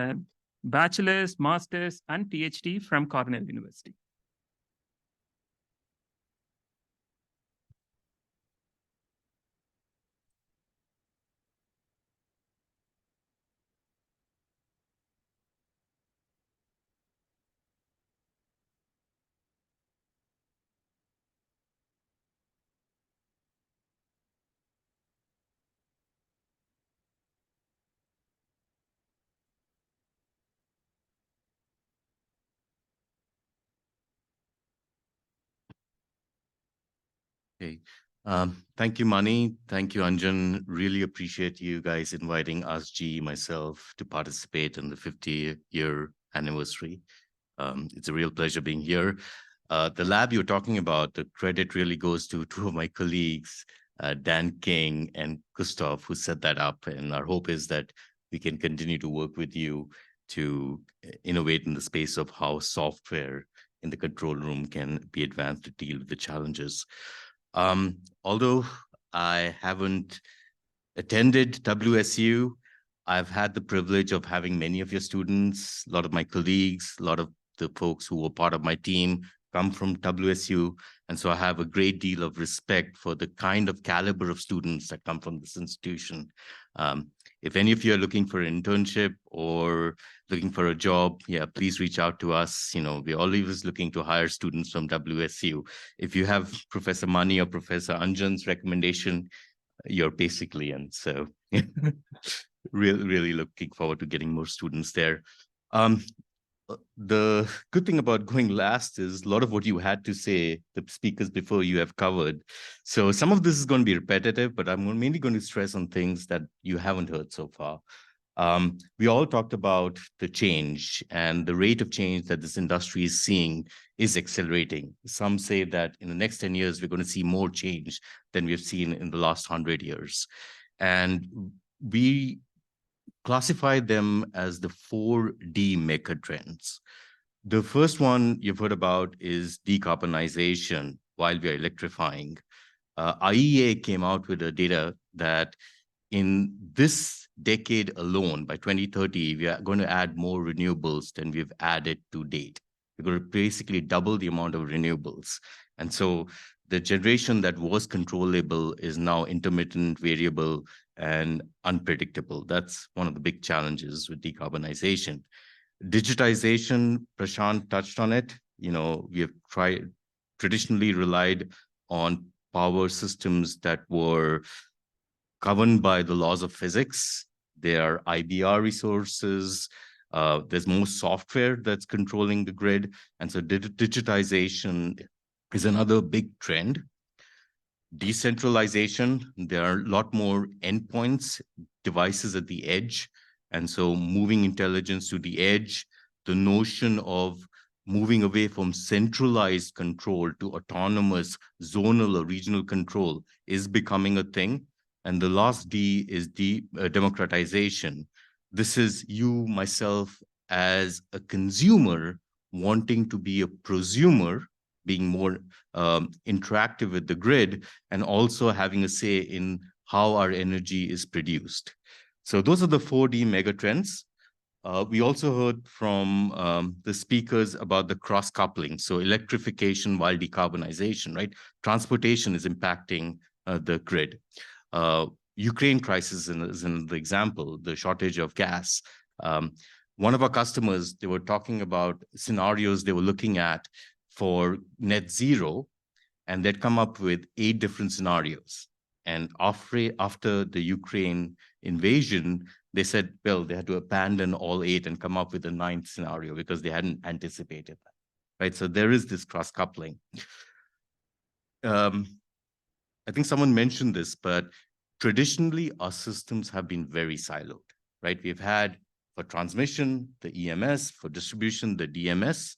bachelor's, master's, and PhD from Cornell University. Okay. Thank you, Mani. Thank you, Anjan. Really appreciate you guys inviting us, GE, myself, to participate in the 50-year anniversary. It's a real pleasure being here. The lab you're talking about, the credit really goes to two of my colleagues, Dan King and Gustav, who set that up. And our hope is that we can continue to work with you to innovate in the space of how software in the control room can be advanced to deal with the challenges. Although I haven't attended WSU, I've had the privilege of having many of your students, a lot of my colleagues, a lot of the folks who were part of my team come from WSU. And so I have a great deal of respect for the kind of caliber of students that come from this institution. If any of you are looking for an internship or looking for a job, yeah, please reach out to us. You know, we're always looking to hire students from WSU. If you have Professor Mani or Professor Anjan's recommendation, you're basically in. So really looking forward to getting more students there. The good thing about going last is a lot of what you had to say, the speakers before you have covered. So some of this is going to be repetitive, but I'm mainly going to stress on things that you haven't heard so far. We all talked about the change, and the rate of change that this industry is seeing is accelerating. Some say that in the next 10 years, we're going to see more change than we've seen in the last 100 years. And we classified them as the 4D megatrends. The first one you've heard about is decarbonization while we are electrifying. IEA came out with the data that in this decade alone, by 2030, we are going to add more renewables than we've added to date. We're going to basically double the amount of renewables. And so the generation that was controllable is now intermittent, variable, and unpredictable. That's one of the big challenges with decarbonization. Digitization, Prashant touched on it. You know, we have traditionally relied on power systems that were governed by the laws of physics. There are IBR resources. There's more software that's controlling the grid. And so digitization is another big trend. Decentralization, there are a lot more endpoints, devices at the edge. And so moving intelligence to the edge, the notion of moving away from centralized control to autonomous zonal or regional control is becoming a thing. And the last D is democratization. This is you, myself, as a consumer wanting to be a prosumer, being more interactive with the grid, and also having a say in how our energy is produced. So those are the 4D megatrends. We also heard from the speakers about the cross-coupling. So electrification while decarbonization, right? Transportation is impacting the grid. Ukraine crisis is another example, the shortage of gas. One of our customers, they were talking about scenarios they were looking at for net zero, and they'd come up with 8 different scenarios. And after the Ukraine invasion, they said, well, they had to abandon all 8 and come up with a 9th scenario because they hadn't anticipated that, right? So there is this cross-coupling. I think someone mentioned this, but traditionally, our systems have been very siloed, right? We've had for transmission, the EMS, for distribution, the DMS.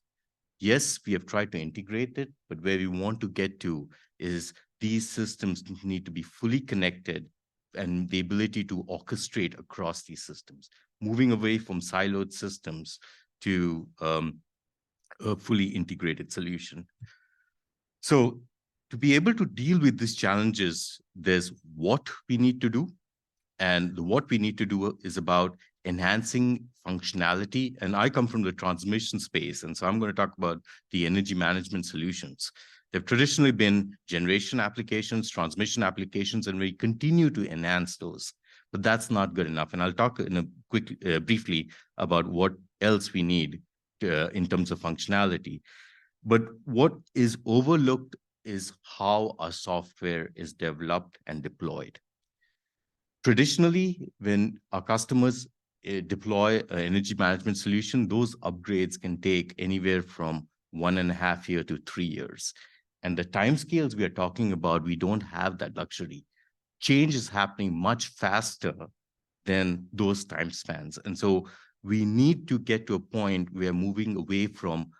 Yes, we have tried to integrate it, but where we want to get to is these systems need to be fully connected and the ability to orchestrate across these systems, moving away from siloed systems to a fully integrated solution. So to be able to deal with these challenges, there's what we need to do. And what we need to do is about enhancing functionality. And I come from the transmission space. And so I'm going to talk about the energy management solutions. They've traditionally been generation applications, transmission applications, and we continue to enhance those. But that's not good enough. And I'll talk in a briefly about what else we need in terms of functionality. But what is overlooked is how our software is developed and deployed. Traditionally, when our customers deploy an energy management solution, those upgrades can take anywhere from 1.5 years to 3 years. And the timescales we are talking about, we don't have that luxury. Change is happening much faster than those time spans. And so we need to get to a point where moving away from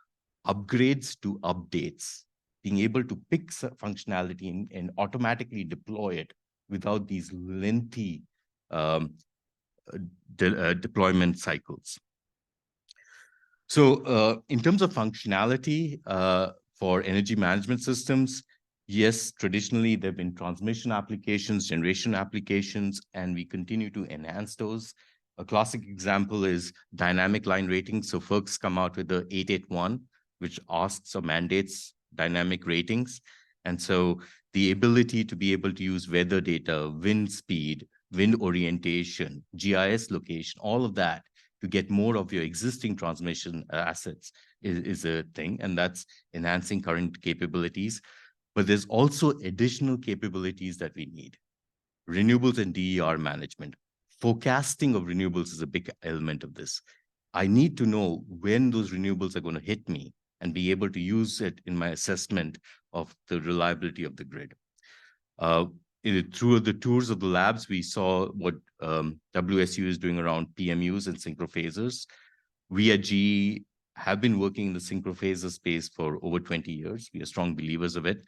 upgrades to updates, being able to pick functionality and automatically deploy it without these lengthy deployment cycles. So in terms of functionality for energy management systems, yes, traditionally there have been transmission applications, generation applications, and we continue to enhance those. A classic example is dynamic line rating. So FERC's come out with the 881, which asks or mandates dynamic ratings. And so the ability to be able to use weather data, wind speed, wind orientation, GIS location, all of that to get more of your existing transmission assets is a thing, and that's enhancing current capabilities. But there's also additional capabilities that we need. Renewables and DER management. Forecasting of renewables is a big element of this. I need to know when those renewables are going to hit me and be able to use it in my assessment of the reliability of the grid. Through the tours of the labs, we saw what WSU is doing around PMUs and synchrophasers. We at GE have been working in the synchrophaser space for over 20 years. We are strong believers of it.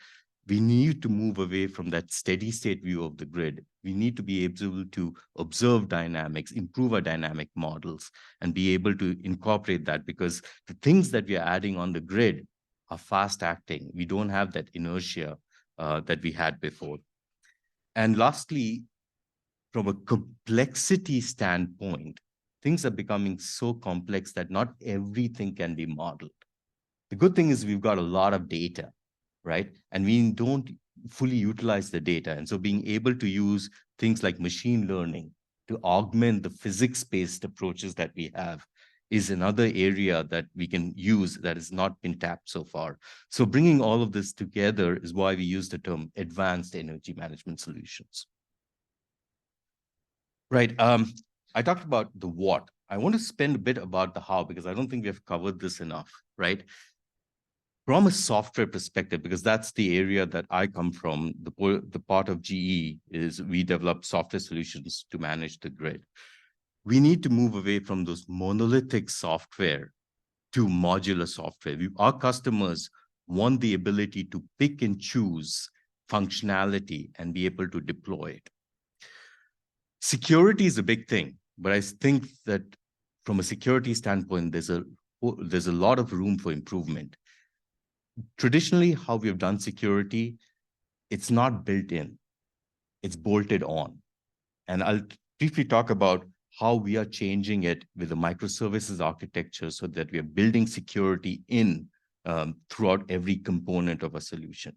We need to move away from that steady state view of the grid. We need to be able to observe dynamics, improve our dynamic models, and be able to incorporate that, because the things that we are adding on the grid are fast acting. We don't have that inertia that we had before. And lastly, from a complexity standpoint, things are becoming so complex that not everything can be modeled. The good thing is we've got a lot of data, right? And we don't fully utilize the data. And so being able to use things like machine learning to augment the physics-based approaches that we have is another area that we can use that has not been tapped so far. So bringing all of this together is why we use the term advanced energy management solutions. Right. I talked about the what. I want to spend a bit about the how, because I don't think we have covered this enough, right? From a software perspective, because that's the area that I come from, the part of GE is we develop software solutions to manage the grid. We need to move away from those monolithic software to modular software. Our customers want the ability to pick and choose functionality and be able to deploy it. Security is a big thing, but I think that from a security standpoint, there's a lot of room for improvement. Traditionally, how we have done security, it's not built in, it's bolted on. And I'll briefly talk about how we are changing it with the microservices architecture so that we are building security in throughout every component of a solution.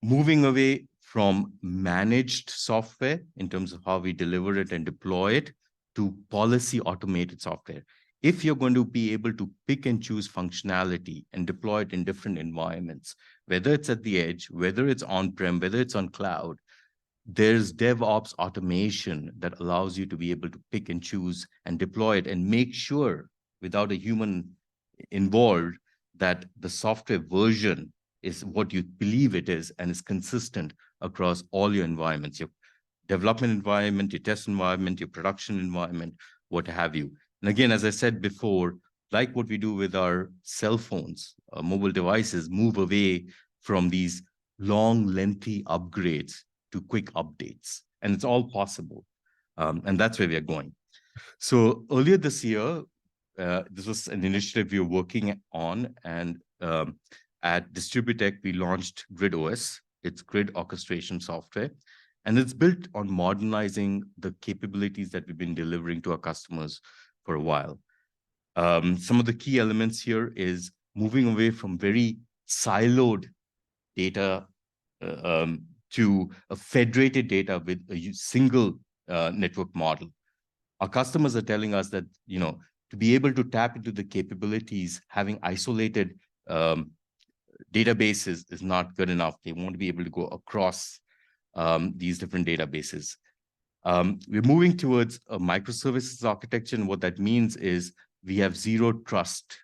Moving away from managed software in terms of how we deliver it and deploy it to policy automated software. If you're going to be able to pick and choose functionality and deploy it in different environments, whether it's at the edge, whether it's on-prem, whether it's on cloud, there's DevOps automation that allows you to be able to pick and choose and deploy it and make sure without a human involved that the software version is what you believe it is and is consistent across all your environments, your development environment, your test environment, your production environment, what have you. And again, as I said before, like what we do with our cell phones, mobile devices, move away from these long, lengthy upgrades to quick updates. And it's all possible. And that's where we are going. So earlier this year, this was an initiative we were working on. And at Distributech, we launched Grid OS. It's grid orchestration software. And it's built on modernizing the capabilities that we've been delivering to our customers for a while. Some of the key elements here is moving away from very siloed data to a federated data with a single network model. Our customers are telling us that, to be able to tap into the capabilities, having isolated databases is not good enough. They want to be able to go across these different databases. We're moving towards a microservices architecture, and what that means is we have zero trust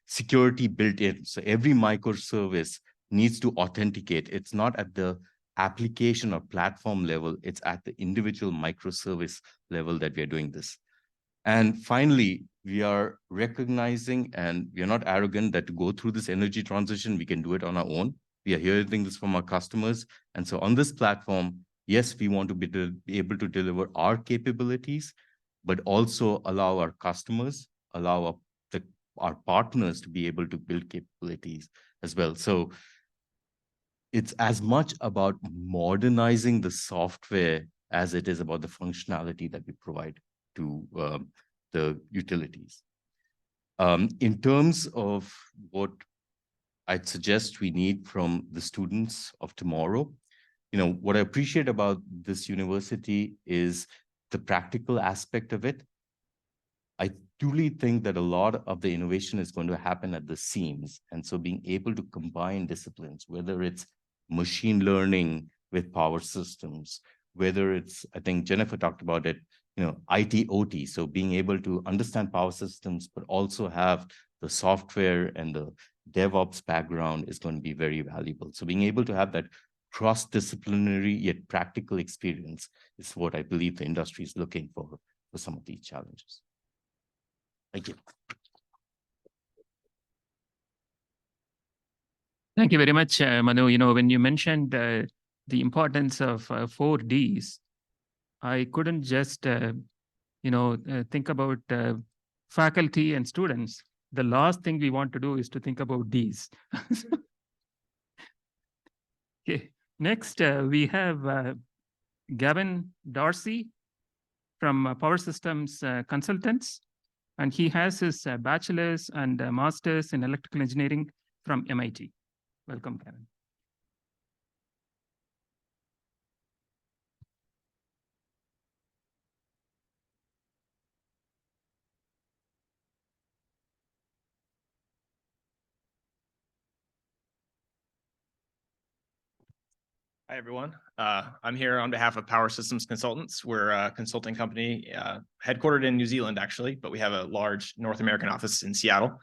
security built in. So every microservice needs to authenticate. It's not at the application or platform level, it's at the individual microservice level that we are doing this. And finally, we are recognizing, and we are not arrogant, that to go through this energy transition, we can do it on our own. We are hearing this from our customers. And so on this platform, yes, we want to be able to deliver our capabilities, but also allow our customers, allow our partners to be able to build capabilities as well. So it's as much about modernizing the software as it is about the functionality that we provide to the utilities. In terms of what I'd suggest we need from the students of tomorrow, what I appreciate about this university is the practical aspect of it. I truly think that a lot of the innovation is going to happen at the seams. And so being able to combine disciplines, whether it's machine learning with power systems, whether it's, I think Jennifer talked about it, IT, OT. So being able to understand power systems, but also have the software and the DevOps background is going to be very valuable. So being able to have that cross-disciplinary yet practical experience is what I believe the industry is looking for some of these challenges. Thank you. Thank you very much, Manu. When you mentioned the importance of 4 Ds, I couldn't just, think about faculty and students. The last thing we want to do is to think about Ds. Okay. Next, we have Gavin Darcy from Power Systems Consultants, and he has his bachelor's and master's in electrical engineering from MIT. Welcome, Gavin. Hi, everyone. I'm here on behalf of Power Systems Consultants. We're a consulting company headquartered in New Zealand, actually, but we have a large North American office in Seattle.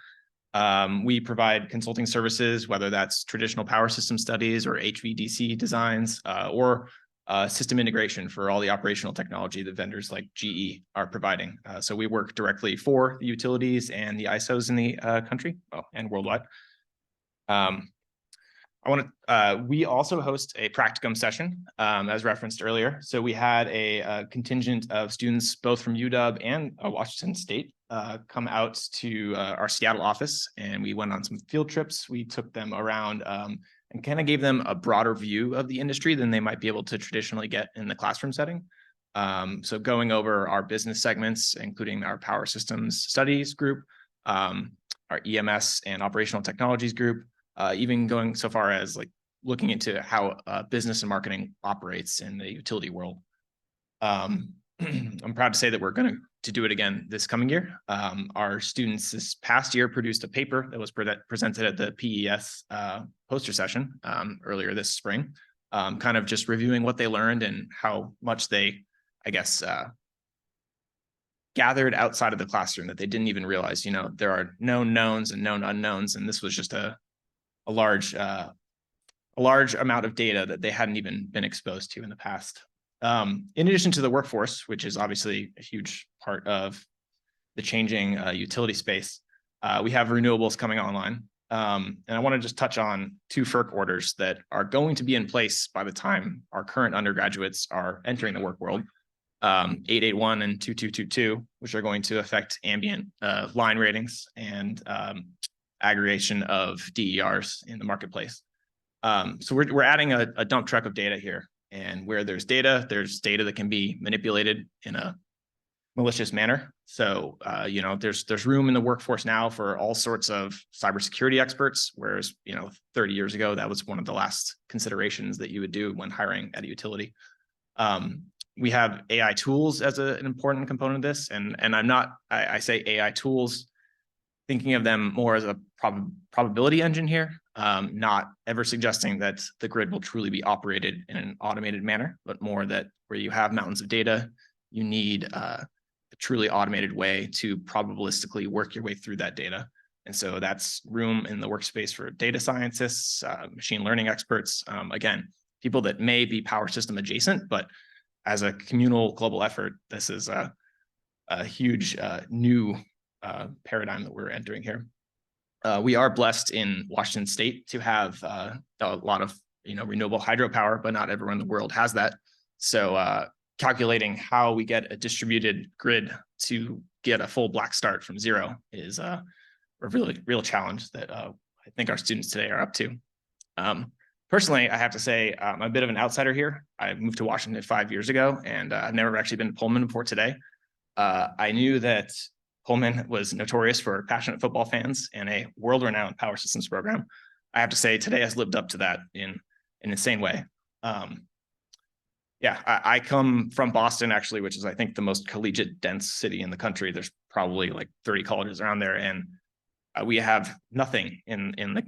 We provide consulting services, whether that's traditional power system studies or HVDC designs, or system integration for all the operational technology that vendors like GE are providing. So we work directly for the utilities and the ISOs in the country and worldwide. We also host a practicum session, as referenced earlier. So we had a contingent of students, both from UW and Washington State, come out to our Seattle office, and we went on some field trips. We took them around and kind of gave them a broader view of the industry than they might be able to traditionally get in the classroom setting. So going over our business segments, including our power systems studies group, our EMS and operational technologies group, even going so far as like looking into how business and marketing operates in the utility world. I'm proud to say that we're going to do it again this coming year. Our students this past year produced a paper that was presented at the PES poster session earlier this spring, kind of just reviewing what they learned and how much they, I guess, gathered outside of the classroom that they didn't even realize. You know, there are known knowns and known unknowns, and this was just a large amount of data that they hadn't even been exposed to in the past. In addition to the workforce, which is obviously a huge part of the changing utility space, we have renewables coming online. And I want to just touch on two FERC orders that are going to be in place by the time our current undergraduates are entering the work world. 881 and 2222, which are going to affect ambient line ratings and aggregation of DERs in the marketplace. So we're adding a dump truck of data here, and where there's data that can be manipulated in a malicious manner. So you know, there's room in the workforce now for all sorts of cybersecurity experts, whereas 30 years ago that was one of the last considerations that you would do when hiring at a utility. We have AI tools as an important component of this, and I say AI tools thinking of them more as a probability engine here, not ever suggesting that the grid will truly be operated in an automated manner, but more that where you have mountains of data, you need a truly automated way to probabilistically work your way through that data. And so that's room in the workspace for data scientists, machine learning experts, again, people that may be power system adjacent, but as a communal global effort, this is a huge new paradigm that we're entering here. We are blessed in Washington State to have a lot of renewable hydropower, but not everyone in the world has that. So calculating how we get a distributed grid to get a full black start from zero is a real challenge that I think our students today are up to. Personally, I have to say I'm a bit of an outsider here. I moved to Washington 5 years ago, and I've never actually been to Pullman before today. I knew that Pullman was notorious for passionate football fans and a world-renowned power systems program. I have to say today has lived up to that in an insane way. I come from Boston, actually, which is, I think, the most collegiate dense city in the country. There's probably like 30 colleges around there, and we have nothing in the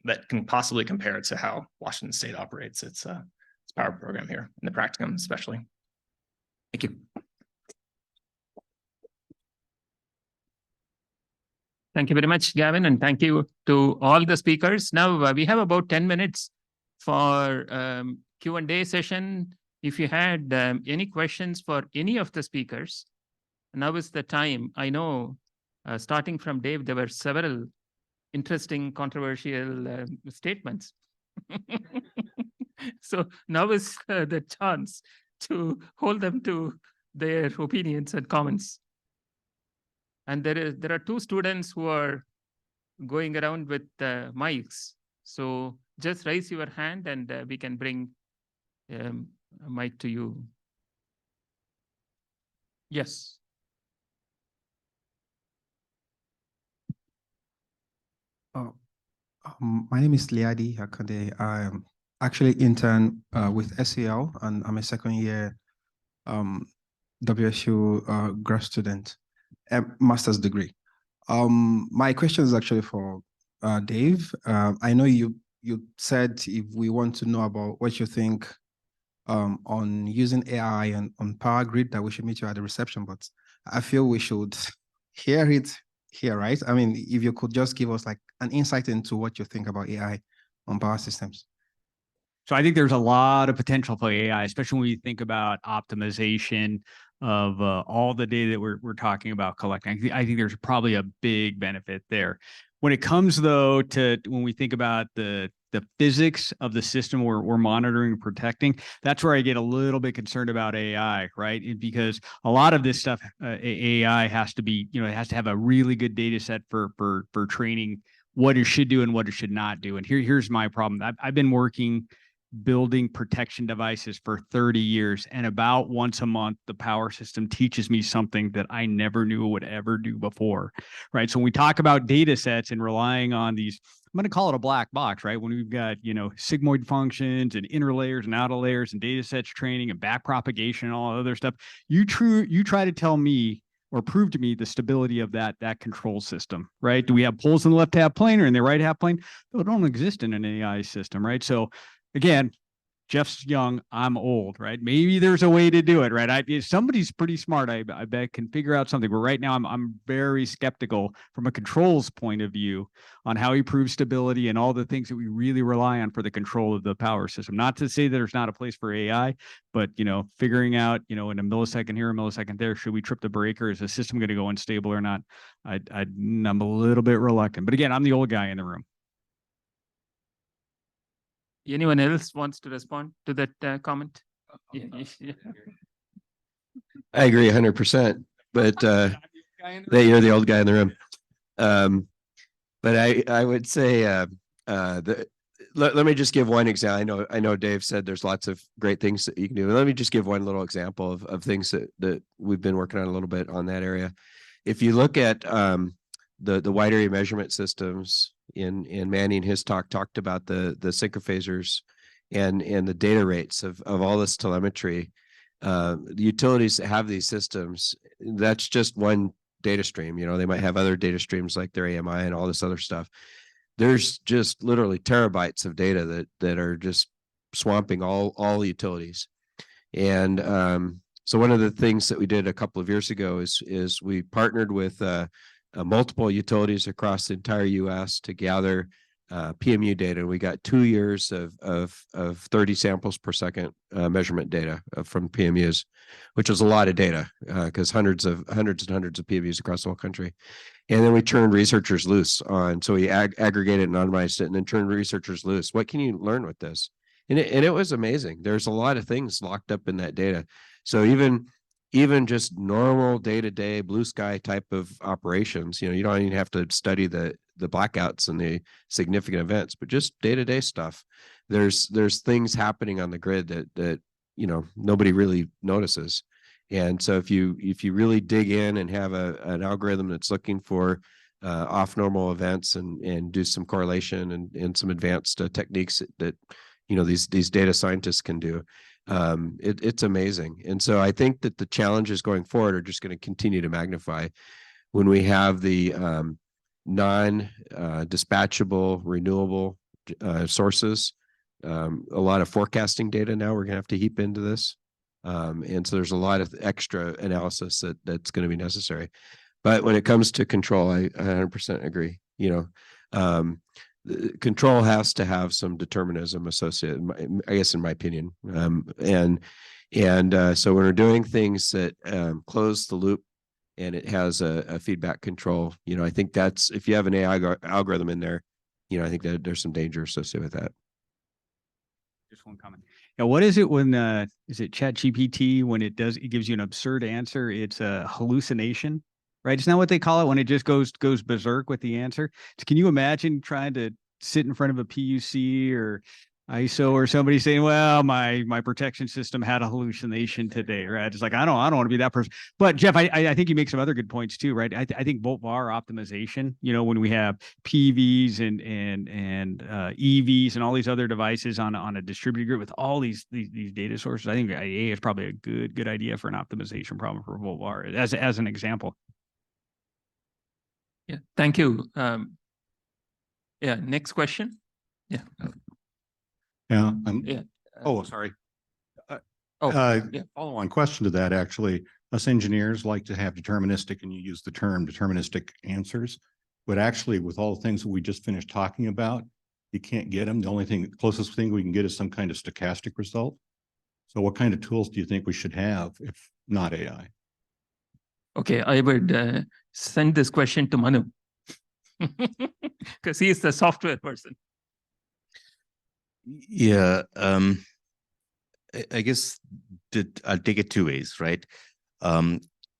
that can possibly compare to how Washington State operates its power program here, in the practicum especially. Thank you. Thank you very much, Gavin, and thank you to all the speakers. Now we have about 10 minutes for Q&A session. If you had any questions for any of the speakers, now is the time. I know starting from Dave, there were several interesting, controversial statements. So now is the chance to hold them to their opinions and comments. And there are two students who are going around with mics. So just raise your hand and we can bring a mic to you. Yes. My name is Liadi Hakade. I'm actually intern with SEL, and I'm a second year WSU grad student, master's degree. My question is actually for Dave. I know you you said if we want to know about what you think on using AI and on Power Grid, that we should meet you at the reception, but I feel we should hear it here, right? I mean, if you could just give us like an insight into what you think about AI on power systems. So I think there's a lot of potential for AI, especially when you think about optimization of all the data that we're talking about collecting. I think there's probably a big benefit there. When it comes though to when we think about the physics of the system we're monitoring and protecting, that's where I get a little bit concerned about AI, right? Because a lot of this stuff, AI has to be, it has to have a really good data set for training what it should do and what it should not do. And here's my problem. I've been working building protection devices for 30 years, and about once a month the power system teaches me something that I never knew it would ever do before, right? So when we talk about data sets and relying on these, I'm going to call it a black box, right? When we've got sigmoid functions and inner layers and outer layers and data sets training and back propagation and all other stuff, you try to tell me or prove to me the stability of that control system, right? Do we have poles in the left half plane or in the right half plane? They don't exist in an AI system, right? So again, Jeff's young, I'm old, right? Maybe there's a way to do it, right? If somebody's pretty smart, I bet can figure out something. But right now, I'm very skeptical from a controls point of view on how he proves stability and all the things that we really rely on for the control of the power system. Not to say that there's not a place for AI, but figuring out, in a millisecond here, a millisecond there, should we trip the breaker? Is the system going to go unstable or not? I'm a little bit reluctant. But again, I'm the old guy in the room. Anyone else wants to respond to that comment? Yeah. I agree 100%, but that you're the old guy in the room. But I would say let me just give one example. I know Dave said there's lots of great things that you can do. Let me just give one little example of things that we've been working on a little bit on that area. If you look at the wide area measurement systems in Manny and his talked about the synchrophasers and the data rates of all this telemetry. The utilities that have these systems, that's just one data stream. They might have other data streams like their AMI and all this other stuff. There's just literally terabytes of data that are just swamping all utilities. And so one of the things that we did a couple of years ago is we partnered with multiple utilities across the entire U.S. to gather PMU data. We got 2 years of 30 samples per second measurement data from PMUs, which was a lot of data because hundreds and hundreds of PMUs across the whole country. And then we turned researchers loose on, so we aggregated and anonymized it and then turned researchers loose. What can you learn with this? And it was amazing. There's a lot of things locked up in that data. So even just normal day-to-day blue sky type of operations, you don't even have to study the blackouts and the significant events, but just day-to-day stuff. There's things happening on the grid that nobody really notices. And so if you really dig in and have an algorithm that's looking for off normal events and do some correlation and some advanced techniques that these data scientists can do, it's amazing. And so I think that the challenges going forward are just going to continue to magnify when we have the non-dispatchable renewable sources. A lot of forecasting data now we're going to have to heap into this. And so there's a lot of extra analysis that's going to be necessary. But when it comes to control, I 100% agree. Control has to have some determinism associated, I guess, in my opinion. So when we're doing things that close the loop and it has a feedback control, I think that's, if you have an AI algorithm in there, I think that there's some danger associated with that. Just one comment. Now, what is it when is it ChatGPT when it gives you an absurd answer? It's a hallucination, right? It's not what they call it when it just goes berserk with the answer. So can you imagine trying to sit in front of a PUC or ISO or somebody saying, well, my protection system had a hallucination today, right? It's like, I don't want to be that person. But Jeff, I think you make some other good points too, right? I think volt var optimization, when we have PVs and EVs and all these other devices on a distributed grid with all these data sources, I think IA is probably a good idea for an optimization problem for volt var as an example. Yeah, thank you. Yeah, next question. Yeah. Yeah. Yeah. Oh, sorry. Yeah. Follow on question to that, actually, us engineers like to have deterministic, and you use the term deterministic answers. But actually, with all the things that we just finished talking about, you can't get them. The only thing, closest thing we can get is some kind of stochastic result. So what kind of tools do you think we should have if not AI? Okay, I would send this question to Manu because he is the software person. Yeah, I guess that I'll take it two ways, right?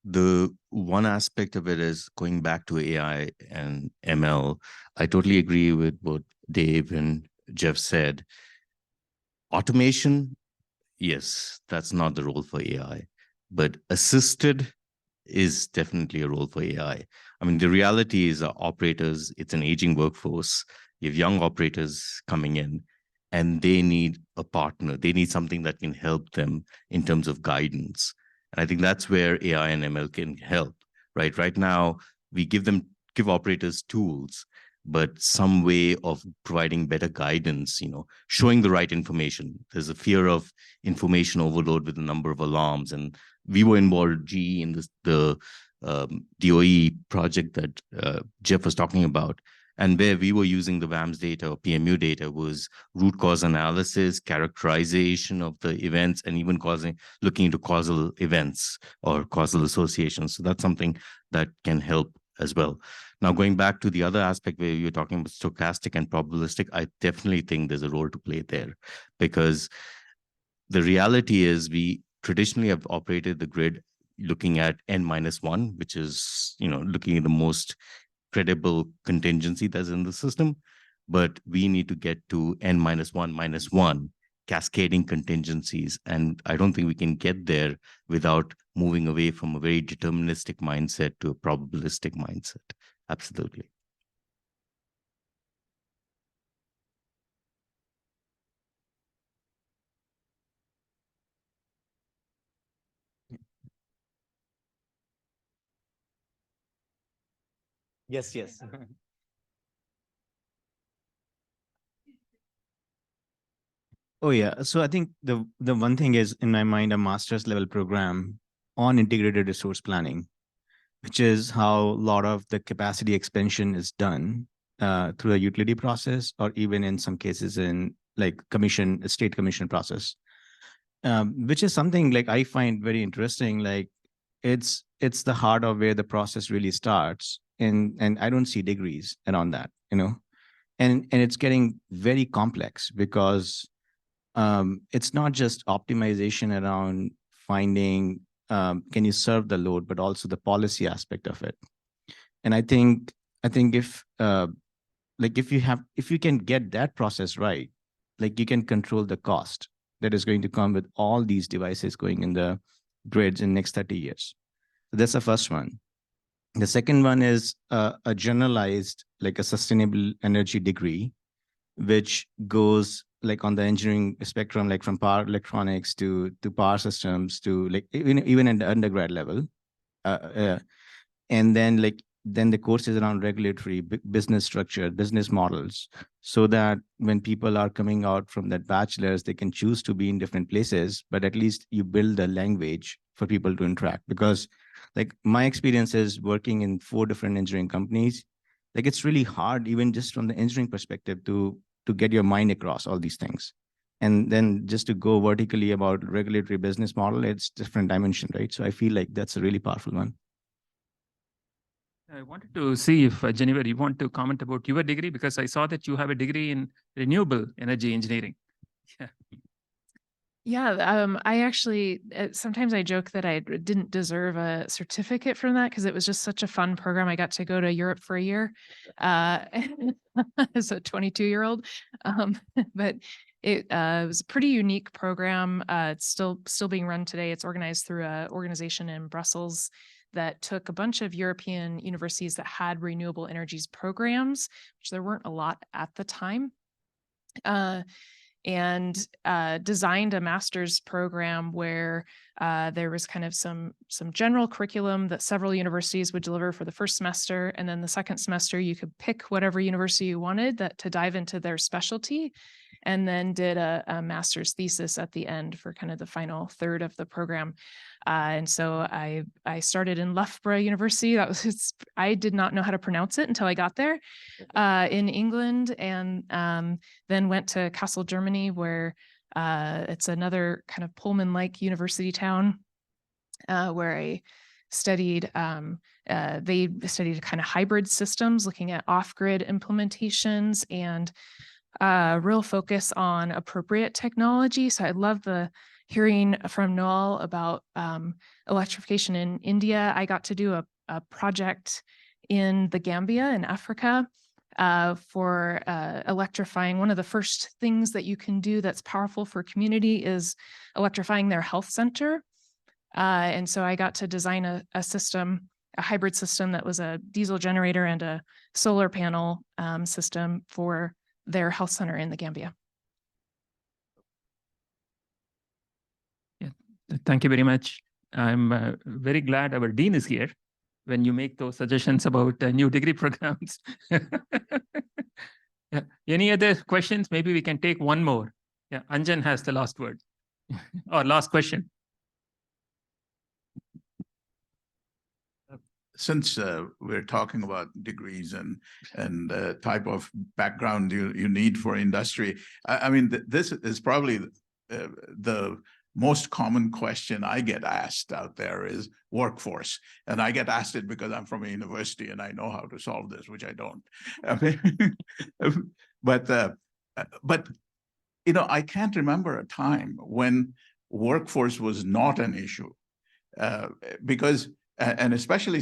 The one aspect of it is going back to AI and ML. I totally agree with what Dave and Jeff said. Automation, yes, that's not the role for AI, but assisted is definitely a role for AI. I mean, the reality is operators, it's an aging workforce. You have young operators coming in, and they need a partner. They need something that can help them in terms of guidance. And I think that's where AI and ML can help, right? Right now, we give operators tools, but some way of providing better guidance, showing the right information. There's a fear of information overload with the number of alarms. And we were involved, GE, in the DOE project that Jeff was talking about. And where we were using the VAMS data or PMU data was root cause analysis, characterization of the events, and even looking into causal events or causal associations. So that's something that can help as well. Now, going back to the other aspect where you're talking about stochastic and probabilistic, I definitely think there's a role to play there, because the reality is we traditionally have operated the grid looking at n-1, which is, looking at the most credible contingency that's in the system. But we need to get to n-1 cascading contingencies. And I don't think we can get there without moving away from a very deterministic mindset to a probabilistic mindset. Absolutely. Yes, yes. Oh yeah. So I think the one thing is in my mind, a master's level program on integrated resource planning, which is how a lot of the capacity expansion is done through a utility process, or even in some cases in like state commission process, which is something like I find very interesting. Like it's the heart of where the process really starts. And I don't see degrees around that, and it's getting very complex because it's not just optimization around finding can you serve the load, but also the policy aspect of it. And I think if if you can get that process right, like you can control the cost that is going to come with all these devices going in the grids in next 30 years. So that's the first one. The second one is a generalized, like a sustainable energy degree, which goes like on the engineering spectrum, like from power electronics to power systems to like even at the undergrad level. And then the courses around regulatory, business structure, business models, so that when people are coming out from that bachelor's, they can choose to be in different places, but at least you build the language for people to interact. Because like my experience is working in 4 different engineering companies, like it's really hard, even just from the engineering perspective, to get your mind across all these things. And then just to go vertically about regulatory business model, it's different dimension, right? So I feel like that's a really powerful one. I wanted to see if Jennifer, you want to comment about your degree, because I saw that you have a degree in renewable energy engineering. Yeah. Yeah, I actually, sometimes I joke that I didn't deserve a certificate from that because it was just such a fun program. I got to go to Europe for a year as a 22-year-old. But it was a pretty unique program. It's still being run today. It's organized through an organization in Brussels that took a bunch of European universities that had renewable energies programs, which there weren't a lot at the time. and designed a master's program where there was kind of some general curriculum that several universities would deliver for the first semester. And then the second semester, you could pick whatever university you wanted to dive into their specialty, and then did a master's thesis at the end for kind of the final third of the program. And so I started in Loughborough University. I did not know how to pronounce it until I got there in England, and then went to Kassel, Germany, where it's another kind of Pullman-like university town where I studied. They studied kind of hybrid systems, looking at off-grid implementations and real focus on appropriate technology. So I love hearing from Noel about electrification in India. I got to do a project in the Gambia in Africa for electrifying. One of the first things that you can do that's powerful for community is electrifying their health center. And so I got to design a system, a hybrid system that was a diesel generator and a solar panel system for their health center in the Gambia. Yeah, thank you very much. I'm very glad our dean is here when you make those suggestions about new degree programs. Yeah. Any other questions? Maybe we can take one more. Yeah, Anjan has the last word or last question. Since we're talking about degrees and type of background you need for industry, I mean, this is probably the most common question I get asked out there is workforce. And I get asked it because I'm from a university and I know how to solve this, which I don't. I mean, but you know, I can't remember a time when workforce was not an issue because. And especially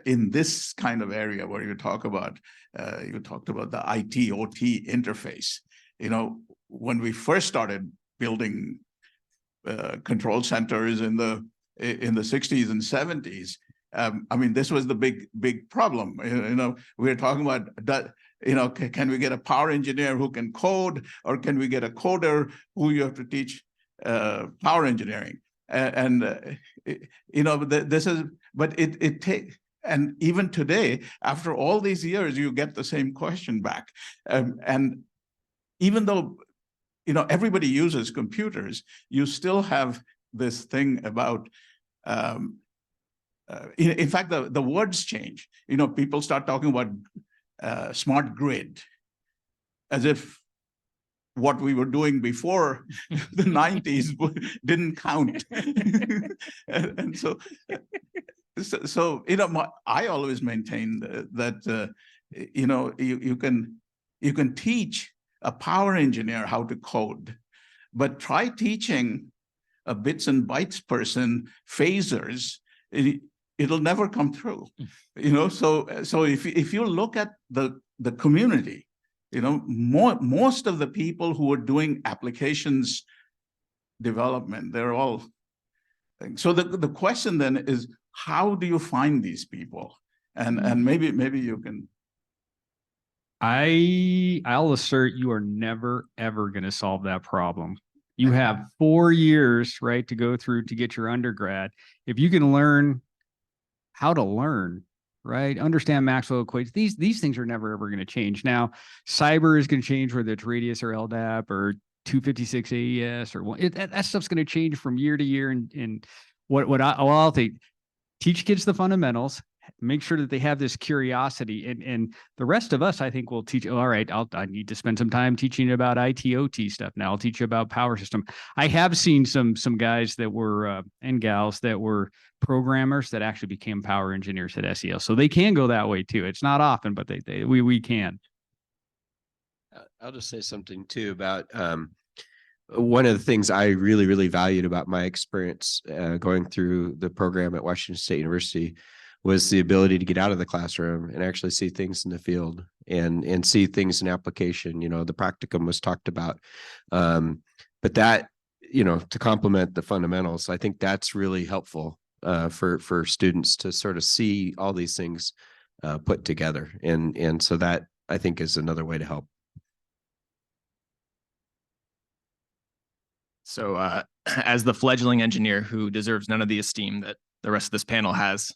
in this kind of area where you talked about the IT/OT interface. You know, when we first started building control centers in the 60s and 70s, I mean, this was the big problem. You know, we were talking about that. You know, can we get a power engineer who can code, or can we get a coder who you have to teach power engineering? And you know, this is, but it takes, and even today, after all these years, you get the same question back. And even though, you know, everybody uses computers, you still have this thing about, in fact, the words change. You know, people start talking about smart grid as if what we were doing before the 90s didn't count. and so, you know, I always maintain that, you know, you can teach a power engineer how to code, but try teaching a bits and bytes person phasers, it'll never come through. You know, so if you look at the community, you know, most of the people who are doing applications development, they're all. So the question then is, how do you find these people? And maybe you can. I'll assert you are never, ever going to solve that problem. You have 4 years, right, to go through to get your undergrad. If you can learn how to learn, right, understand Maxwell equations, these things are never, ever going to change. Now, cyber is going to change, whether it's Radius or LDAP or 256 AES or that stuff's going to change from year to year. And I'll think, teach kids the fundamentals, make sure that they have this curiosity, and the rest of us, I think, will teach. All right, I need to spend some time teaching about IT/OT stuff. Now I'll teach you about power system. I have seen some guys that were and gals that were programmers that actually became power engineers at SEL. So they can go that way too. It's not often, but we can. I'll just say something too about one of the things I really, really valued about my experience going through the program at Washington State University was the ability to get out of the classroom and actually see things in the field and see things in application. You know, the practicum was talked about, but that, you know, to complement the fundamentals, I think that's really helpful for students to sort of see all these things put together. And so that, I think, is another way to help. So as the fledgling engineer who deserves none of the esteem that the rest of this panel has,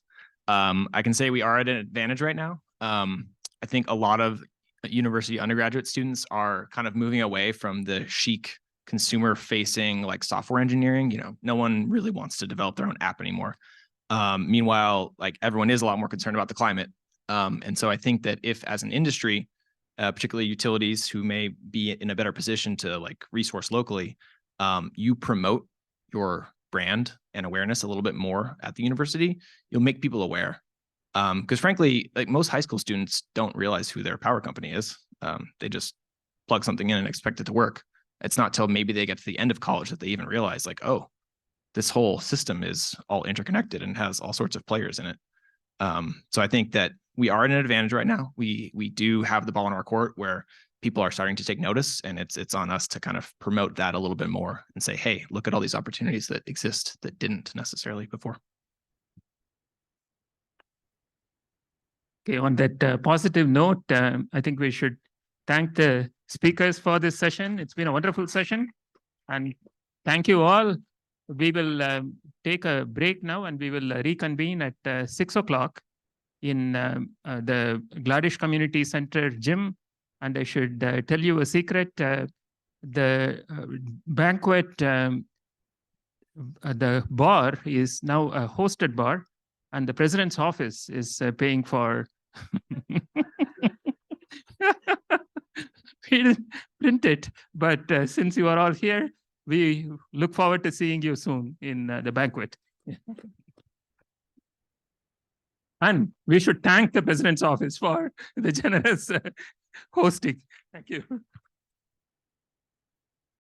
I can say we are at an advantage right now. I think a lot of university undergraduate students are kind of moving away from the chic consumer facing like software engineering. You know, no one really wants to develop their own app anymore. Meanwhile, like everyone is a lot more concerned about the climate. And so I think that if as an industry, particularly utilities who may be in a better position to like resource locally, you promote your brand and awareness a little bit more at the university, you'll make people aware. Because frankly, like most high school students don't realize who their power company is. They just plug something in and expect it to work. It's not till maybe they get to the end of college that they even realize like, oh, this whole system is all interconnected and has all sorts of players in it. So I think that we are at an advantage right now. We do have the ball in our court where people are starting to take notice, and it's on us to kind of promote that a little bit more and say, hey, look at all these opportunities that exist that didn't necessarily before. Okay, on that positive note, I think we should thank the speakers for this session. It's been a wonderful session, and thank you all. We will take a break now, and we will reconvene at 6 o'clock in the Gladish Community Center gym. And I should tell you a secret, the banquet, the bar is now a hosted bar, and the president's office is paying for. We didn't print it, but since you are all here, we look forward to seeing you soon in the banquet. And we should thank the president's office for the generous hosting. Thank you.